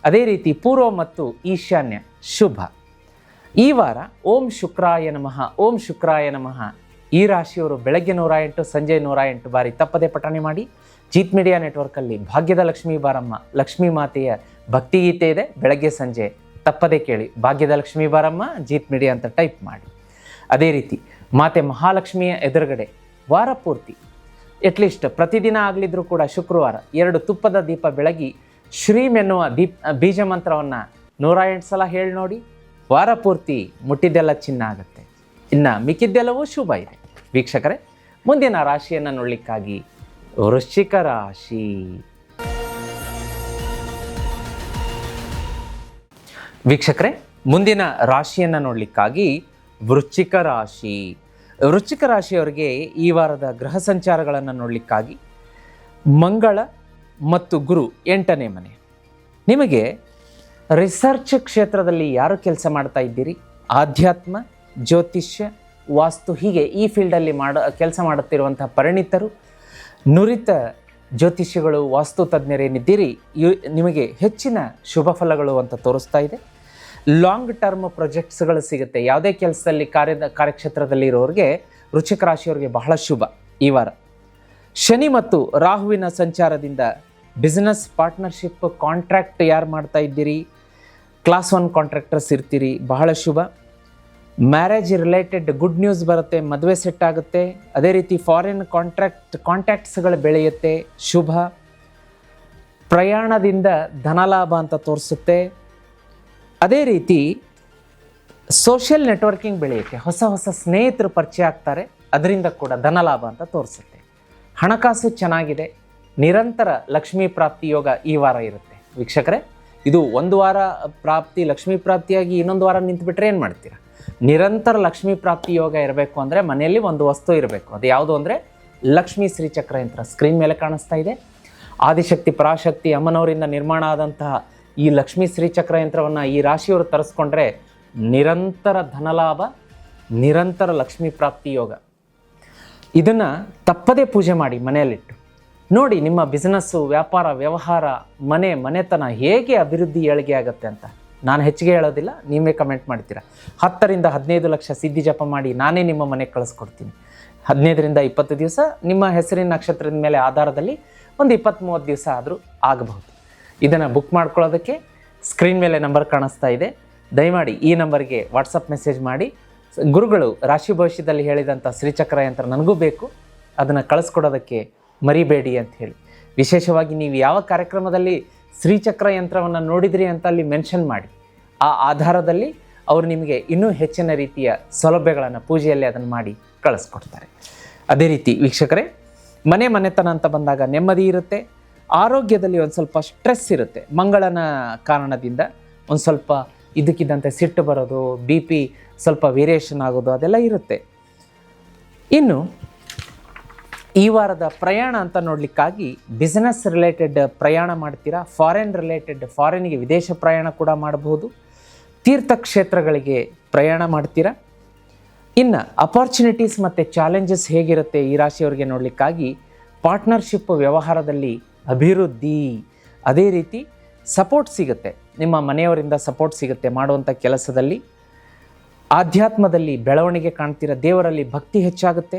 ಅದೇ ರೀತಿ ಪೂರ್ವ ಮತ್ತು ಈಶಾನ್ಯ ಶುಭ. ಈ ವಾರ ಓಂ ಶುಕ್ರಾಯ ನಮಃ, ಓಂ ಶುಕ್ರಾಯ ನಮಃ ಈ ರಾಶಿಯವರು ಬೆಳಗ್ಗೆ 108, ಸಂಜೆ 108 ಬಾರಿ ತಪ್ಪದೆ ಪಠಣೆ ಮಾಡಿ. ಜೀತ್ ಮೀಡಿಯಾ ನೆಟ್ವರ್ಕಲ್ಲಿ ಭಾಗ್ಯದ ಲಕ್ಷ್ಮೀ ಬಾರಮ್ಮ, ಲಕ್ಷ್ಮೀ ಮಾತೆಯ ಭಕ್ತಿಗೀತೆ ಇದೆ. ಬೆಳಗ್ಗೆ ಸಂಜೆ ತಪ್ಪದೆ ಕೇಳಿ. ಭಾಗ್ಯದ ಲಕ್ಷ್ಮೀ ಬಾರಮ್ಮ ಜೀತ್ ಮೀಡಿಯಾ ಅಂತ ಟೈಪ್ ಮಾಡಿ. ಅದೇ ರೀತಿ ಮಾತೆ ಮಹಾಲಕ್ಷ್ಮಿಯ ಎದುರುಗಡೆ ವಾರ ಪೂರ್ತಿ ಅಟ್ಲೀಸ್ಟ್ ಪ್ರತಿದಿನ ಆಗಲಿದ್ರೂ ಕೂಡ ಶುಕ್ರವಾರ 2 ತುಪ್ಪದ ದೀಪ ಬೆಳಗಿ ಶ್ರೀಮ್ ಎನ್ನುವ ಬೀಜ ಮಂತ್ರವನ್ನು 108 ಸಲ ಹೇಳಿ ನೋಡಿ. ವಾರ ಪೂರ್ತಿ ಮುಟ್ಟಿದ್ದೆಲ್ಲ ಚಿನ್ನ ಆಗುತ್ತೆ. ಇನ್ನು ಮಿಕ್ಕಿದ್ದೆಲ್ಲವೂ ಶುಭ ಇದೆ. ವೀಕ್ಷಕರೇ, ಮುಂದಿನ ರಾಶಿಯನ್ನು ನೋಡಲಿಕ್ಕಾಗಿ ವೃಶ್ಚಿಕ ರಾಶಿ. ವೀಕ್ಷಕರೇ, ಮುಂದಿನ ರಾಶಿಯನ್ನು ನೋಡಲಿಕ್ಕಾಗಿ ವೃಶ್ಚಿಕ ರಾಶಿ. ವೃಶ್ಚಿಕ ರಾಶಿಯವರಿಗೆ ಈ ವಾರದ ಗ್ರಹ ಸಂಚಾರಗಳನ್ನು ನೋಡಲಿಕ್ಕಾಗಿ ಮಂಗಳ ಮತ್ತು ಗುರು 8ನೇ ಮನೆ. ನಿಮಗೆ ರಿಸರ್ಚ್ ಕ್ಷೇತ್ರದಲ್ಲಿ ಯಾರು ಕೆಲಸ ಮಾಡ್ತಾ ಇದ್ದೀರಿ, ಆಧ್ಯಾತ್ಮ, ಜ್ಯೋತಿಷ್ಯ, ವಾಸ್ತು, ಹೀಗೆ ಈ ಫೀಲ್ಡಲ್ಲಿ ಕೆಲಸ ಮಾಡುತ್ತಿರುವಂಥ ಪರಿಣಿತರು, ನುರಿತ ಜ್ಯೋತಿಷ್ಯಗಳು, ವಾಸ್ತು ತಜ್ಞರೇನಿದ್ದೀರಿ, ನಿಮಗೆ ಹೆಚ್ಚಿನ ಶುಭ ಫಲಗಳು ಅಂತ ತೋರಿಸ್ತಾ ಇದೆ. ಲಾಂಗ್ ಟರ್ಮ್ ಪ್ರೊಜೆಕ್ಟ್ಸ್ಗಳು ಸಿಗುತ್ತೆ. ಯಾವುದೇ ಕೆಲಸದಲ್ಲಿ ಕಾರ್ಯಕ್ಷೇತ್ರದಲ್ಲಿ ಇರೋರಿಗೆ ವೃಶ್ಚಿಕ ರಾಶಿಯವರಿಗೆ ಬಹಳ ಶುಭ ಈ ವಾರ. ಶನಿ ಮತ್ತು ರಾಹುವಿನ ಸಂಚಾರದಿಂದ ಬಿಸ್ನೆಸ್ ಪಾರ್ಟ್ನರ್ಶಿಪ್, ಕಾಂಟ್ರಾಕ್ಟ್ ಯಾರು ಮಾಡ್ತಾ ಇದ್ದೀರಿ, ಕ್ಲಾಸ್ 1 ಕಾಂಟ್ರಾಕ್ಟರ್ಸ್ ಇರ್ತೀರಿ, ಬಹಳ ಶುಭ. ಮ್ಯಾರೇಜ್ ರಿಲೇಟೆಡ್ ಗುಡ್ ನ್ಯೂಸ್ ಬರುತ್ತೆ, ಮದುವೆ ಸೆಟ್ ಆಗುತ್ತೆ. ಅದೇ ರೀತಿ ಫಾರಿನ್ ಕಾಂಟ್ಯಾಕ್ಟ್ಸ್ಗಳು ಬೆಳೆಯುತ್ತೆ, ಶುಭ. ಪ್ರಯಾಣದಿಂದ ಧನಲಾಭ ಅಂತ ತೋರಿಸುತ್ತೆ. ಅದೇ ರೀತಿ ಸೋಷಿಯಲ್ ನೆಟ್ವರ್ಕಿಂಗ್ ಬೆಳೆಯುತ್ತೆ, ಹೊಸ ಸ್ನೇಹಿತರು ಪರಿಚಯ ಆಗ್ತಾರೆ, ಅದರಿಂದ ಕೂಡ ಧನಲಾಭ ಅಂತ ತೋರಿಸುತ್ತೆ. ಹಣಕಾಸು ಚೆನ್ನಾಗಿದೆ, ನಿರಂತರ ಲಕ್ಷ್ಮೀ ಪ್ರಾಪ್ತಿ ಯೋಗ ಈ ವಾರ ಇರುತ್ತೆ ವೀಕ್ಷಕರೇ. ಇದು ಒಂದು ವಾರ ಪ್ರಾಪ್ತಿ ಲಕ್ಷ್ಮೀ ಪ್ರಾಪ್ತಿಯಾಗಿ ಇನ್ನೊಂದು ವಾರ ನಿಂತುಬಿಟ್ರೆ ಏನು ಮಾಡ್ತೀರಾ? ನಿರಂತರ ಲಕ್ಷ್ಮೀ ಪ್ರಾಪ್ತಿ ಯೋಗ ಇರಬೇಕು ಅಂದರೆ ಮನೆಯಲ್ಲಿ ಒಂದು ವಸ್ತು ಇರಬೇಕು. ಅದು ಯಾವುದು ಅಂದರೆ ಲಕ್ಷ್ಮೀ ಶ್ರೀಚಕ್ರ ಯಂತ್ರ ಸ್ಕ್ರೀನ್ ಮೇಲೆ ಕಾಣಿಸ್ತಾ ಇದೆ. ಆದಿಶಕ್ತಿ ಪರಾಶಕ್ತಿ ಅಮ್ಮನವರಿಂದ ನಿರ್ಮಾಣ ಆದಂತಹ ಈ ಲಕ್ಷ್ಮೀ ಶ್ರೀಚಕ್ರ ಯಂತ್ರವನ್ನು ಈ ರಾಶಿಯವರು ತರಿಸ್ಕೊಂಡ್ರೆ ನಿರಂತರ ಧನಲಾಭ, ನಿರಂತರ ಲಕ್ಷ್ಮೀ ಪ್ರಾಪ್ತಿ ಯೋಗ. ಇದನ್ನು ತಪ್ಪದೇ ಪೂಜೆ ಮಾಡಿ ಮನೆಯಲ್ಲಿಟ್ಟು ನೋಡಿ ನಿಮ್ಮ ಬಿಸ್ನೆಸ್ಸು, ವ್ಯಾಪಾರ, ವ್ಯವಹಾರ, ಮನೆತನ ಹೇಗೆ ಅಭಿವೃದ್ಧಿ ಏಳಿಗೆ ಆಗುತ್ತೆ ಅಂತ. ನಾನು ಹೆಚ್ಚಿಗೆ ಹೇಳೋದಿಲ್ಲ, ನೀವೇ ಕಮೆಂಟ್ ಮಾಡ್ತೀರಾ. 10 ರಿಂದ 15 ಲಕ್ಷ ಸಿದ್ಧಿ ಜಪ ಮಾಡಿ ನಾನೇ ನಿಮ್ಮ ಮನೆಗೆ ಕಳಿಸ್ಕೊಡ್ತೀನಿ. 15 ರಿಂದ 20 ದಿವಸ ನಿಮ್ಮ ಹೆಸರಿನ ನಕ್ಷತ್ರದ ಮೇಲೆ ಆಧಾರದಲ್ಲಿ ಒಂದು 20-30 ದಿವಸ ಆದರೂ ಆಗಬಹುದು. ಇದನ್ನು ಬುಕ್ ಮಾಡ್ಕೊಳ್ಳೋದಕ್ಕೆ ಸ್ಕ್ರೀನ್ ಮೇಲೆ ನಂಬರ್ ಕಾಣಿಸ್ತಾ ಇದೆ. ದಯಮಾಡಿ ಈ ನಂಬರ್ಗೆ ವಾಟ್ಸಪ್ ಮೆಸೇಜ್ ಮಾಡಿ, ಗುರುಗಳು ರಾಶಿ ಭವಿಷ್ಯದಲ್ಲಿ ಹೇಳಿದಂಥ ಶ್ರೀಚಕ್ರ ಯಂತ್ರ ನನಗೂ ಬೇಕು, ಅದನ್ನು ಕಳಿಸ್ಕೊಡೋದಕ್ಕೆ ಮರಿಬೇಡಿ ಅಂತ ಹೇಳಿ. ವಿಶೇಷವಾಗಿ ನೀವು ಯಾವ ಕಾರ್ಯಕ್ರಮದಲ್ಲಿ ಶ್ರೀಚಕ್ರ ಯಂತ್ರವನ್ನು ನೋಡಿದ್ರಿ ಅಂತ ಅಲ್ಲಿ ಮೆನ್ಷನ್ ಮಾಡಿ. ಆ ಆಧಾರದಲ್ಲಿ ಅವರು ನಿಮಗೆ ಇನ್ನೂ ಹೆಚ್ಚಿನ ರೀತಿಯ ಸೌಲಭ್ಯಗಳನ್ನು ಪೂಜೆಯಲ್ಲಿ ಅದನ್ನು ಮಾಡಿ ಕಳಿಸ್ಕೊಡ್ತಾರೆ. ಅದೇ ರೀತಿ ವೀಕ್ಷಕರೇ, ಮನೆತನ ಅಂತ ಬಂದಾಗ ನೆಮ್ಮದಿ ಇರುತ್ತೆ, ಆರೋಗ್ಯದಲ್ಲಿ ಒಂದು ಸ್ವಲ್ಪ ಸ್ಟ್ರೆಸ್ ಇರುತ್ತೆ. ಮಂಗಳನ ಕಾರಣದಿಂದ ಒಂದು ಸ್ವಲ್ಪ ಇದಕ್ಕಿದ್ದಂತೆ ಸಿಟ್ಟು ಬರೋದು, BP ಸ್ವಲ್ಪ ವೇರಿಯೇಷನ್ ಆಗೋದು ಅದೆಲ್ಲ ಇರುತ್ತೆ. ಇನ್ನು ಈ ವಾರದ ಪ್ರಯಾಣ ಅಂತ ನೋಡಲಿಕ್ಕಾಗಿ ಬಿಸ್ನೆಸ್ ರಿಲೇಟೆಡ್ ಪ್ರಯಾಣ ಮಾಡ್ತೀರಾ, ಫಾರಿನ್ಗೆ ವಿದೇಶ ಪ್ರಯಾಣ ಕೂಡ ಮಾಡಬಹುದು, ತೀರ್ಥಕ್ಷೇತ್ರಗಳಿಗೆ ಪ್ರಯಾಣ ಮಾಡ್ತೀರಾ. ಇನ್ನು ಅಪಾರ್ಚುನಿಟೀಸ್ ಮತ್ತು ಚಾಲೆಂಜಸ್ ಹೇಗಿರುತ್ತೆ ಈ ರಾಶಿಯವರಿಗೆ ನೋಡಲಿಕ್ಕಾಗಿ ಪಾರ್ಟ್ನರ್ಶಿಪ್ ವ್ಯವಹಾರದಲ್ಲಿ ಅಭಿವೃದ್ಧಿ, ಅದೇ ರೀತಿ ಸಪೋರ್ಟ್ ಸಿಗುತ್ತೆ, ನಿಮ್ಮ ಮನೆಯವರಿಂದ ಸಪೋರ್ಟ್ ಸಿಗುತ್ತೆ ಮಾಡುವಂಥ ಕೆಲಸದಲ್ಲಿ. ಆಧ್ಯಾತ್ಮದಲ್ಲಿ ಬೆಳವಣಿಗೆ ಕಾಣ್ತೀರ, ದೇವರಲ್ಲಿ ಭಕ್ತಿ ಹೆಚ್ಚಾಗುತ್ತೆ.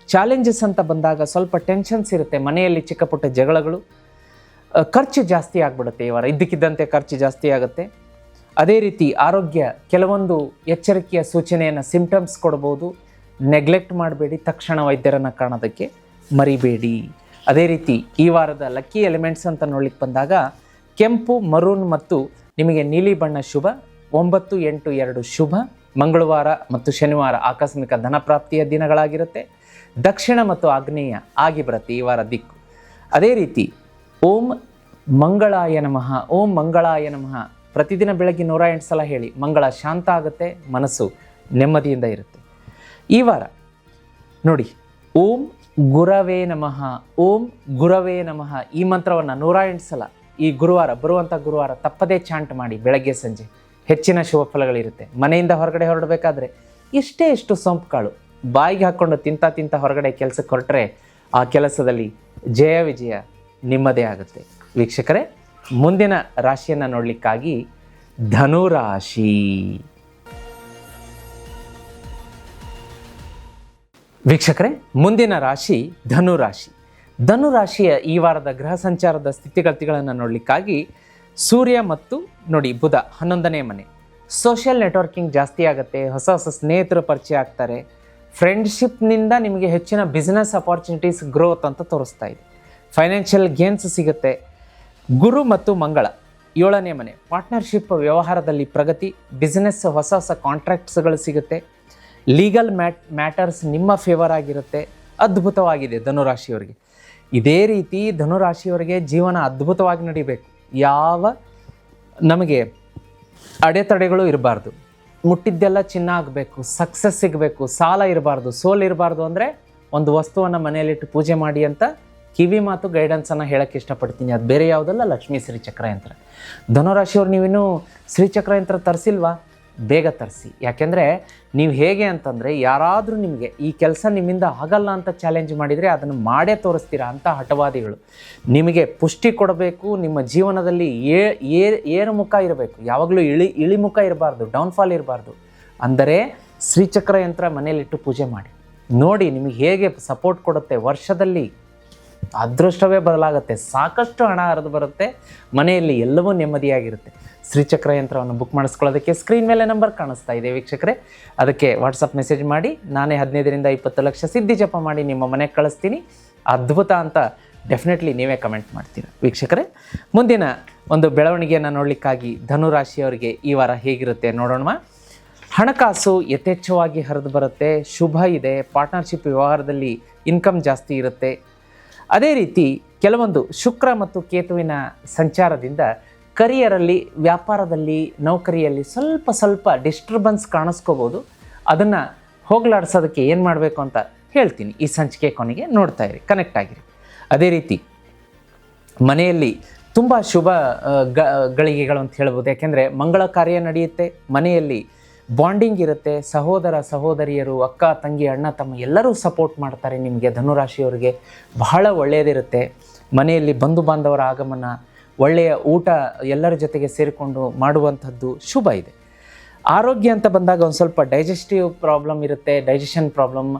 ಚಾಲೆಂಜಸ್ ಅಂತ ಬಂದಾಗ ಸ್ವಲ್ಪ ಟೆನ್ಷನ್ಸ್ ಇರುತ್ತೆ, ಮನೆಯಲ್ಲಿ ಚಿಕ್ಕ ಪುಟ್ಟ ಜಗಳಗಳು, ಖರ್ಚು ಜಾಸ್ತಿ ಆಗಿಬಿಡುತ್ತೆ ಈ ವಾರ, ಇದ್ದಕ್ಕಿದ್ದಂತೆ ಖರ್ಚು ಜಾಸ್ತಿ ಆಗುತ್ತೆ. ಅದೇ ರೀತಿ ಆರೋಗ್ಯ ಕೆಲವೊಂದು ಎಚ್ಚರಿಕೆಯ ಸೂಚನೆಯನ್ನು ಸಿಂಪ್ಟಮ್ಸ್ ಕೊಡ್ಬೋದು, ನೆಗ್ಲೆಕ್ಟ್ ಮಾಡಬೇಡಿ, ತಕ್ಷಣ ವೈದ್ಯರನ್ನು ಕಾಣೋದಕ್ಕೆ ಮರಿಬೇಡಿ. ಅದೇ ರೀತಿ ಈ ವಾರದ ಲಕ್ಕಿ ಎಲಿಮೆಂಟ್ಸ್ ಅಂತ ನೋಡ್ಲಿಕ್ಕೆ ಬಂದಾಗ ಕೆಂಪು, ಮರೂನ್ ಮತ್ತು ನಿಮಗೆ ನೀಲಿ ಬಣ್ಣ ಶುಭ, 9, 8, 2 ಶುಭ. ಮಂಗಳವಾರ ಮತ್ತು ಶನಿವಾರ ಆಕಸ್ಮಿಕ ಧನಪ್ರಾಪ್ತಿಯ ದಿನಗಳಾಗಿರುತ್ತೆ. ದಕ್ಷಿಣ ಮತ್ತು ಆಗ್ನೇಯ ಆಗಿ ಬರುತ್ತೆ ಈ ವಾರ ದಿಕ್ಕು. ಅದೇ ರೀತಿ ಓಂ ಮಂಗಳಾಯ ನಮಃ, ಓಂ ಮಂಗಳಾಯ ನಮಃ ಪ್ರತಿದಿನ ಬೆಳಗ್ಗೆ 108 ಸಲ ಹೇಳಿ. ಮಂಗಳ ಶಾಂತ ಆಗುತ್ತೆ, ಮನಸ್ಸು ನೆಮ್ಮದಿಯಿಂದ ಇರುತ್ತೆ. ಈ ವಾರ ನೋಡಿ, ಓಂ ಗುರವೇ ನಮಃ, ಓಂ ಗುರವೇ ನಮಃ ಈ ಮಂತ್ರವನ್ನು 108 ಸಲ ಈ ಗುರುವಾರ, ಬರುವಂಥ ಗುರುವಾರ ತಪ್ಪದೇ ಚಾಂಟ್ ಮಾಡಿ ಬೆಳಗ್ಗೆ ಸಂಜೆ. ಹೆಚ್ಚಿನ ಶುಭ ಫಲಗಳಿರುತ್ತೆ. ಮನೆಯಿಂದ ಹೊರಗಡೆ ಹೊರಡಬೇಕಾದ್ರೆ ಇಷ್ಟು ಸೊಂಪು ಕಾಳು ಬಾಯಿಗೆ ಹಾಕ್ಕೊಂಡು ತಿಂತ ಹೊರಗಡೆ ಕೆಲಸಕ್ಕೆ ಹೊರಟ್ರೆ ಆ ಕೆಲಸದಲ್ಲಿ ಜಯ ವಿಜಯ ನಿಮ್ಮದೇ ಆಗುತ್ತೆ. ವೀಕ್ಷಕರೇ, ಮುಂದಿನ ರಾಶಿಯನ್ನು ನೋಡಲಿಕ್ಕಾಗಿ ಧನುರಾಶಿ. ವೀಕ್ಷಕರೇ, ಮುಂದಿನ ರಾಶಿ ಧನುರಾಶಿ. ಧನುರಾಶಿಯ ಈ ವಾರದ ಗ್ರಹ ಸಂಚಾರದ ಸ್ಥಿತಿಗತಿಗಳನ್ನು ನೋಡಲಿಕ್ಕಾಗಿ ಸೂರ್ಯ ಮತ್ತು ನೋಡಿ ಬುಧ 11ನೇ ಮನೆ. ಸೋಷಿಯಲ್ ನೆಟ್ವರ್ಕಿಂಗ್ ಜಾಸ್ತಿ ಆಗುತ್ತೆ, ಹೊಸ ಸ್ನೇಹಿತರು ಪರಿಚಯ ಆಗ್ತಾರೆ. ಫ್ರೆಂಡ್ಶಿಪ್ನಿಂದ ನಿಮಗೆ ಹೆಚ್ಚಿನ ಬಿಸ್ನೆಸ್ ಅಪಾರ್ಚುನಿಟೀಸ್ ಗ್ರೋತ್ ಅಂತ ತೋರಿಸ್ತಾ ಇದೆ. ಫೈನಾನ್ಷಿಯಲ್ ಗೇನ್ಸ್ ಸಿಗುತ್ತೆ. ಗುರು ಮತ್ತು ಮಂಗಳ 7ನೇ ಮನೆ. ಪಾರ್ಟ್ನರ್ಶಿಪ್ ವ್ಯವಹಾರದಲ್ಲಿ ಪ್ರಗತಿ, ಬಿಸ್ನೆಸ್ ಹೊಸ ಕಾಂಟ್ರಾಕ್ಟ್ಸ್ಗಳು ಸಿಗುತ್ತೆ. ಲೀಗಲ್ ಮ್ಯಾಟರ್ಸ್ ನಿಮ್ಮ ಫೇವರ್ ಆಗಿರುತ್ತೆ. ಅದ್ಭುತವಾಗಿದೆ ಧನುರಾಶಿಯವರಿಗೆ. ಇದೇ ರೀತಿ ಧನುರಾಶಿಯವರಿಗೆ ಜೀವನ ಅದ್ಭುತವಾಗಿ ನಡಿಬೇಕು. ಯಾವ ನಮಗೆ ಅಡೆತಡೆಗಳು ಇರಬಾರ್ದು, ಮುಟ್ಟಿದ್ದೆಲ್ಲ ಚಿನ್ನ ಆಗಬೇಕು, ಸಕ್ಸಸ್ ಸಿಗಬೇಕು, ಸಾಲ ಇರಬಾರ್ದು, ಸೋಲ್ ಇರಬಾರ್ದು. ಅಂದರೆ ಒಂದು ವಸ್ತುವನ್ನು ಮನೆಯಲ್ಲಿಟ್ಟು ಪೂಜೆ ಮಾಡಿ ಅಂತ ಕಿವಿ ಮಾತು ಗೈಡೆನ್ಸನ್ನು ಹೇಳೋಕ್ಕೆ ಇಷ್ಟಪಡ್ತೀನಿ. ಅದು ಬೇರೆ ಯಾವುದಲ್ಲ, ಲಕ್ಷ್ಮೀ ಶ್ರೀಚಕ್ರ ಯಂತ್ರ. ಧನುರಾಶಿಯವ್ರು ನೀವಿನ್ನೂ ಶ್ರೀಚಕ್ರ ಯಂತ್ರ ತರಿಸಿಲ್ವಾ? ಬೇಗ ತರಿಸಿ. ಯಾಕೆಂದರೆ ನೀವು ಹೇಗೆ ಅಂತಂದರೆ, ಯಾರಾದರೂ ನಿಮಗೆ ಈ ಕೆಲಸ ನಿಮ್ಮಿಂದ ಆಗಲ್ಲ ಅಂತ ಚಾಲೆಂಜ್ ಮಾಡಿದರೆ ಅದನ್ನು ಮಾಡೇ ತೋರಿಸ್ತೀರಾ ಅಂತ ಹಠವಾದಿಗಳು. ನಿಮಗೆ ಪುಷ್ಟಿ ಕೊಡಬೇಕು, ನಿಮ್ಮ ಜೀವನದಲ್ಲಿ ಏರುಮುಖ ಇರಬೇಕು, ಯಾವಾಗಲೂ ಇಳಿಮುಖ ಇರಬಾರ್ದು, ಡೌನ್ಫಾಲ್ ಇರಬಾರ್ದು. ಅಂದರೆ ಶ್ರೀಚಕ್ರ ಯಂತ್ರ ಮನೆಯಲ್ಲಿಟ್ಟು ಪೂಜೆ ಮಾಡಿ ನೋಡಿ, ನಿಮಗೆ ಹೇಗೆ ಸಪೋರ್ಟ್ ಕೊಡುತ್ತೆ. ವರ್ಷದಲ್ಲಿ ಅದೃಷ್ಟವೇ ಬದಲಾಗುತ್ತೆ, ಸಾಕಷ್ಟು ಹಣ ಹರಿದು ಬರುತ್ತೆ, ಮನೆಯಲ್ಲಿ ಎಲ್ಲವೂ ನೆಮ್ಮದಿಯಾಗಿರುತ್ತೆ. ಶ್ರೀಚಕ್ರ ಯಂತ್ರವನ್ನು ಬುಕ್ ಮಾಡಿಸ್ಕೊಳ್ಳೋದಕ್ಕೆ ಸ್ಕ್ರೀನ್ ಮೇಲೆ ನಂಬರ್ ಕಾಣಿಸ್ತಾ ಇದೆ ವೀಕ್ಷಕರೇ. ಅದಕ್ಕೆ ವಾಟ್ಸಪ್ ಮೆಸೇಜ್ ಮಾಡಿ, ನಾನೇ 15 ರಿಂದ 20 ಲಕ್ಷ ಸಿದ್ಧಿ ಜಪ ಮಾಡಿ ನಿಮ್ಮ ಮನೆಗೆ ಕಳಿಸ್ತೀನಿ. ಅದ್ಭುತ ಅಂತ ಡೆಫಿನೆಟ್ಲಿ ನೀವೇ ಕಮೆಂಟ್ ಮಾಡ್ತೀರಾ ವೀಕ್ಷಕರೇ. ಮುಂದಿನ ಒಂದು ಬೆಳವಣಿಗೆಯನ್ನು ನೋಡಲಿಕ್ಕಾಗಿ ಧನುರಾಶಿಯವರಿಗೆ ಈ ವಾರ ಹೇಗಿರುತ್ತೆ ನೋಡೋಣ. ಹಣಕಾಸು ಯಥೇಚ್ಛವಾಗಿ ಹರಿದು ಬರುತ್ತೆ, ಶುಭ ಇದೆ. ಪಾರ್ಟ್ನರ್ಶಿಪ್ ವ್ಯವಹಾರದಲ್ಲಿ ಇನ್ಕಮ್ ಜಾಸ್ತಿ ಇರುತ್ತೆ. ಅದೇ ರೀತಿ ಕೆಲವೊಂದು ಶುಕ್ರ ಮತ್ತು ಕೇತುವಿನ ಸಂಚಾರದಿಂದ ಕರಿಯರಲ್ಲಿ, ವ್ಯಾಪಾರದಲ್ಲಿ, ನೌಕರಿಯಲ್ಲಿ ಸ್ವಲ್ಪ ಡಿಸ್ಟರ್ಬೆನ್ಸ್ ಕಾಣಿಸ್ಕೋಬೋದು. ಅದನ್ನು ಹೋಗಲಾಡಿಸೋದಕ್ಕೆ ಏನು ಮಾಡಬೇಕು ಅಂತ ಹೇಳ್ತೀನಿ ಈ ಸಂಚಿಕೆ ಕೊನೆಗೆ. ನೋಡ್ತಾ ಇರಿ, ಕನೆಕ್ಟ್ ಆಗಿರಿ. ಅದೇ ರೀತಿ ಮನೆಯಲ್ಲಿ ತುಂಬ ಶುಭ ಗಳಿಗೆಗಳು ಅಂತ ಹೇಳ್ಬೋದು. ಯಾಕೆಂದರೆ ಮಂಗಳ ಕಾರ್ಯ ನಡೆಯುತ್ತೆ, ಮನೆಯಲ್ಲಿ ಬಾಂಡಿಂಗ್ ಇರುತ್ತೆ, ಸಹೋದರ ಸಹೋದರಿಯರು, ಅಕ್ಕ ತಂಗಿ, ಅಣ್ಣ ತಮ್ಮ ಎಲ್ಲರೂ ಸಪೋರ್ಟ್ ಮಾಡ್ತಾರೆ ನಿಮಗೆ. ಧನುರಾಶಿಯವರಿಗೆ ಬಹಳ ಒಳ್ಳೆಯದಿರುತ್ತೆ. ಮನೆಯಲ್ಲಿ ಬಂಧು ಬಾಂಧವರ ಆಗಮನ, ಒಳ್ಳೆಯ ಊಟ ಎಲ್ಲರ ಜೊತೆಗೆ ಸೇರಿಕೊಂಡು ಮಾಡುವಂಥದ್ದು ಶುಭ ಇದೆ. ಆರೋಗ್ಯ ಅಂತ ಬಂದಾಗ ಒಂದು ಸ್ವಲ್ಪ ಡೈಜೆಸ್ಟಿವ್ ಪ್ರಾಬ್ಲಮ್ ಇರುತ್ತೆ, ಡೈಜೆಷನ್ ಪ್ರಾಬ್ಲಮ್,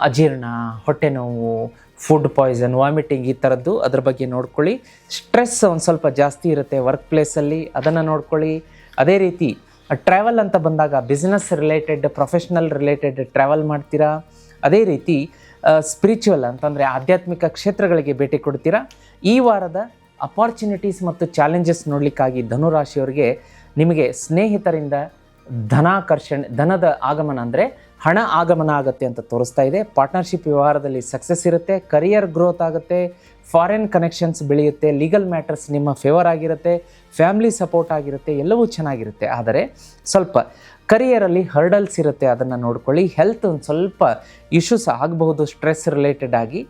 ಅಜೀರ್ಣ, ಹೊಟ್ಟೆ ನೋವು, ಫುಡ್ ಪಾಯ್ಸನ್, ವಾಮಿಟಿಂಗ್, ಈ ಥರದ್ದು ಅದ್ರ ಬಗ್ಗೆ ನೋಡ್ಕೊಳ್ಳಿ. ಸ್ಟ್ರೆಸ್ ಒಂದು ಸ್ವಲ್ಪ ಜಾಸ್ತಿ ಇರುತ್ತೆ ವರ್ಕ್ ಪ್ಲೇಸಲ್ಲಿ, ಅದನ್ನು ನೋಡ್ಕೊಳ್ಳಿ. ಅದೇ ರೀತಿ ಟ್ರಾವೆಲ್ ಅಂತ ಬಂದಾಗ business related, professional related travel ಮಾಡ್ತೀರಾ. ಅದೇ ರೀತಿ ಸ್ಪಿರಿಚುವಲ್ ಅಂತಂದರೆ ಆಧ್ಯಾತ್ಮಿಕ ಕ್ಷೇತ್ರಗಳಿಗೆ ಭೇಟಿ ಕೊಡ್ತೀರಾ. ಈ ವಾರದ ಅಪಾರ್ಚುನಿಟೀಸ್ ಮತ್ತು ಚಾಲೆಂಜಸ್ ನೋಡಲಿಕ್ಕಾಗಿ ಧನುರಾಶಿಯವರಿಗೆ ನಿಮಗೆ ಸ್ನೇಹಿತರಿಂದ ಧನದ ಆಗಮನ ಅಂದರೆ ಹಣ ಆಗಮನ ಆಗುತ್ತೆ ಅಂತ ತೋರಿಸ್ತಾ ಇದೆ. ಪಾರ್ಟ್ನರ್ಶಿಪ್ ವ್ಯವಹಾರದಲ್ಲಿ ಸಕ್ಸಸ್ ಇರುತ್ತೆ, ಕರಿಯರ್ ಗ್ರೋತ್ ಆಗುತ್ತೆ, ಫಾರಿನ್ ಕನೆಕ್ಷನ್ಸ್ ಬೆಳೆಯುತ್ತೆ, ಲೀಗಲ್ ಮ್ಯಾಟರ್ಸ್ ನಿಮ್ಮ ಫೇವರ್ ಆಗಿರುತ್ತೆ, ಫ್ಯಾಮಿಲಿ ಸಪೋರ್ಟ್ ಆಗಿರುತ್ತೆ, ಎಲ್ಲವೂ ಚೆನ್ನಾಗಿರುತ್ತೆ. ಆದರೆ ಸ್ವಲ್ಪ ಕರಿಯರಲ್ಲಿ ಹರ್ಡಲ್ಸ್ ಇರುತ್ತೆ, ಅದನ್ನು ನೋಡ್ಕೊಳ್ಳಿ. ಹೆಲ್ತ್ ಒಂದು ಸ್ವಲ್ಪ ಇಶ್ಯೂಸ್ ಆಗಬಹುದು ಸ್ಟ್ರೆಸ್ ರಿಲೇಟೆಡ್ ಆಗಿ.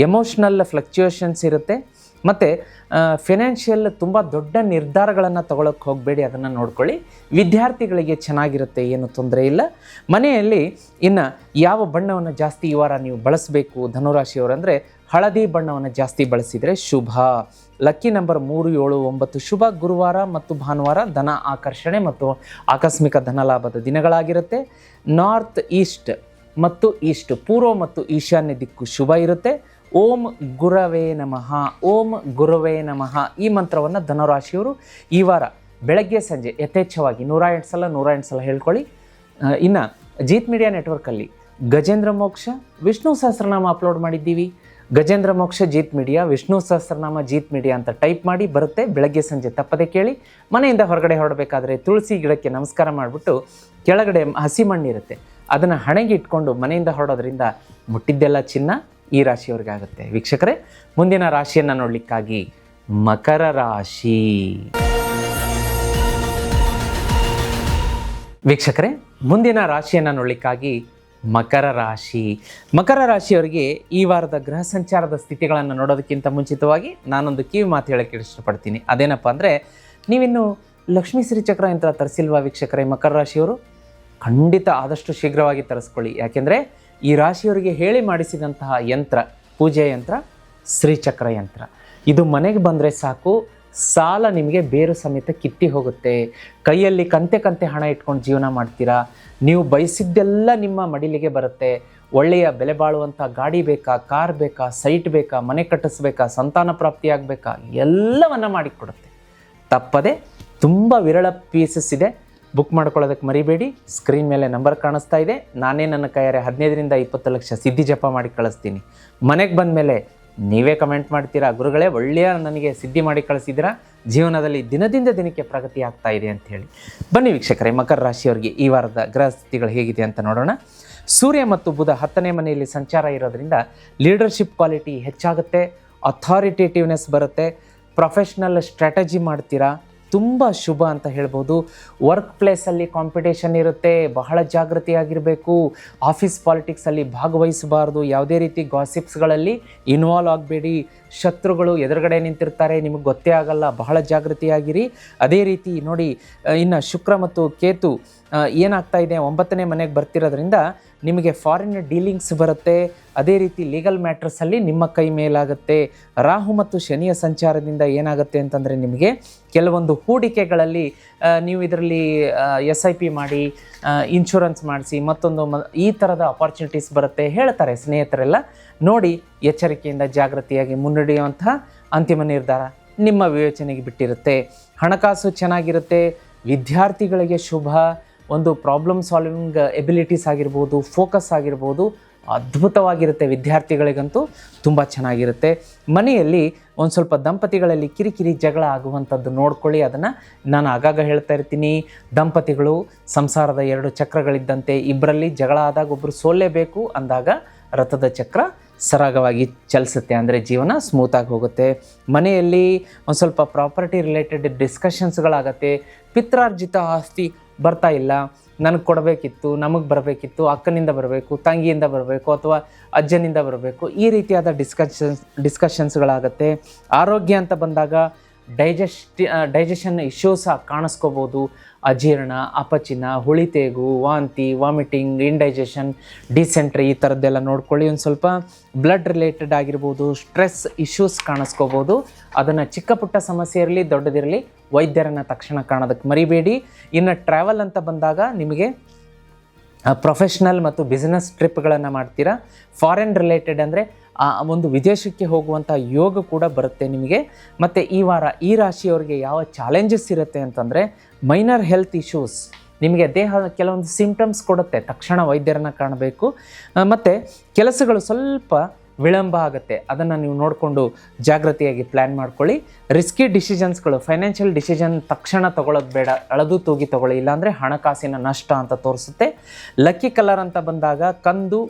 ಎಮೋಷ್ನಲ್ ಫ್ಲಕ್ಚುಯೇಷನ್ಸ್ ಇರುತ್ತೆ. ಮತ್ತು ಫಿನಾನ್ಷಿಯಲ್ ತುಂಬ ದೊಡ್ಡ ನಿರ್ಧಾರಗಳನ್ನು ತಗೊಳ್ಳೋಕ್ಕೆ ಹೋಗಬೇಡಿ, ಅದನ್ನು ನೋಡ್ಕೊಳ್ಳಿ. ವಿದ್ಯಾರ್ಥಿಗಳಿಗೆ ಚೆನ್ನಾಗಿರುತ್ತೆ, ಏನು ತೊಂದರೆ ಇಲ್ಲ. ಮನೆಯಲ್ಲಿ ಇನ್ನು ಯಾವ ಬಣ್ಣವನ್ನು ಜಾಸ್ತಿ ಈ ವಾರ ನೀವು ಬಳಸಬೇಕು ಧನುರಾಶಿಯವರಂದರೆ ಹಳದಿ ಬಣ್ಣವನ್ನು ಜಾಸ್ತಿ ಬಳಸಿದರೆ ಶುಭ. ಲಕ್ಕಿ ನಂಬರ್ 3, 7, 9 ಶುಭ. ಗುರುವಾರ ಮತ್ತು ಭಾನುವಾರ ಧನ ಆಕರ್ಷಣೆ ಮತ್ತು ಆಕಸ್ಮಿಕ ಧನಲಾಭದ ದಿನಗಳಾಗಿರುತ್ತೆ. ನಾರ್ತ್ ಈಸ್ಟ್ ಮತ್ತು ಈಸ್ಟ್, ಪೂರ್ವ ಮತ್ತು ಈಶಾನ್ಯ ದಿಕ್ಕು ಶುಭ ಇರುತ್ತೆ. ಓಂ ಗುರವೇ ನಮಃ, ಓಂ ಗುರವೇ ನಮಃ ಈ ಮಂತ್ರವನ್ನು ಧನುರಾಶಿಯವರು ಈ ವಾರ ಬೆಳಗ್ಗೆ ಸಂಜೆ ಯಥೇಚ್ಛವಾಗಿ 108 ಸಲ ಹೇಳ್ಕೊಳ್ಳಿ. ಇನ್ನು ಜೀತ್ ಮೀಡಿಯಾ ನೆಟ್ವರ್ಕಲ್ಲಿ ಗಜೇಂದ್ರ ಮೋಕ್ಷ ವಿಷ್ಣು ಸಹಸ್ರನಾಮ ಅಪ್ಲೋಡ್ ಮಾಡಿದ್ದೀವಿ. ಗಜೇಂದ್ರ ಮೋಕ್ಷ ಜೀತ್ ಮೀಡಿಯಾ, ವಿಷ್ಣು ಸಹಸ್ರನಾಮ ಜೀತ್ ಮೀಡಿಯಾ ಅಂತ ಟೈಪ್ ಮಾಡಿ ಬರುತ್ತೆ. ಬೆಳಗ್ಗೆ ಸಂಜೆ ತಪ್ಪದೆ ಕೇಳಿ. ಮನೆಯಿಂದ ಹೊರಗಡೆ ಹೊರಡಬೇಕಾದ್ರೆ ತುಳಸಿ ಗಿಡಕ್ಕೆ ನಮಸ್ಕಾರ ಮಾಡಿಬಿಟ್ಟು ಕೆಳಗಡೆ ಹಸಿ ಮಣ್ಣಿರುತ್ತೆ, ಅದನ್ನು ಹಣೆಗೆ ಇಟ್ಕೊಂಡು ಮನೆಯಿಂದ ಹೊರಡೋದ್ರಿಂದ ಮುಟ್ಟಿದ್ದೆಲ್ಲ ಚಿನ್ನ ಈ ರಾಶಿಯವ್ರಿಗೆ ಆಗುತ್ತೆ. ವೀಕ್ಷಕರೇ, ಮುಂದಿನ ರಾಶಿಯನ್ನು ನೋಡಲಿಕ್ಕಾಗಿ ಮಕರ ರಾಶಿ. ವೀಕ್ಷಕರೇ, ಮುಂದಿನ ರಾಶಿಯನ್ನು ನೋಡಲಿಕ್ಕಾಗಿ ಮಕರ ರಾಶಿ. ಮಕರ ರಾಶಿಯವರಿಗೆ ಈ ವಾರದ ಗ್ರಹ ಸಂಚಾರದ ಸ್ಥಿತಿಗಳನ್ನು ನೋಡೋದಕ್ಕಿಂತ ಮುಂಚಿತವಾಗಿ ನಾನೊಂದು ಕಿವಿ ಮಾತು ಹೇಳೋಕ್ಕೆ ಇಷ್ಟಪಡ್ತೀನಿ. ಅದೇನಪ್ಪ ಅಂದರೆ, ನೀವಿನ್ನು ಲಕ್ಷ್ಮೀ ಶ್ರೀ ಚಕ್ರ ಯಂತ್ರ ತರಿಸಿಲ್ವಾ ವೀಕ್ಷಕರೇ? ಮಕರ ರಾಶಿಯವರು ಖಂಡಿತ ಆದಷ್ಟು ಶೀಘ್ರವಾಗಿ ತರಿಸ್ಕೊಳ್ಳಿ. ಯಾಕೆಂದರೆ ಈ ರಾಶಿಯವರಿಗೆ ಹೇಳಿ ಮಾಡಿಸಿದಂತಹ ಯಂತ್ರ, ಪೂಜೆ ಯಂತ್ರ ಶ್ರೀಚಕ್ರ ಯಂತ್ರ. ಇದು ಮನೆಗೆ ಬಂದರೆ ಸಾಕು, ಸಾಲ ನಿಮಗೆ ಬೇರು ಸಮೇತ ಕಿತ್ತಿ ಹೋಗುತ್ತೆ. ಕೈಯಲ್ಲಿ ಕಂತೆ ಹಣ ಇಟ್ಕೊಂಡು ಜೀವನ ಮಾಡ್ತೀರಾ. ನೀವು ಬಯಸಿದ್ದೆಲ್ಲ ನಿಮ್ಮ ಮಡಿಲಿಗೆ ಬರುತ್ತೆ. ಒಳ್ಳೆಯ ಬೆಲೆ ಬಾಳುವಂಥ ಗಾಡಿ ಬೇಕಾ, ಕಾರ್ ಬೇಕಾ, ಸೈಟ್ ಬೇಕಾ, ಮನೆ ಕಟ್ಟಿಸ್ಬೇಕಾ, ಸಂತಾನ ಪ್ರಾಪ್ತಿಯಾಗಬೇಕಾ, ಎಲ್ಲವನ್ನು ಮಾಡಿಕೊಡುತ್ತೆ. ತಪ್ಪದೆ ತುಂಬ ವಿರಳ ಪೀಸಸ್ ಇದೆ, ಬುಕ್ ಮಾಡ್ಕೊಳ್ಳೋದಕ್ಕೆ ಮರಿಬೇಡಿ. ಸ್ಕ್ರೀನ್ ಮೇಲೆ ನಂಬರ್ ಕಾಣಿಸ್ತಾ ಇದೆ. ನಾನೇ ನನ್ನ ಕೈಯಾರೆ 15ರಿಂದ 20 ಲಕ್ಷ ಸಿದ್ಧಿ ಜಪ ಮಾಡಿ ಕಳಿಸ್ತೀನಿ. ಮನೆಗೆ ಬಂದ ಮೇಲೆ ನೀವೇ ಕಮೆಂಟ್ ಮಾಡ್ತೀರಾ, ಗುರುಗಳೇ ಒಳ್ಳೆಯ ನನಗೆ ಸಿದ್ಧಿ ಮಾಡಿ ಕಳಿಸಿದ್ದೀರಾ, ಜೀವನದಲ್ಲಿ ದಿನದಿಂದ ದಿನಕ್ಕೆ ಪ್ರಗತಿ ಆಗ್ತಾ ಇದೆ ಅಂಥೇಳಿ. ಬನ್ನಿ ವೀಕ್ಷಕರೇ, ಮಕರ ರಾಶಿಯವರಿಗೆ ಈ ವಾರದ ಗ್ರಹ ಸ್ಥಿತಿಗಳು ಹೇಗಿದೆ ಅಂತ ನೋಡೋಣ. ಸೂರ್ಯ ಮತ್ತು ಬುಧ 10ನೇ ಮನೆಯಲ್ಲಿ ಸಂಚಾರ ಇರೋದ್ರಿಂದ ಲೀಡರ್ಶಿಪ್ ಕ್ವಾಲಿಟಿ ಹೆಚ್ಚಾಗುತ್ತೆ, ಅಥಾರಿಟೇಟಿವ್ನೆಸ್ ಬರುತ್ತೆ, ಪ್ರೊಫೆಷ್ನಲ್ ಸ್ಟ್ರಾಟಜಿ ಮಾಡ್ತೀರಾ, ತುಂಬ ಶುಭ ಅಂತ ಹೇಳ್ಬೋದು. ವರ್ಕ್ ಪ್ಲೇಸಲ್ಲಿ ಕಾಂಪಿಟೇಷನ್ ಇರುತ್ತೆ, ಬಹಳ ಜಾಗೃತಿಯಾಗಿರಬೇಕು. ಆಫೀಸ್ ಪಾಲಿಟಿಕ್ಸಲ್ಲಿ ಭಾಗವಹಿಸಬಾರ್ದು, ಯಾವುದೇ ರೀತಿ ಗಾಸಿಪ್ಸ್ಗಳಲ್ಲಿ ಇನ್ವಾಲ್ವ್ ಆಗಬೇಡಿ. ಶತ್ರುಗಳು ಎದುರುಗಡೆ ನಿಂತಿರ್ತಾರೆ, ನಿಮಗೆ ಗೊತ್ತೇ ಆಗಲ್ಲ, ಬಹಳ ಜಾಗೃತಿಯಾಗಿರಿ. ಅದೇ ರೀತಿ ನೋಡಿ, ಇನ್ನು ಶುಕ್ರ ಮತ್ತು ಕೇತು ಏನಾಗ್ತಾ ಇದೆ, 9ನೇ ಮನೆಗೆ ಬರ್ತಿರೋದ್ರಿಂದ ನಿಮಗೆ ಫಾರಿನ್ ಡೀಲಿಂಗ್ಸ್ ಬರುತ್ತೆ. ಅದೇ ರೀತಿ ಲೀಗಲ್ ಮ್ಯಾಟ್ರಸಲ್ಲಿ ನಿಮ್ಮ ಕೈ ಮೇಲಾಗುತ್ತೆ. ರಾಹು ಮತ್ತು ಶನಿಯ ಸಂಚಾರದಿಂದ ಏನಾಗುತ್ತೆ ಅಂತಂದರೆ, ನಿಮಗೆ ಕೆಲವೊಂದು ಹೂಡಿಕೆಗಳಲ್ಲಿ ನೀವು ಇದರಲ್ಲಿ SIP ಮಾಡಿ, ಇನ್ಶೂರೆನ್ಸ್ ಮಾಡಿಸಿ, ಮತ್ತೊಂದು ಈ ಥರದ ಅಪಾರ್ಚುನಿಟೀಸ್ ಬರುತ್ತೆ ಹೇಳ್ತಾರೆ ಸ್ನೇಹಿತರೆಲ್ಲ. ನೋಡಿ, ಎಚ್ಚರಿಕೆಯಿಂದ ಜಾಗೃತಿಯಾಗಿ ಮುನ್ನಡೆಯುವಂಥ ಅಂತಿಮ ನಿರ್ಧಾರ ನಿಮ್ಮ ವಿವೇಚನೆಗೆ ಬಿಟ್ಟಿರುತ್ತೆ. ಹಣಕಾಸು ಚೆನ್ನಾಗಿರುತ್ತೆ. ವಿದ್ಯಾರ್ಥಿಗಳಿಗೆ ಶುಭ. ಒಂದು ಪ್ರಾಬ್ಲಮ್ ಸಾಲ್ವಿಂಗ್ ಎಬಿಲಿಟೀಸ್ ಆಗಿರ್ಬೋದು, ಫೋಕಸ್ ಆಗಿರ್ಬೋದು, ಅದ್ಭುತವಾಗಿರುತ್ತೆ. ವಿದ್ಯಾರ್ಥಿಗಳಿಗಂತೂ ತುಂಬ ಚೆನ್ನಾಗಿರುತ್ತೆ. ಮನೆಯಲ್ಲಿ ಒಂದು ಸ್ವಲ್ಪ ದಂಪತಿಗಳಲ್ಲಿ ಕಿರಿಕಿರಿ ಜಗಳ ಆಗುವಂಥದ್ದು ನೋಡ್ಕೊಳ್ಳಿ. ಅದನ್ನು ನಾನು ಆಗಾಗ ಹೇಳ್ತಾ ಇರ್ತೀನಿ. ದಂಪತಿಗಳು ಸಂಸಾರದ 2 ಚಕ್ರಗಳಿದ್ದಂತೆ, ಇಬ್ಬರಲ್ಲಿ ಜಗಳ ಆದಾಗ ಒಬ್ಬರು ಸೋಲೇಬೇಕು ಅಂದಾಗ ರಥದ ಚಕ್ರ ಸರಾಗವಾಗಿ ಚಲಿಸುತ್ತೆ, ಅಂದರೆ ಜೀವನ ಸ್ಮೂತಾಗಿ ಹೋಗುತ್ತೆ. ಮನೆಯಲ್ಲಿ ಒಂದು ಸ್ವಲ್ಪ ಪ್ರಾಪರ್ಟಿ ರಿಲೇಟೆಡ್ ಡಿಸ್ಕಷನ್ಸ್ಗಳಾಗತ್ತೆ. ಪಿತ್ರಾರ್ಜಿತ ಆಸ್ತಿ ಬರ್ತಾ ಇಲ್ಲ, ನನಗೆ ಕೊಡಬೇಕಿತ್ತು, ನಮಗೆ ಬರಬೇಕಿತ್ತು, ಅಕ್ಕನಿಂದ ಬರಬೇಕು, ತಂಗಿಯಿಂದ ಬರಬೇಕು, ಅಥವಾ ಅಜ್ಜನಿಂದ ಬರಬೇಕು, ಈ ರೀತಿಯಾದ ಡಿಸ್ಕಷನ್ಸ್ಗಳಾಗತ್ತೆ. ಆರೋಗ್ಯ ಅಂತ ಬಂದಾಗ ಡೈಜೆಷನ್ ಇಶ್ಯೂಸ್ ಕಾಣಿಸ್ಕೋಬೋದು. ಅಜೀರ್ಣ, ಅಪಚಿನ, ಹುಳಿತೇಗು, ವಾಂತಿ, ವಾಮಿಟಿಂಗ್, ಇಂಡೈಜೆಷನ್, ಡಿಸೆಂಟ್ರಿ, ಈ ಥರದ್ದೆಲ್ಲ ನೋಡ್ಕೊಳ್ಳಿ. ಒಂದು ಸ್ವಲ್ಪ ಬ್ಲಡ್ ರಿಲೇಟೆಡ್ ಆಗಿರ್ಬೋದು, ಸ್ಟ್ರೆಸ್ ಇಶ್ಯೂಸ್ ಕಾಣಿಸ್ಕೋಬೋದು. ಅದನ್ನು ಚಿಕ್ಕ ಪುಟ್ಟ ಸಮಸ್ಯೆ ಇರಲಿ ದೊಡ್ಡದಿರಲಿ ವೈದ್ಯರನ್ನು ತಕ್ಷಣ ಕಾಣೋದಕ್ಕೆ ಮರಿಬೇಡಿ. ಇನ್ನು ಟ್ರಾವೆಲ್ ಅಂತ ಬಂದಾಗ ನಿಮಗೆ ಪ್ರೊಫೆಷ್ನಲ್ ಮತ್ತು ಬಿಸ್ನೆಸ್ ಟ್ರಿಪ್ಗಳನ್ನು ಮಾಡ್ತೀರಾ. ಫಾರಿನ್ ರಿಲೇಟೆಡ್ ಅಂದರೆ ಒಂದು ವಿದೇಶಕ್ಕೆ ಹೋಗುವಂಥ ಯೋಗ ಕೂಡ ಬರುತ್ತೆ ನಿಮಗೆ. ಮತ್ತು ಈ ವಾರ ಈ ರಾಶಿಯವರಿಗೆ ಯಾವ ಚಾಲೆಂಜಸ್ ಇರುತ್ತೆ ಅಂತಂದರೆ ಮೈನರ್ ಹೆಲ್ತ್ ಇಶ್ಯೂಸ್, ನಿಮಗೆ ದೇಹ ಕೆಲವೊಂದು ಸಿಂಪ್ಟಮ್ಸ್ ಕೊಡುತ್ತೆ, ತಕ್ಷಣ ವೈದ್ಯರನ್ನು ಕಾಣಬೇಕು. ಮತ್ತು ಕೆಲಸಗಳು ಸ್ವಲ್ಪ ವಿಳಂಬ ಆಗುತ್ತೆ, ಅದನ್ನು ನೀವು ನೋಡಿಕೊಂಡು ಜಾಗೃತಿಯಾಗಿ ಪ್ಲ್ಯಾನ್ ಮಾಡ್ಕೊಳ್ಳಿ. ರಿಸ್ಕಿ ಡಿಸಿಷನ್ಸ್ಗಳು, ಫೈನಾನ್ಷಿಯಲ್ ಡಿಸಿಷನ್ ತಕ್ಷಣ ತೊಗೊಳ್ಳೋದು ಬೇಡ, ಅಳದು ತೂಗಿ ತೊಗೊಳ್ಳಿ, ಇಲ್ಲಾಂದರೆ ಹಣಕಾಸಿನ ನಷ್ಟ ಅಂತ ತೋರಿಸುತ್ತೆ. ಲಕ್ಕಿ ಕಲರ್ ಅಂತ ಬಂದಾಗ ಕಂದು,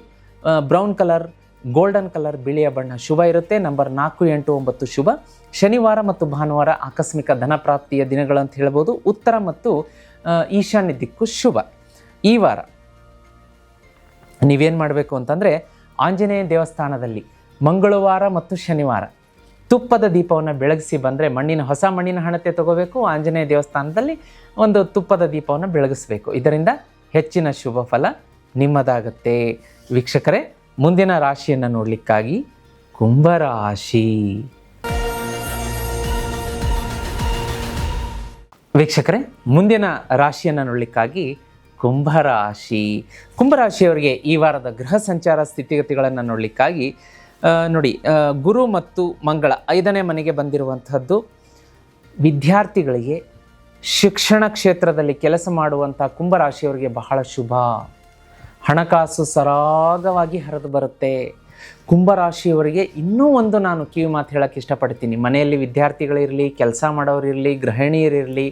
ಬ್ರೌನ್ ಕಲರ್, ಗೋಲ್ಡನ್ ಕಲರ್, ಬಿಳಿಯ ಬಣ್ಣ ಶುಭ ಇರುತ್ತೆ. ನಂಬರ್ 4, 8, 9 ಶುಭ. ಶನಿವಾರ ಮತ್ತು ಭಾನುವಾರ ಆಕಸ್ಮಿಕ ಧನ ಪ್ರಾಪ್ತಿಯ ದಿನಗಳಂತ ಹೇಳ್ಬೋದು. ಉತ್ತರ ಮತ್ತು ಈಶಾನ್ಯ ದಿಕ್ಕು ಶುಭ. ಈ ವಾರ ನೀವೇನು ಮಾಡಬೇಕು ಅಂತಂದರೆ ಆಂಜನೇಯ ದೇವಸ್ಥಾನದಲ್ಲಿ ಮಂಗಳವಾರ ಮತ್ತು ಶನಿವಾರ ತುಪ್ಪದ ದೀಪವನ್ನು ಬೆಳಗಿಸಿ ಬಂದರೆ, ಹೊಸ ಮಣ್ಣಿನ ಹಣತೆ ತಗೋಬೇಕು, ಆಂಜನೇಯ ದೇವಸ್ಥಾನದಲ್ಲಿ ಒಂದು ತುಪ್ಪದ ದೀಪವನ್ನು ಬೆಳಗಿಸ್ಬೇಕು. ಇದರಿಂದ ಹೆಚ್ಚಿನ ಶುಭ ಫಲ ನಿಮ್ಮದಾಗತ್ತೆ. ವೀಕ್ಷಕರೇ, ಮುಂದಿನ ರಾಶಿಯನ್ನು ನೋಡಲಿಕ್ಕಾಗಿ ಕುಂಭರಾಶಿ. ವೀಕ್ಷಕರೇ, ಮುಂದಿನ ರಾಶಿಯನ್ನು ನೋಡಲಿಕ್ಕಾಗಿ ಕುಂಭರಾಶಿಯವರಿಗೆ ಈ ವಾರದ ಗೃಹ ಸಂಚಾರ ಸ್ಥಿತಿಗತಿಗಳನ್ನು ನೋಡಲಿಕ್ಕಾಗಿ ನೋಡಿ, ಗುರು ಮತ್ತು ಮಂಗಳ 5ನೇ ಮನೆಗೆ ಬಂದಿರುವಂಥದ್ದು. ವಿದ್ಯಾರ್ಥಿಗಳಿಗೆ ಶಿಕ್ಷಣ ಕ್ಷೇತ್ರದಲ್ಲಿ ಕೆಲಸ ಮಾಡುವಂಥ ಕುಂಭರಾಶಿಯವರಿಗೆ ಬಹಳ ಶುಭ. ಹಣಕಾಸು ಸರಾಗವಾಗಿ ಹರಿದು ಬರುತ್ತೆ. ಕುಂಭರಾಶಿಯವರಿಗೆ ಇನ್ನೂ ಒಂದು ನಾನು ಕಿವಿ ಮಾತು ಹೇಳೋಕ್ಕೆ ಇಷ್ಟಪಡ್ತೀನಿ. ಮನೆಯಲ್ಲಿ ವಿದ್ಯಾರ್ಥಿಗಳಿರಲಿ, ಕೆಲಸ ಮಾಡೋರಿರಲಿ, ಗೃಹಿಣಿಯರಿರಲಿ,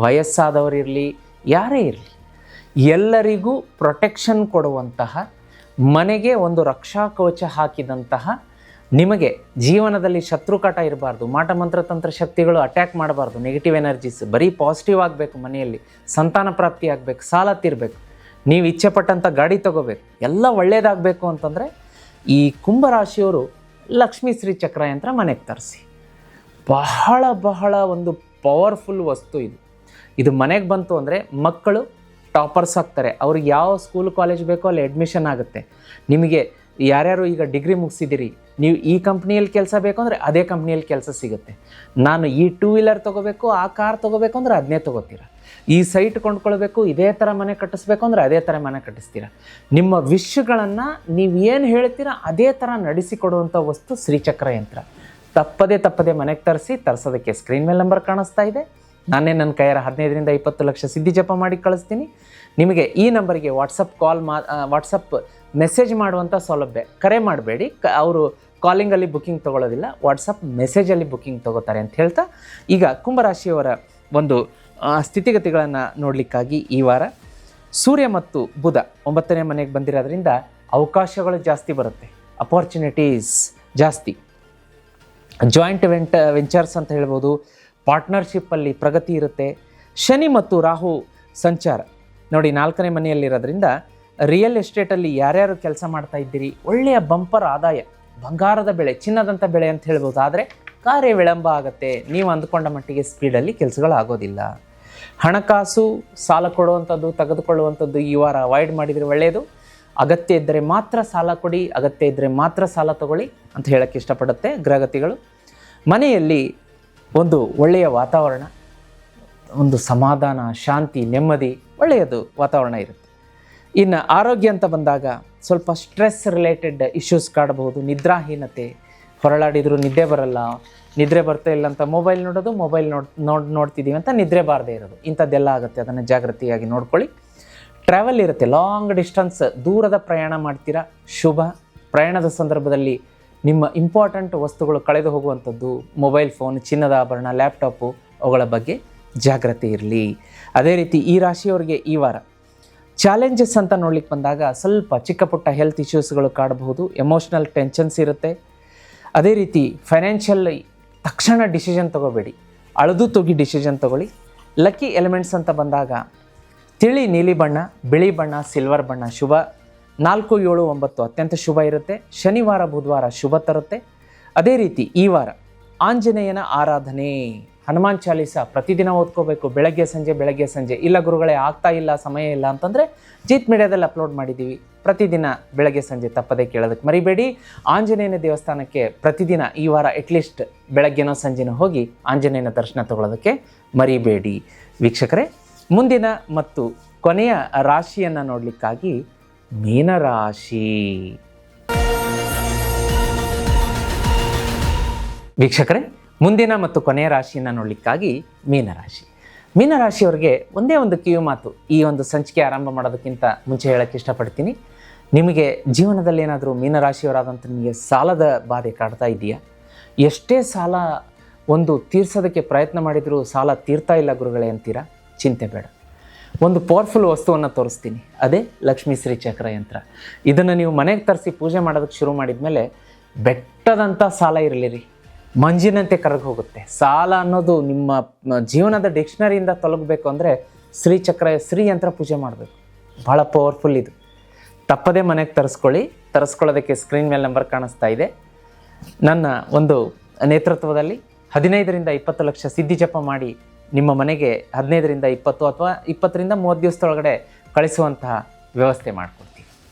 ವಯಸ್ಸಾದವರಿರಲಿ, ಯಾರೇ ಇರಲಿ, ಎಲ್ಲರಿಗೂ ಪ್ರೊಟೆಕ್ಷನ್ ಕೊಡುವಂತಹ, ಮನೆಗೆ ಒಂದು ರಕ್ಷಾ ಕವಚ ಹಾಕಿದಂತಹ, ನಿಮಗೆ ಜೀವನದಲ್ಲಿ ಶತ್ರುಕಾಟ ಇರಬಾರ್ದು, ಮಾಟ ಮಂತ್ರ ತಂತ್ರ ಶಕ್ತಿಗಳು ಅಟ್ಯಾಕ್ ಮಾಡಬಾರ್ದು, ನೆಗೆಟಿವ್ ಎನರ್ಜೀಸ್, ಬರೀ ಪಾಸಿಟಿವ್ ಆಗಬೇಕು. ಮನೆಯಲ್ಲಿ ಸಂತಾನ ಪ್ರಾಪ್ತಿ ಆಗಬೇಕು, ಸಾಲ ತೀರಬೇಕು, ನೀವು ಇಚ್ಛೆ ಪಟ್ಟಂಥ ಗಾಡಿ ತಗೋಬೇಕು, ಎಲ್ಲ ಒಳ್ಳೆಯದಾಗಬೇಕು ಅಂತಂದರೆ ಈ ಕುಂಭರಾಶಿಯವರು ಲಕ್ಷ್ಮೀ ಶ್ರೀ ಚಕ್ರ ಯಂತ್ರ ಮನೆಗೆ ತರಿಸಿ. ಬಹಳ ಒಂದು ಪವರ್ಫುಲ್ ವಸ್ತು ಇದು ಮನೆಗೆ ಬಂತು ಅಂದರೆ ಮಕ್ಕಳು ಟಾಪರ್ಸ್ ಆಗ್ತಾರೆ. ಅವ್ರಿಗೆ ಯಾವ ಸ್ಕೂಲ್ ಕಾಲೇಜ್ ಬೇಕೋ ಅಲ್ಲಿ ಅಡ್ಮಿಷನ್ ಆಗುತ್ತೆ. ನಿಮಗೆ ಯಾರ್ಯಾರು ಈಗ ಡಿಗ್ರಿ ಮುಗಿಸಿದಿರಿ, ನೀವು ಈ ಕಂಪ್ನಿಯಲ್ಲಿ ಕೆಲಸ ಬೇಕು ಅಂದರೆ ಅದೇ ಕಂಪ್ನಿಯಲ್ಲಿ ಕೆಲಸ ಸಿಗುತ್ತೆ. ನಾನು ಈ 2 ವೀಲರ್ ತೊಗೋಬೇಕು, ಆ ಕಾರ್ ತೊಗೋಬೇಕು ಅಂದರೆ ಅದನ್ನೇ ತೊಗೋತೀರ. ಈ ಸೈಟ್ ಕೊಂಡ್ಕೊಳ್ಬೇಕು, ಇದೇ ಥರ ಮನೆ ಕಟ್ಟಿಸ್ಬೇಕು ಅಂದರೆ ಅದೇ ಥರ ಮನೆ ಕಟ್ಟಿಸ್ತೀರ. ನಿಮ್ಮ ವಿಷಯಗಳನ್ನು ನೀವು ಏನು ಹೇಳ್ತೀರ ಅದೇ ಥರ ನಡೆಸಿಕೊಡುವಂಥ ವಸ್ತು ಶ್ರೀಚಕ್ರ ಯಂತ್ರ. ತಪ್ಪದೇ ಮನೆಗೆ ತರಿಸೋದಕ್ಕೆ ಸ್ಕ್ರೀನ್ ಮೇಲೆ ನಂಬರ್ ಕಾಣಿಸ್ತಾ ಇದೆ. ನಾನೇ ನನ್ನ ಕೈಯಾರ 15 ರಿಂದ 20 ಲಕ್ಷ ಸಿದ್ಧಿ ಜಪ ಮಾಡಿ ಕಳಿಸ್ತೀನಿ. ನಿಮಗೆ ಈ ನಂಬರಿಗೆ ವಾಟ್ಸಪ್ ಮೆಸೇಜ್ ಮಾಡುವಂಥ ಸೌಲಭ್ಯ. ಕರೆ ಮಾಡಬೇಡಿ, ಅವರು ಕಾಲಿಂಗಲ್ಲಿ ಬುಕ್ಕಿಂಗ್ ತೊಗೊಳ್ಳೋದಿಲ್ಲ, ವಾಟ್ಸಪ್ ಮೆಸೇಜಲ್ಲಿ ಬುಕ್ಕಿಂಗ್ ತೊಗೋತಾರೆ ಅಂತ ಹೇಳ್ತಾ, ಈಗ ಕುಂಭರಾಶಿಯವರ ಒಂದು ಸ್ಥಿತಿಗತಿಗಳನ್ನು ನೋಡಲಿಕ್ಕಾಗಿ ಈ ವಾರ ಸೂರ್ಯ ಮತ್ತು ಬುಧ 9ನೇ ಮನೆಗೆ ಬಂದಿರೋದ್ರಿಂದ ಅವಕಾಶಗಳು ಜಾಸ್ತಿ ಬರುತ್ತೆ, ಅಪಾರ್ಚುನಿಟೀಸ್ ಜಾಸ್ತಿ. ಜಾಯಿಂಟ್ ವೆಂಚರ್ಸ್ ಅಂತ ಹೇಳ್ಬೋದು, ಪಾರ್ಟ್ನರ್ಶಿಪ್ಪಲ್ಲಿ ಪ್ರಗತಿ ಇರುತ್ತೆ. ಶನಿ ಮತ್ತು ರಾಹು ಸಂಚಾರ ನೋಡಿ 4ನೇ ಮನೆಯಲ್ಲಿರೋದ್ರಿಂದ ರಿಯಲ್ ಎಸ್ಟೇಟಲ್ಲಿ ಯಾರ್ಯಾರು ಕೆಲಸ ಮಾಡ್ತಾ ಇದ್ದೀರಿ, ಒಳ್ಳೆಯ ಬಂಪರ್ ಆದಾಯ, ಬಂಗಾರದ ಬೆಳೆ, ಚಿನ್ನದಂಥ ಬೆಳೆ ಅಂತ ಹೇಳ್ಬೋದು. ಆದರೆ ಕಾರ್ಯ ವಿಳಂಬ ಆಗುತ್ತೆ, ನೀವು ಅಂದುಕೊಂಡ ಮಟ್ಟಿಗೆ ಸ್ಪೀಡಲ್ಲಿ ಕೆಲಸಗಳು ಆಗೋದಿಲ್ಲ. ಹಣಕಾಸು ಸಾಲ ಕೊಡುವಂಥದ್ದು, ತೆಗೆದುಕೊಳ್ಳುವಂಥದ್ದು ಈ ವಾರ ಅವಾಯ್ಡ್ ಮಾಡಿದರೆ ಒಳ್ಳೆಯದು. ಅಗತ್ಯ ಇದ್ದರೆ ಮಾತ್ರ ಸಾಲ ಕೊಡಿ, ಅಗತ್ಯ ಇದ್ದರೆ ಮಾತ್ರ ಸಾಲ ತಗೊಳ್ಳಿ ಅಂತ ಹೇಳೋಕ್ಕೆ ಇಷ್ಟಪಡುತ್ತೆ ಗ್ರಹಗತಿಗಳು. ಮನೆಯಲ್ಲಿ ಒಂದು ಒಳ್ಳೆಯ ವಾತಾವರಣ, ಒಂದು ಸಮಾಧಾನ, ಶಾಂತಿ, ನೆಮ್ಮದಿ, ಒಳ್ಳೆಯದು ವಾತಾವರಣ ಇರುತ್ತೆ. ಇನ್ನು ಆರೋಗ್ಯ ಅಂತ ಬಂದಾಗ ಸ್ವಲ್ಪ ಸ್ಟ್ರೆಸ್ ರಿಲೇಟೆಡ್ ಇಶ್ಯೂಸ್ ಕಾಡಬಹುದು. ನಿದ್ರಾಹೀನತೆ, ಹೊರಳಾಡಿದರೂ ನಿದ್ದೆ ಬರಲ್ಲ, ನಿದ್ರೆ ಬರ್ತಾ ಇಲ್ಲ ಅಂತ ಮೊಬೈಲ್ ನೋಡೋದು, ಮೊಬೈಲ್ ನೋಡ್ತಿದ್ದೀವಿ ಅಂತ ನಿದ್ರೆ ಬಾರದೇ ಇರೋದು, ಇಂಥದ್ದೆಲ್ಲ ಆಗುತ್ತೆ. ಅದನ್ನು ಜಾಗೃತಿಯಾಗಿ ನೋಡ್ಕೊಳ್ಳಿ. ಟ್ರಾವೆಲ್ ಇರುತ್ತೆ, ಲಾಂಗ್ ಡಿಸ್ಟೆನ್ಸ್, ದೂರದ ಪ್ರಯಾಣ ಮಾಡ್ತೀರಾ, ಶುಭ. ಪ್ರಯಾಣದ ಸಂದರ್ಭದಲ್ಲಿ ನಿಮ್ಮ ಇಂಪಾರ್ಟೆಂಟ್ ವಸ್ತುಗಳು ಕಳೆದು ಹೋಗುವಂಥದ್ದು, ಮೊಬೈಲ್ ಫೋನ್, ಚಿನ್ನದ ಆಭರಣ, ಲ್ಯಾಪ್ಟಾಪು, ಅವುಗಳ ಬಗ್ಗೆ ಜಾಗ್ರತೆ ಇರಲಿ. ಅದೇ ರೀತಿ ಈ ರಾಶಿಯವರಿಗೆ ಈ ವಾರ ಚಾಲೆಂಜಸ್ ಅಂತ ನೋಡ್ಲಿಕ್ಕೆ ಬಂದಾಗ ಸ್ವಲ್ಪ ಚಿಕ್ಕ ಪುಟ್ಟ ಹೆಲ್ತ್ ಇಶ್ಯೂಸ್ಗಳು ಕಾಡಬಹುದು, ಎಮೋಷ್ನಲ್ ಟೆನ್ಷನ್ಸ್ ಇರುತ್ತೆ. ಅದೇ ರೀತಿ ಫೈನಾನ್ಷಿಯಲ್ ತಕ್ಷಣ ಡಿಸಿಷನ್ ತೊಗೋಬೇಡಿ, ಅಳೆದು ತೂಗಿ ಡಿಸಿಷನ್ ತೊಗೊಳ್ಳಿ. ಲಕ್ಕಿ ಎಲಿಮೆಂಟ್ಸ್ ಅಂತ ಬಂದಾಗ ತಿಳಿ ನೀಲಿ ಬಣ್ಣ, ಬಿಳಿ ಬಣ್ಣ, ಸಿಲ್ವರ್ ಬಣ್ಣ ಶುಭ. 4, 7, 9 ಅತ್ಯಂತ ಶುಭ ಇರುತ್ತೆ. ಶನಿವಾರ ಬುಧವಾರ ಶುಭ ತರುತ್ತೆ. ಅದೇ ರೀತಿ ಈ ವಾರ ಆಂಜನೇಯನ ಆರಾಧನೆ, ಹನುಮಾನ್ ಚಾಲೀಸ ಪ್ರತಿದಿನ ಓದ್ಕೋಬೇಕು, ಬೆಳಗ್ಗೆ ಸಂಜೆ. ಇಲ್ಲ ಗುರುಗಳೇ ಆಗ್ತಾ ಇಲ್ಲ, ಸಮಯ ಇಲ್ಲ ಅಂತಂದರೆ ಜೀತ್ ಮೀಡಿಯಾದಲ್ಲಿ ಅಪ್ಲೋಡ್ ಮಾಡಿದ್ದೀವಿ, ಪ್ರತಿದಿನ ಬೆಳಗ್ಗೆ ಸಂಜೆ ತಪ್ಪದೇ ಕೇಳೋದಕ್ಕೆ ಮರಿಬೇಡಿ. ಆಂಜನೇಯನ ದೇವಸ್ಥಾನಕ್ಕೆ ಪ್ರತಿದಿನ ಈ ವಾರ ಅಟ್ಲೀಸ್ಟ್ ಬೆಳಗ್ಗೆನೋ ಸಂಜೆನೋ ಹೋಗಿ ಆಂಜನೇಯನ ದರ್ಶನ ತಗೊಳ್ಳೋದಕ್ಕೆ ಮರಿಬೇಡಿ. ವೀಕ್ಷಕರೇ, ಮುಂದಿನ ಮತ್ತು ಕೊನೆಯ ರಾಶಿಯನ್ನು ನೋಡಲಿಕ್ಕಾಗಿ ಮೀನರಾಶಿ. ವೀಕ್ಷಕರೇ, ಮುಂದಿನ ಮತ್ತು ಕೊನೆಯ ರಾಶಿಯನ್ನು ನೋಡಲಿಕ್ಕಾಗಿ ಮೀನರಾಶಿಯವರಿಗೆ ಒಂದೇ ಒಂದು ಕಿವಿ ಮಾತು ಈ ಒಂದು ಸಂಚಿಕೆ ಆರಂಭ ಮಾಡೋದಕ್ಕಿಂತ ಮುಂಚೆ ಹೇಳೋಕ್ಕೆ ಇಷ್ಟಪಡ್ತೀನಿ. ನಿಮಗೆ ಜೀವನದಲ್ಲಿ ಏನಾದರೂ ಮೀನರಾಶಿಯವರಾದಂಥ ನಿಮಗೆ ಸಾಲದ ಬಾಧೆ ಕಾಡ್ತಾ ಇದೆಯಾ? ಎಷ್ಟೇ ಸಾಲ ಒಂದು ತೀರ್ಸೋದಕ್ಕೆ ಪ್ರಯತ್ನ ಮಾಡಿದರೂ ಸಾಲ ತೀರ್ತಾ ಇಲ್ಲ ಗುರುಗಳೇ ಅಂತೀರಾ? ಚಿಂತೆ ಬೇಡ, ಒಂದು ಪವರ್ಫುಲ್ ವಸ್ತುವನ್ನು ತೋರಿಸ್ತೀನಿ, ಅದೇ ಲಕ್ಷ್ಮೀ ಶ್ರೀ ಚಕ್ರ ಯಂತ್ರ. ಇದನ್ನು ನೀವು ಮನೆಗೆ ತರಿಸಿ ಪೂಜೆ ಮಾಡೋದಕ್ಕೆ ಶುರು ಮಾಡಿದ ಮೇಲೆ ಬೆಟ್ಟದಂಥ ಸಾಲ ಇರಲಿರಿ, ಮಂಜಿನಂತೆ ಕರಗಿ ಹೋಗುತ್ತೆ. ಸಾಲ ಅನ್ನೋದು ನಿಮ್ಮ ಜೀವನದ ಡಿಕ್ಷನರಿಯಿಂದ ತೊಲಗಬೇಕು ಅಂದರೆ ಶ್ರೀ ಯಂತ್ರ ಪೂಜೆ ಮಾಡಬೇಕು. ಭಾಳ ಪವರ್ಫುಲ್ ಇದು. ತಪ್ಪದೇ ಮನೆಗೆ ತರಿಸ್ಕೊಳ್ಳೋದಕ್ಕೆ ಸ್ಕ್ರೀನ್ ಮೇಲೆ ನಂಬರ್ ಕಾಣಿಸ್ತಾ ಇದೆ. ನನ್ನ ಒಂದು ನೇತೃತ್ವದಲ್ಲಿ 15ರಿಂದ 20 ಲಕ್ಷ ಸಿದ್ಧಿ ಜಪ ಮಾಡಿ ನಿಮ್ಮ ಮನೆಗೆ 15ರಿಂದ 20 ಅಥವಾ 20ರಿಂದ 30 ದಿವಸದೊಳಗಡೆ ಕಳಿಸುವಂತಹ ವ್ಯವಸ್ಥೆ ಮಾಡಿಕೊಡ್ತೀವಿ.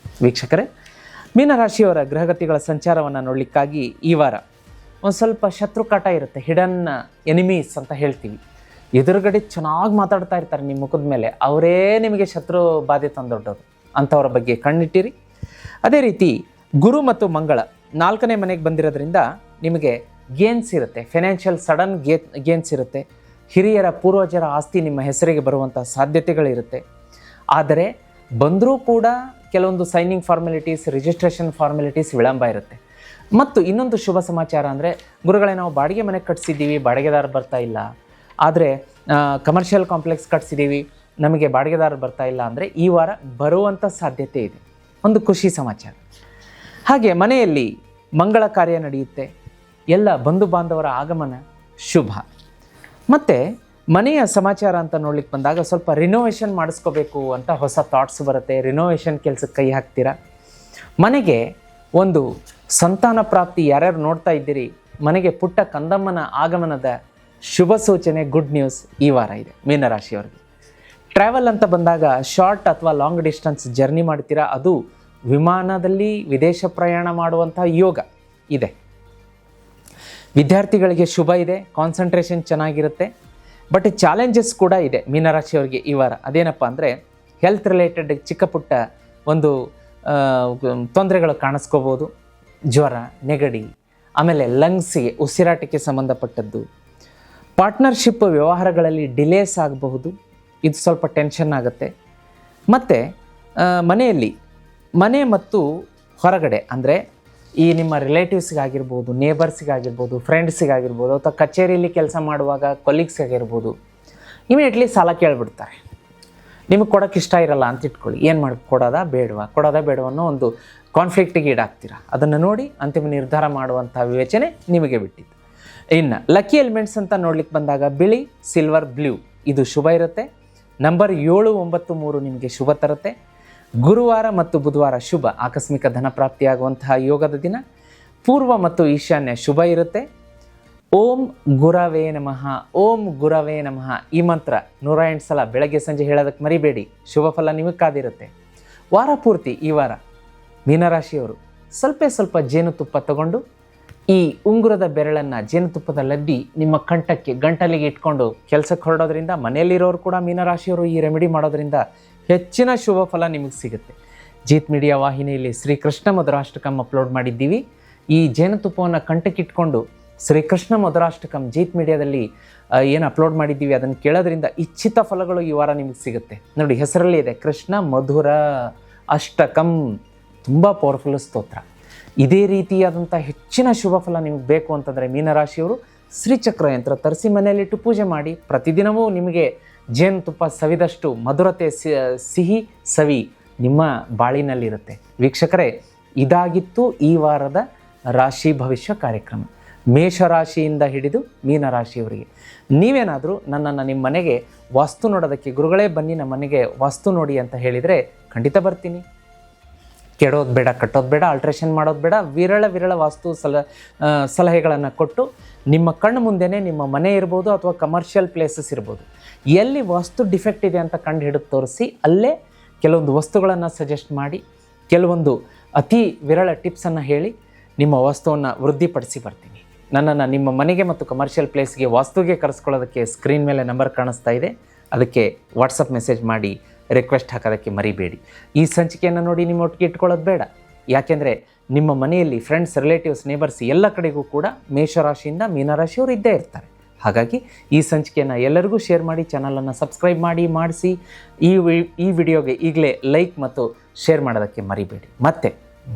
ವೀಕ್ಷಕರೇ, ಮೀನರಾಶಿಯವರ ಗ್ರಹಗತಿಗಳ ಸಂಚಾರವನ್ನು ನೋಡಲಿಕ್ಕಾಗಿ ಈ ವಾರ ಒಂದು ಸ್ವಲ್ಪ ಶತ್ರುಕಾಟ ಇರುತ್ತೆ. ಹಿಡನ್ ಎನಿಮೀಸ್ ಅಂತ ಹೇಳ್ತೀವಿ. ಎದುರುಗಡೆ ಚೆನ್ನಾಗಿ ಮಾತಾಡ್ತಾ ಇರ್ತಾರೆ ನಿಮ್ಮ ಮುಖದ ಮೇಲೆ, ಅವರೇ ನಿಮಗೆ ಶತ್ರು ಬಾಧೆ ತಂದೊಡ್ಡವರು, ಅಂಥವ್ರ ಬಗ್ಗೆ ಕಣ್ಣಿಟ್ಟಿರಿ. ಅದೇ ರೀತಿ ಗುರು ಮತ್ತು ಮಂಗಳ 4ನೇ ಮನೆಗೆ ಬಂದಿರೋದ್ರಿಂದ ನಿಮಗೆ ಗೇನ್ಸ್ ಇರುತ್ತೆ, ಫೈನಾನ್ಷಿಯಲ್ ಸಡನ್ ಗೇನ್ಸ್ ಇರುತ್ತೆ. ಹಿರಿಯರ ಪೂರ್ವಜರ ಆಸ್ತಿ ನಿಮ್ಮ ಹೆಸರಿಗೆ ಬರುವಂಥ ಸಾಧ್ಯತೆಗಳಿರುತ್ತೆ. ಆದರೆ ಬಂದರೂ ಕೂಡ ಕೆಲವೊಂದು ಸೈನಿಂಗ್ ಫಾರ್ಮಾಲಿಟೀಸ್, ರಿಜಿಸ್ಟ್ರೇಷನ್ ಫಾರ್ಮಾಲಿಟೀಸ್ ವಿಳಂಬ ಇರುತ್ತೆ. ಮತ್ತು ಇನ್ನೊಂದು ಶುಭ ಸಮಾಚಾರ ಅಂದರೆ, ಗುರುಗಳೇ ನಾವು ಬಾಡಿಗೆ ಮನೆ ಕಟ್ಸಿದ್ದೀವಿ, ಬಾಡಿಗೆದಾರ ಬರ್ತಾ ಇಲ್ಲ, ಆದರೆ ಕಮರ್ಷಿಯಲ್ ಕಾಂಪ್ಲೆಕ್ಸ್ ಕಟ್ಸಿದ್ದೀವಿ, ನಮಗೆ ಬಾಡಿಗೆದಾರ ಬರ್ತಾ ಇಲ್ಲ ಅಂದರೆ ಈ ವಾರ ಬರುವಂಥ ಸಾಧ್ಯತೆ ಇದೆ. ಒಂದು ಖುಷಿ ಸಮಾಚಾರ. ಹಾಗೆ ಮನೆಯಲ್ಲಿ ಮಂಗಳ ಕಾರ್ಯ ನಡೆಯುತ್ತೆ, ಎಲ್ಲ ಬಂಧು ಬಾಂಧವರ ಆಗಮನ ಶುಭ. ಮತ್ತು ಮನೆಯ ಸಮಾಚಾರ ಅಂತ ನೋಡ್ಲಿಕ್ಕೆ ಬಂದಾಗ ಸ್ವಲ್ಪ ರಿನೋವೇಷನ್ ಮಾಡಿಸ್ಕೋಬೇಕು ಅಂತ ಹೊಸ ಥಾಟ್ಸ್ ಬರುತ್ತೆ. ರಿನೋವೇಷನ್ ಕೆಲಸಕ್ಕೆ ಕೈ ಹಾಕ್ತೀರಾ. ಮನೆಗೆ ಒಂದು ಸಂತಾನ ಪ್ರಾಪ್ತಿ ಯಾರ್ಯಾರು ನೋಡ್ತಾ ಇದ್ದೀರಿ, ಮನೆಗೆ ಪುಟ್ಟ ಕಂದಮ್ಮನ ಆಗಮನದ ಶುಭ ಸೂಚನೆ, ಗುಡ್ ನ್ಯೂಸ್ ಈ ವಾರ ಇದೆ ಮೀನರಾಶಿಯವರಿಗೆ. ಟ್ರಾವೆಲ್ ಅಂತ ಬಂದಾಗ ಶಾರ್ಟ್ ಅಥವಾ ಲಾಂಗ್ ಡಿಸ್ಟೆನ್ಸ್ ಜರ್ನಿ ಮಾಡ್ತೀರಾ, ಅದು ವಿಮಾನದಲ್ಲಿ ವಿದೇಶ ಪ್ರಯಾಣ ಮಾಡುವಂಥ ಯೋಗ ಇದೆ. ವಿದ್ಯಾರ್ಥಿಗಳಿಗೆ ಶುಭ ಇದೆ, ಕಾನ್ಸಂಟ್ರೇಷನ್ ಚೆನ್ನಾಗಿರುತ್ತೆ. ಬಟ್ ಚಾಲೆಂಜಸ್ ಕೂಡ ಇದೆ ಮೀನರಾಶಿಯವರಿಗೆ ಈ ವಾರ. ಅದೇನಪ್ಪ ಅಂದರೆ, ಹೆಲ್ತ್ ರಿಲೇಟೆಡ್ ಚಿಕ್ಕ ಪುಟ್ಟ ಒಂದು ತೊಂದರೆಗಳು ಕಾಣಿಸ್ಕೋಬೋದು. ಜ್ವರ, ನೆಗಡಿ, ಆಮೇಲೆ ಲಂಗ್ಸಿಗೆ ಉಸಿರಾಟಕ್ಕೆ ಸಂಬಂಧಪಟ್ಟದ್ದು. ಪಾರ್ಟ್ನರ್ಶಿಪ್ ವ್ಯವಹಾರಗಳಲ್ಲಿ ಡಿಲೇಸ್ ಆಗಬಹುದು, ಇದು ಸ್ವಲ್ಪ ಟೆನ್ಷನ್ ಆಗುತ್ತೆ. ಮತ್ತು ಮನೆಯಲ್ಲಿ ಮನೆ ಮತ್ತು ಹೊರಗಡೆ ಅಂದರೆ ಈ ನಿಮ್ಮ ರಿಲೇಟಿವ್ಸ್ಗಾಗಿರ್ಬೋದು, ನೇಬರ್ಸಿಗಾಗಿರ್ಬೋದು, ಫ್ರೆಂಡ್ಸಿಗಾಗಿರ್ಬೋದು, ಅಥವಾ ಕಚೇರಿಯಲ್ಲಿ ಕೆಲಸ ಮಾಡುವಾಗ ಕೊಲೀಗ್ಸ್ಗಾಗಿರ್ಬೋದು, ಇಮಿಡಿಯೇಟ್ಲಿ ಸಾಲ ಕೇಳಿಬಿಡ್ತಾರೆ. ನಿಮಗೆ ಕೊಡೋಕ್ಕೆ ಇಷ್ಟ ಇರಲ್ಲ ಅಂತ ಇಟ್ಕೊಳ್ಳಿ. ಏನು ಮಾಡಿ, ಕೊಡೋದಾ ಬೇಡವಾ ಅನ್ನೋ ಒಂದು ಕಾನ್ಫ್ಲಿಕ್ಟಿಗೆ ಈಡಾಗ್ತೀರಾ. ಅದನ್ನು ನೋಡಿ ಅಂತಿಮ ನಿರ್ಧಾರ ಮಾಡುವಂಥ ವಿವೇಚನೆ ನಿಮಗೆ ಬಿಟ್ಟಿದ್ದು. ಇನ್ನು ಲಕ್ಕಿ ಎಲಿಮೆಂಟ್ಸ್ ಅಂತ ನೋಡ್ಲಿಕ್ಕೆ ಬಂದಾಗ ಬಿಳಿ, ಸಿಲ್ವರ್, ಬ್ಲೂ ಇದು ಶುಭ ಇರುತ್ತೆ. ನಂಬರ್ 7, 9, 3 ನಿಮಗೆ ಶುಭ ತರುತ್ತೆ. ಗುರುವಾರ ಮತ್ತು ಬುಧವಾರ ಶುಭ, ಆಕಸ್ಮಿಕ ಧನ ಪ್ರಾಪ್ತಿಯಾಗುವಂತಹ ಯೋಗದ ದಿನ. ಪೂರ್ವ ಮತ್ತು ಈಶಾನ್ಯ ಶುಭ ಇರುತ್ತೆ. ಓಂ ಗುರವೇ ನಮಃ, ಓಂ ಗುರವೇ ನಮಃ ಈ ಮಂತ್ರ 108 ಸಲ ಬೆಳಗ್ಗೆ ಸಂಜೆ ಹೇಳೋದಕ್ಕೆ ಮರಿಬೇಡಿ. ಶುಭ ಫಲ ನಿಮಗೆ ಕಾದಿರುತ್ತೆ. ವಾರ ಪೂರ್ತಿ ಈ ವಾರ ಮೀನರಾಶಿಯವರು ಸ್ವಲ್ಪ ಜೇನುತುಪ್ಪ ತಗೊಂಡು ಈ ಉಂಗುರದ ಬೆರಳನ್ನು ಜೇನುತುಪ್ಪದ ಲದ್ದಿ ನಿಮ್ಮ ಗಂಟಲಿಗೆ ಇಟ್ಕೊಂಡು ಕೆಲಸಕ್ಕೆ ಹೊರಡೋದ್ರಿಂದ, ಮನೆಯಲ್ಲಿರೋರು ಕೂಡ ಮೀನರಾಶಿಯವರು ಈ ರೆಮಿಡಿ ಮಾಡೋದ್ರಿಂದ ಹೆಚ್ಚಿನ ಶುಭ ಫಲ ನಿಮಗೆ ಸಿಗುತ್ತೆ. ಜೀತ್ ಮೀಡಿಯಾ ವಾಹಿನಿಯಲ್ಲಿ ಶ್ರೀಕೃಷ್ಣ ಮಧುರಾಷ್ಟಕಂ ಅಪ್ಲೋಡ್ ಮಾಡಿದ್ದೀವಿ. ಈ ಜೇನುತುಪ್ಪವನ್ನು ಕಂಠಕ್ಕಿಟ್ಕೊಂಡು ಶ್ರೀಕೃಷ್ಣ ಮಧುರಾಷ್ಟಕಂ ಜೀತ್ ಮೀಡಿಯಾದಲ್ಲಿ ಏನು ಅಪ್ಲೋಡ್ ಮಾಡಿದ್ದೀವಿ ಅದನ್ನು ಕೇಳೋದ್ರಿಂದ ಇಚ್ಛಿತ ಫಲಗಳು ಈ ವಾರ ನಿಮಗೆ ಸಿಗುತ್ತೆ. ನೋಡಿ, ಹೆಸರಲ್ಲೇ ಇದೆ ಕೃಷ್ಣ ಮಧುರ ಅಷ್ಟಕಂ, ತುಂಬ ಪವರ್ಫುಲ್ ಸ್ತೋತ್ರ. ಇದೇ ರೀತಿಯಾದಂಥ ಹೆಚ್ಚಿನ ಶುಭ ಫಲ ನಿಮಗೆ ಬೇಕು ಅಂತಂದರೆ ಮೀನರಾಶಿಯವರು ಶ್ರೀಚಕ್ರ ಯಂತ್ರ ತರಿಸಿ ಮನೆಯಲ್ಲಿಟ್ಟು ಪೂಜೆ ಮಾಡಿ. ಪ್ರತಿದಿನವೂ ನಿಮಗೆ ಜೇನುತುಪ್ಪ ಸವಿದಷ್ಟು ಮಧುರತೆ ಸಿಹಿ ಸವಿ ನಿಮ್ಮ ಬಾಳಿನಲ್ಲಿರುತ್ತೆ. ವೀಕ್ಷಕರೇ, ಇದಾಗಿತ್ತು ಈ ವಾರದ ರಾಶಿ ಭವಿಷ್ಯ ಕಾರ್ಯಕ್ರಮ. ಮೇಷರಾಶಿಯಿಂದ ಹಿಡಿದು ಮೀನರಾಶಿಯವರಿಗೆ. ನೀವೇನಾದರೂ ನನ್ನನ್ನು ನಿಮ್ಮ ಮನೆಗೆ ವಾಸ್ತು ನೋಡೋದಕ್ಕೆ, ಗುರುಗಳೇ ಬನ್ನಿ ನಮ್ಮ ಮನೆಗೆ ವಾಸ್ತು ನೋಡಿ ಅಂತ ಹೇಳಿದರೆ ಖಂಡಿತ ಬರ್ತೀನಿ. ಕೆಡೋದು ಬೇಡ, ಕಟ್ಟೋದು ಬೇಡ, ಆಲ್ಟ್ರೇಷನ್ ಮಾಡೋದು ಬೇಡ, ವಿರಳ ವಾಸ್ತು ಸಲಹೆಗಳನ್ನು ಕೊಟ್ಟು ನಿಮ್ಮ ಕಣ್ಣು ಮುಂದೆನೇ ನಿಮ್ಮ ಮನೆ ಇರ್ಬೋದು ಅಥವಾ ಕಮರ್ಷಿಯಲ್ ಪ್ಲೇಸಸ್ ಇರ್ಬೋದು, ಎಲ್ಲಿ ವಾಸ್ತು ಡಿಫೆಕ್ಟ್ ಇದೆ ಅಂತ ಕಂಡು ಹಿಡಿದು ತೋರಿಸಿ ಅಲ್ಲೇ ಕೆಲವೊಂದು ವಸ್ತುಗಳನ್ನು ಸಜೆಸ್ಟ್ ಮಾಡಿ, ಕೆಲವೊಂದು ಅತಿ ವಿರಳ ಟಿಪ್ಸನ್ನು ಹೇಳಿ ನಿಮ್ಮ ವಾಸ್ತುವನ್ನು ವೃದ್ಧಿಪಡಿಸಿ ಬರ್ತೀನಿ. ನನ್ನನ್ನು ನಿಮ್ಮ ಮನೆಗೆ ಮತ್ತು ಕಮರ್ಷಿಯಲ್ ಪ್ಲೇಸ್ಗೆ ವಾಸ್ತುಗೆ ಕರೆಸ್ಕೊಳ್ಳೋದಕ್ಕೆ ಸ್ಕ್ರೀನ್ ಮೇಲೆ ನಂಬರ್ ಕಾಣಿಸ್ತಾ ಇದೆ, ಅದಕ್ಕೆ ವಾಟ್ಸಪ್ ಮೆಸೇಜ್ ಮಾಡಿ ರಿಕ್ವೆಸ್ಟ್ ಹಾಕೋದಕ್ಕೆ ಮರಿಬೇಡಿ. ಈ ಸಂಚಿಕೆಯನ್ನು ನೋಡಿ ನಿಮ್ಮ ಒಟ್ಟಿಗೆ ಇಟ್ಕೊಳ್ಳೋದು ಬೇಡ. ಯಾಕೆಂದರೆ ನಿಮ್ಮ ಮನೆಯಲ್ಲಿ ಫ್ರೆಂಡ್ಸ್, ರಿಲೇಟಿವ್ಸ್, ನೇಬರ್ಸ್ ಎಲ್ಲ ಕಡೆಗೂ ಕೂಡ ಮೇಷರಾಶಿಯಿಂದ ಮೀನರಾಶಿಯವರು ಇದ್ದೇ ಇರ್ತಾರೆ. ಹಾಗಾಗಿ ಈ ಸಂಚಿಕೆಯನ್ನು ಎಲ್ಲರಿಗೂ ಶೇರ್ ಮಾಡಿ, ಚಾನಲನ್ನು ಸಬ್ಸ್ಕ್ರೈಬ್ ಮಾಡಿಸಿ ಈ ವಿಡಿಯೋಗೆ ಈಗಲೇ ಲೈಕ್ ಮತ್ತು ಶೇರ್ ಮಾಡೋದಕ್ಕೆ ಮರಿಬೇಡಿ. ಮತ್ತು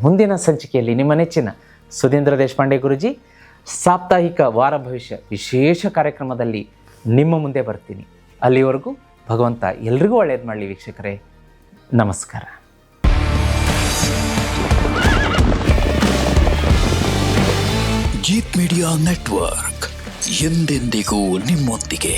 ಮುಂದಿನ ಸಂಚಿಕೆಯಲ್ಲಿ ನಿಮ್ಮ ನೆಚ್ಚಿನ ಸುಧೀಂದ್ರ ದೇಶಪಾಂಡೆ ಗುರುಜಿ ಸಾಪ್ತಾಹಿಕ ವಾರ ಭವಿಷ್ಯ ವಿಶೇಷ ಕಾರ್ಯಕ್ರಮದಲ್ಲಿ ನಿಮ್ಮ ಮುಂದೆ ಬರ್ತೀನಿ. ಅಲ್ಲಿವರೆಗೂ ಭಗವಂತ ಎಲ್ರಿಗೂ ಒಳ್ಳೇದು ಮಾಡಲಿ ವೀಕ್ಷಕರೇ. ನಮಸ್ಕಾರ. ಜೀತ್ ಮೀಡಿಯಾ ನೆಟ್ವರ್ಕ್ ಎಂದೆಂದಿಗೂ ನಿಮ್ಮೊಂದಿಗೆ.